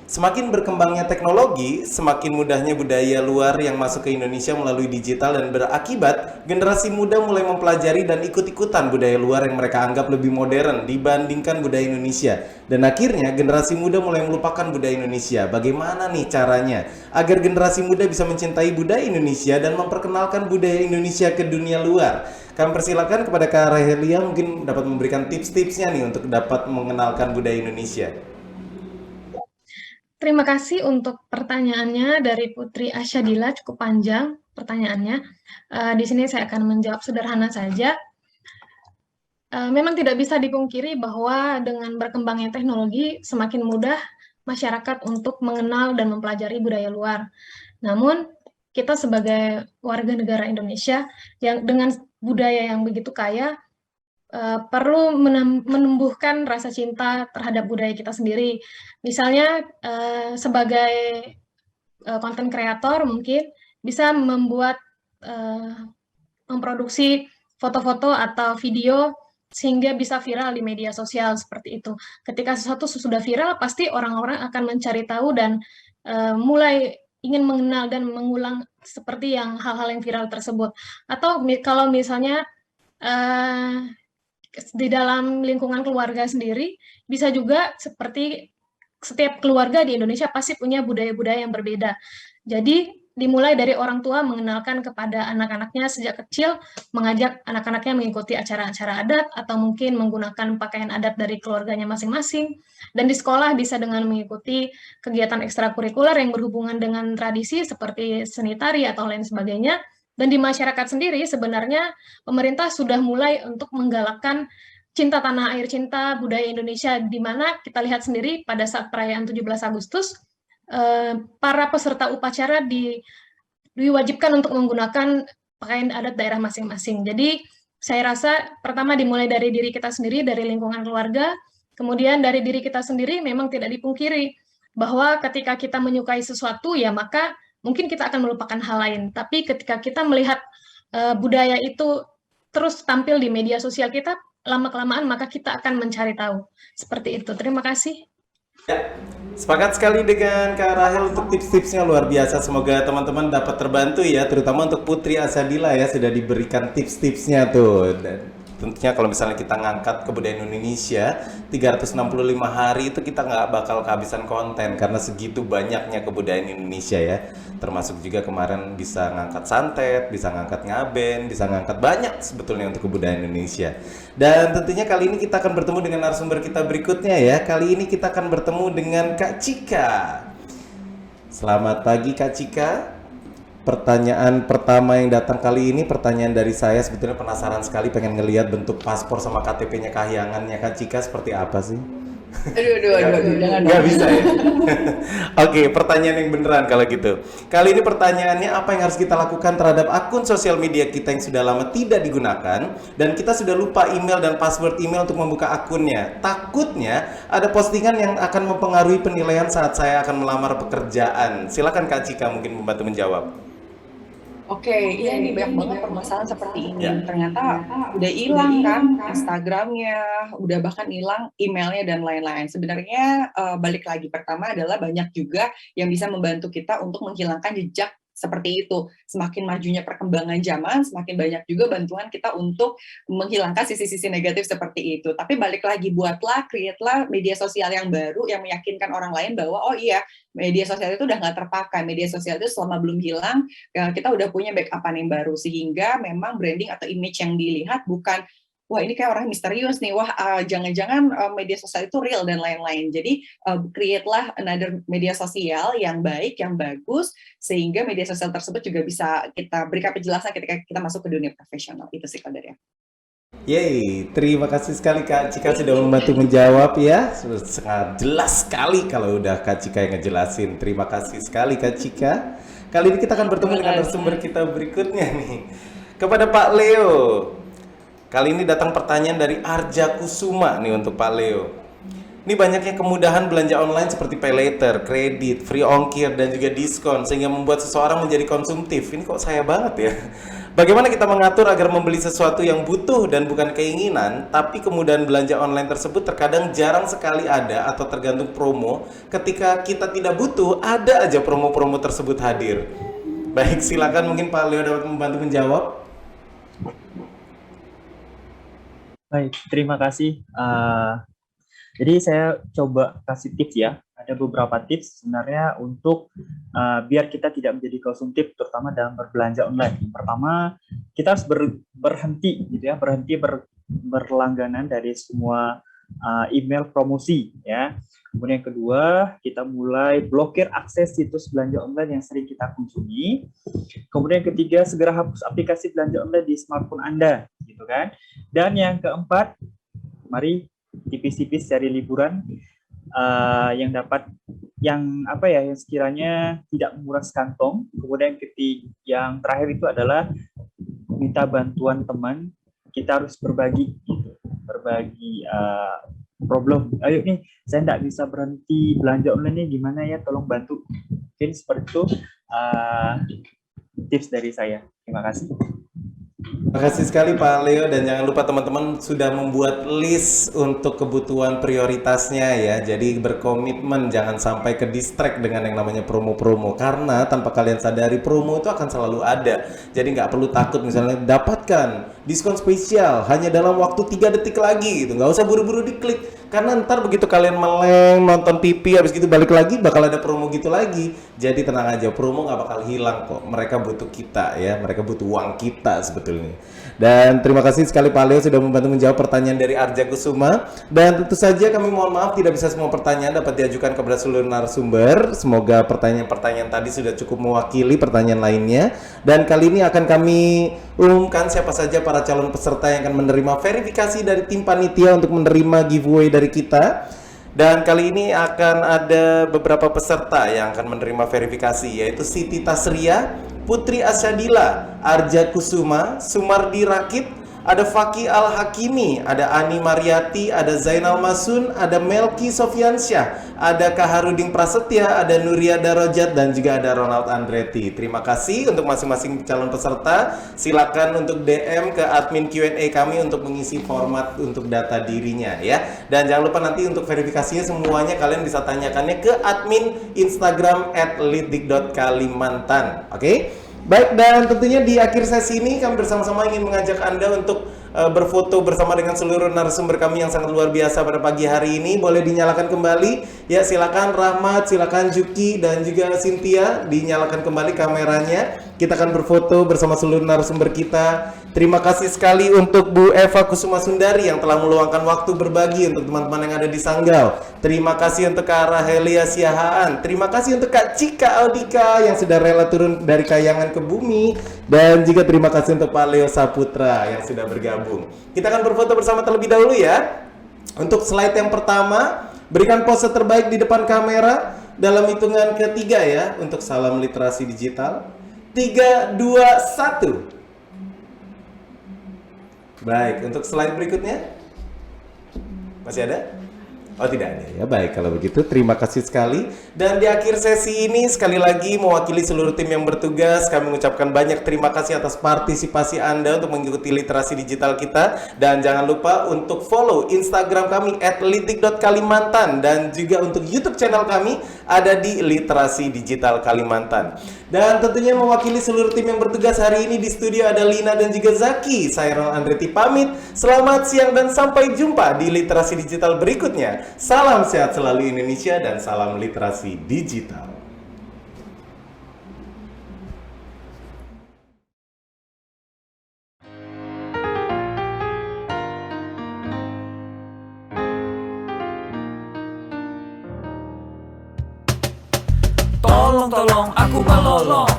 [SPEAKER 5] Semakin berkembangnya teknologi, semakin mudahnya budaya luar yang masuk ke Indonesia melalui digital dan berakibat generasi muda mulai mempelajari dan ikut-ikutan budaya luar yang mereka anggap lebih modern dibandingkan budaya Indonesia. Dan akhirnya generasi muda mulai melupakan budaya Indonesia. Bagaimana nih caranya agar generasi muda bisa mencintai budaya Indonesia dan memperkenalkan budaya Indonesia ke dunia luar? Kami persilakan kepada Kak Rahelia mungkin dapat memberikan tips-tipsnya nih untuk dapat mengenalkan budaya Indonesia.
[SPEAKER 9] Terima kasih untuk pertanyaannya dari Putri Asyadila, cukup panjang pertanyaannya. Di sini saya akan menjawab sederhana saja. Memang tidak bisa dipungkiri bahwa dengan berkembangnya teknologi, semakin mudah masyarakat untuk mengenal dan mempelajari budaya luar. Namun, kita sebagai warga negara Indonesia yang dengan budaya yang begitu kaya, perlu menumbuhkan rasa cinta terhadap budaya kita sendiri. Misalnya sebagai konten kreator mungkin bisa memproduksi foto-foto atau video sehingga bisa viral di media sosial seperti itu. Ketika sesuatu sudah viral, pasti orang-orang akan mencari tahu dan mulai ingin mengenal dan mengulang seperti hal-hal yang viral tersebut. Atau kalau misalnya di dalam lingkungan keluarga sendiri, bisa juga seperti setiap keluarga di Indonesia pasti punya budaya-budaya yang berbeda. Jadi dimulai dari orang tua mengenalkan kepada anak-anaknya sejak kecil, mengajak anak-anaknya mengikuti acara-acara adat, atau mungkin menggunakan pakaian adat dari keluarganya masing-masing. Dan di sekolah bisa dengan mengikuti kegiatan ekstrakurikuler yang berhubungan dengan tradisi seperti seni tari atau lain sebagainya. Dan di masyarakat sendiri sebenarnya pemerintah sudah mulai untuk menggalakkan cinta tanah air, cinta budaya Indonesia, di mana kita lihat sendiri pada saat perayaan 17 Agustus, para peserta upacara diwajibkan untuk menggunakan pakaian adat daerah masing-masing. Jadi saya rasa pertama dimulai dari diri kita sendiri, dari lingkungan keluarga, kemudian dari diri kita sendiri memang tidak dipungkiri bahwa ketika kita menyukai sesuatu ya maka mungkin kita akan melupakan hal lain. Tapi ketika kita melihat budaya itu terus tampil di media sosial kita, lama-kelamaan maka kita akan mencari tahu. Seperti itu. Terima kasih.
[SPEAKER 5] Ya, sepakat sekali dengan Kak Rahel untuk tips-tipsnya, luar biasa. Semoga teman-teman dapat terbantu ya, terutama untuk Putri Asadila ya, sudah diberikan tips-tipsnya tuh. Dan tentunya kalau misalnya kita ngangkat kebudayaan Indonesia 365 hari itu kita nggak bakal kehabisan konten karena segitu banyaknya kebudayaan Indonesia ya. Termasuk juga kemarin bisa ngangkat santet, bisa ngangkat ngaben, bisa ngangkat banyak sebetulnya untuk kebudayaan Indonesia. Dan tentunya kali ini kita akan bertemu dengan narasumber kita berikutnya ya. Kali ini kita akan bertemu dengan Kak Cika. Selamat pagi Kak Cika. Pertanyaan pertama yang datang kali ini, pertanyaan dari saya, sebetulnya penasaran sekali pengen ngelihat bentuk paspor sama KTP-nya Kahyangannya Kak Cika seperti apa sih?
[SPEAKER 10] Aduh, jangan.
[SPEAKER 5] Nggak bisa ya? Oke, pertanyaan yang beneran kalau gitu. Kali ini pertanyaannya, apa yang harus kita lakukan terhadap akun sosial media kita yang sudah lama tidak digunakan dan kita sudah lupa email dan password email untuk membuka akunnya. Takutnya ada postingan yang akan mempengaruhi penilaian saat saya akan melamar pekerjaan. Silakan Kak Cika mungkin membantu menjawab.
[SPEAKER 10] Oke, iya nih banyak banget permasalahan seperti ini.
[SPEAKER 5] Ya.
[SPEAKER 10] Ternyata udah hilang kan Instagramnya, udah bahkan hilang emailnya dan lain-lain. Sebenarnya balik lagi, pertama adalah banyak juga yang bisa membantu kita untuk menghilangkan jejak seperti itu. Semakin majunya perkembangan zaman, semakin banyak juga bantuan kita untuk menghilangkan sisi-sisi negatif seperti itu. Tapi balik lagi, create-lah media sosial yang baru yang meyakinkan orang lain bahwa oh iya, media sosial itu udah nggak terpakai. Media sosial itu selama belum hilang, kita udah punya backup-an yang baru. Sehingga memang branding atau image yang dilihat bukan wah ini kayak orang misterius nih, wah jangan-jangan media sosial itu real dan lain-lain. Jadi create-lah another media sosial yang baik, yang bagus, sehingga media sosial tersebut juga bisa kita berikan penjelasan ketika kita masuk ke dunia profesional. Itu sih kalau dari aku.
[SPEAKER 5] Yeay, terima kasih sekali Kak Cika sudah membantu menjawab ya. Sangat jelas sekali kalau udah Kak Cika yang ngejelasin. Terima kasih sekali Kak Cika. Kali ini kita akan bertemu dengan narasumber kita berikutnya nih. Kepada Pak Leo. Kali ini datang pertanyaan dari Arja Kusuma nih untuk Pak Leo. Ini banyaknya kemudahan belanja online seperti pay later, kredit, free ongkir, dan juga diskon sehingga membuat seseorang menjadi konsumtif. Ini kok saya banget ya. Bagaimana kita mengatur agar membeli sesuatu yang butuh dan bukan keinginan, tapi kemudahan belanja online tersebut terkadang jarang sekali ada atau tergantung promo. Ketika kita tidak butuh, ada aja promo-promo tersebut hadir. Baik, silakan mungkin Pak Leo dapat membantu menjawab.
[SPEAKER 11] Baik, terima kasih. Jadi saya coba kasih tips ya. Ada beberapa tips sebenarnya untuk biar kita tidak menjadi konsumtif, terutama dalam berbelanja online. Yang pertama, kita harus berhenti, gitu ya, berlangganan dari semua email promosi, ya. Kemudian yang kedua, kita mulai blokir akses situs belanja online yang sering kita kunjungi. Kemudian yang ketiga, segera hapus aplikasi belanja online di smartphone Anda, gitu kan. Dan yang keempat, mari tipis-tipis cari liburan yang sekiranya tidak menguras kantong. Kemudian yang terakhir itu adalah minta bantuan teman. Kita harus berbagi, gitu. Berbagi problem. Ayo nih, saya tidak bisa berhenti belanja online nih, gimana ya, tolong bantu. Mungkin seperti itu tips dari saya. Terima kasih.
[SPEAKER 5] Terima kasih sekali Pak Leo, dan jangan lupa teman-teman sudah membuat list untuk kebutuhan prioritasnya ya. Jadi berkomitmen jangan sampai ke distract dengan yang namanya promo-promo, karena tanpa kalian sadari promo itu akan selalu ada. Jadi nggak perlu takut misalnya dapatkan diskon spesial hanya dalam waktu 3 detik lagi gitu. Nggak usah buru-buru diklik, karena ntar begitu kalian meleng nonton TV habis gitu balik lagi bakal ada promo gitu lagi. Jadi tenang aja, promo nggak bakal hilang kok. Mereka butuh kita ya, mereka butuh uang kita sebetulnya. Dan terima kasih sekali Pak Leo sudah membantu menjawab pertanyaan dari Arja Kusuma. Dan tentu saja kami mohon maaf tidak bisa semua pertanyaan dapat diajukan kepada seluruh narasumber. Semoga pertanyaan-pertanyaan tadi sudah cukup mewakili pertanyaan lainnya. Dan kali ini akan kami umumkan siapa saja para calon peserta yang akan menerima verifikasi dari tim panitia untuk menerima giveaway dari kita. Dan kali ini akan ada beberapa peserta yang akan menerima verifikasi, yaitu Siti Tasria, Putri Asyadila, Arja Kusuma, Sumardi Rakit, ada Faki Al-Hakimi, ada Ani Mariati, ada Zainal Masun, ada Melki Sofiansyah, ada Kaharudin Prasetya, ada Nuria Darajat, dan juga ada Ronald Andretti. Terima kasih untuk masing-masing calon peserta. Silakan untuk DM ke admin Q&A kami untuk mengisi format untuk data dirinya ya. Dan jangan lupa nanti untuk verifikasinya semuanya kalian bisa tanyakannya ke admin Instagram @litdik.kalimantan. Oke? Baik, dan tentunya di akhir sesi ini kami bersama-sama ingin mengajak Anda untuk berfoto bersama dengan seluruh narasumber kami yang sangat luar biasa pada pagi hari ini. Boleh dinyalakan kembali ya, silakan Rahmat, silakan Juki, dan juga Cynthia, dinyalakan kembali kameranya. Kita akan berfoto bersama seluruh narasumber kita. Terima kasih sekali untuk Bu Eva Kusuma Sundari yang telah meluangkan waktu berbagi untuk teman-teman yang ada di Sanggau. Terima kasih untuk Kak Rahelia Siahaan. Terima kasih untuk Kak Cika Aldika yang sudah rela turun dari Kayangan ke bumi. Dan juga terima kasih untuk Pak Leo Saputra yang sudah bergabung. Kita akan berfoto bersama terlebih dahulu ya. Untuk slide yang pertama, berikan pose terbaik di depan kamera dalam hitungan ketiga ya, untuk salam literasi digital. 3, 2, 1. Baik, untuk slide berikutnya masih ada? Oh, tidak ada ya. Baik, kalau begitu terima kasih sekali. Dan di akhir sesi ini sekali lagi mewakili seluruh tim yang bertugas, kami mengucapkan banyak terima kasih atas partisipasi Anda untuk mengikuti literasi digital kita. Dan jangan lupa untuk follow Instagram kami @litdik.kalimantan, dan juga untuk YouTube channel kami ada di Literasi Digital Kalimantan. Dan tentunya mewakili seluruh tim yang bertugas hari ini di studio ada Lina dan juga Zaki. Saya Ronald Andretti pamit. Selamat siang dan sampai jumpa di literasi digital berikutnya. Salam sehat selalu Indonesia dan salam literasi digital.
[SPEAKER 1] Tolong aku melolong,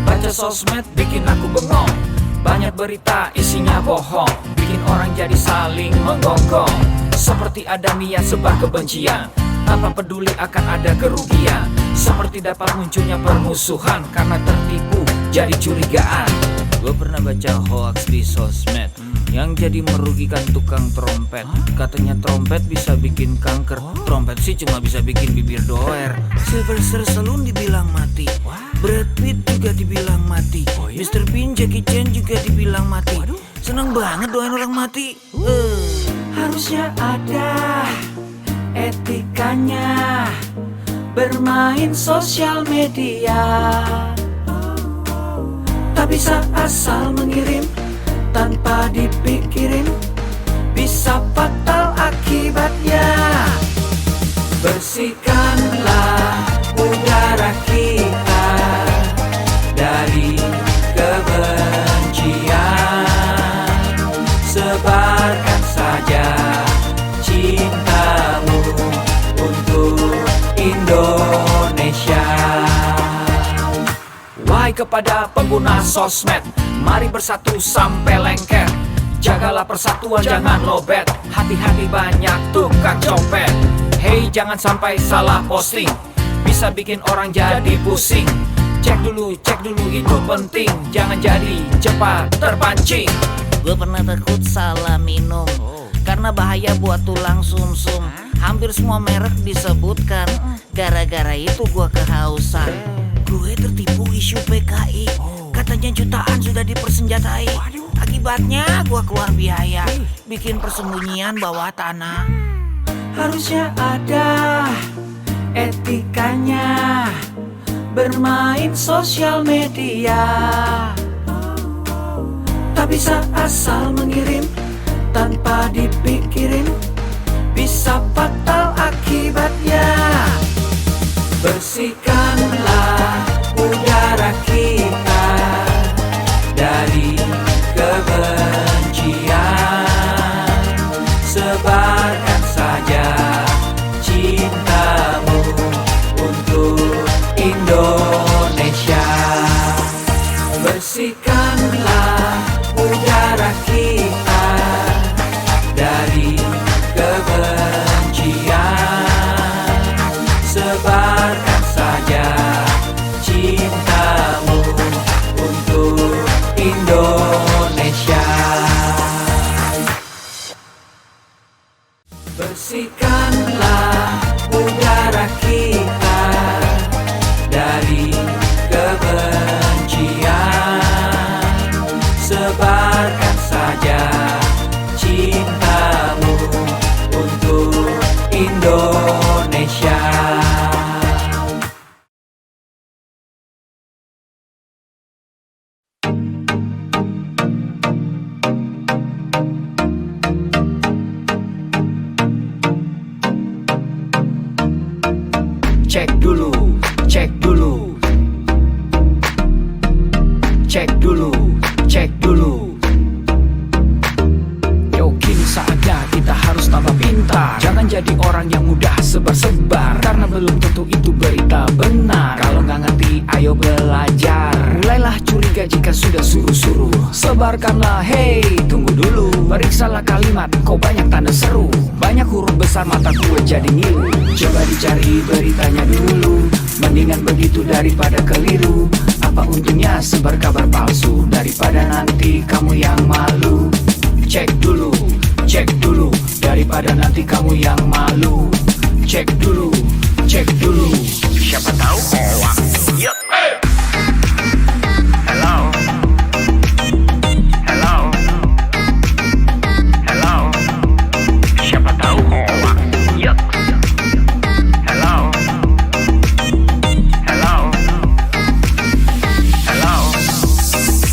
[SPEAKER 1] baca sosmed bikin aku bengong. Banyak berita isinya bohong, bikin orang jadi saling menggonggong. Seperti ada niat sebar kebencian, tanpa peduli akan ada kerugian. Seperti dapat munculnya permusuhan, karena tertipu jadi curigaan. Gue pernah baca hoax di sosmed, yang jadi merugikan tukang trompet. Katanya trompet bisa bikin kanker, trompet sih cuma bisa bikin bibir doer. Sylvester Stallone dibilang mati, Brad Pitt juga dibilang mati, Mr. Bean, Jackie Chan juga dibilang mati. Seneng banget doain orang mati. Harusnya ada etikanya bermain sosial media. Tak bisa asal mengirim tanpa dipikirin, bisa fatal akibatnya. Bersihkanlah udara kita dari kebencian, sebarkan saja cintamu untuk Indonesia. Wahai kepada pengguna sosmed, mari bersatu sampai lengket. Jagalah persatuan, jangan lobet. Hati-hati banyak tukang copet. Hey, jangan sampai salah posting, bisa bikin orang jadi pusing. Cek dulu itu penting, jangan jadi cepat terpancing.
[SPEAKER 2] Gue pernah takut salah minum, karena bahaya buat tulang sumsum. Hampir semua merek disebutkan, gara-gara itu gue kehausan. Gue tertipu isu PKI, katanya jutaan sudah dipersenjatai. Akibatnya gue keluar biaya, bikin persembunyian bawah tanah.
[SPEAKER 1] Harusnya ada etikanya bermain sosial media. Tak bisa asal mengirim tanpa dipikirin, bisa fatal akibatnya. Bersihkanlah udara kita dari kebencian, sebarkan saja cintamu untuk Indonesia. Bersihkanlah udara kita dari kebencian, sebarkan saja cintamu untuk Indonesia. Bersihkanlah udara kita dari kebencian, sebarkan saja cintamu untuk Indonesia. Cek dulu, cek dulu, cek dulu, cek dulu. Yo, kini saatnya kita harus tambah pintar. Jangan jadi orang yang mudah sebar-sebar, karena belum tentu itu berita benar. Kalau nggak ngerti, ayo belajar. Mulailah curiga jika sudah suruh-suruh. Sebarkanlah, hey, tunggu dulu. Periksalah kalimat, kok banyak tanda seru. Banyak huruf besar, mata gue jadi ngilu. Coba dicari beritanya dulu, mendingan begitu daripada keliru. Apa untungnya sebar kabar palsu, daripada nanti kamu yang malu. Cek dulu, daripada nanti kamu yang malu. Cek dulu, siapa tahu hoax. Yup. Hello. Siapa tahu hoax. Yup. Hello.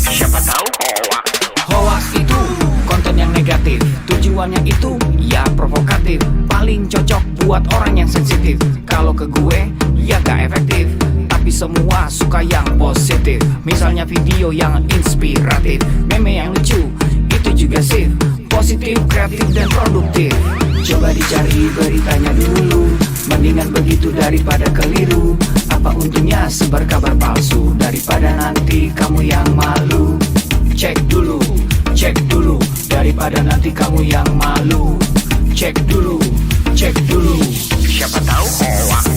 [SPEAKER 1] Siapa tahu hoax. Hoax itu konten yang negatif, tujuannya itu ya provokatif. Paling cocok buat orang yang sensitif. Kalau ke gue ya gak efektif, tapi semua suka yang positif. Misalnya video yang inspiratif, meme yang lucu, itu juga sip. Positif, kreatif, dan produktif. Coba dicari beritanya dulu, mendingan begitu daripada keliru. Apa untungnya sebar kabar palsu, daripada nanti kamu yang malu. Cek dulu, daripada nanti kamu yang malu. Cek dulu, siapa tahu hoax.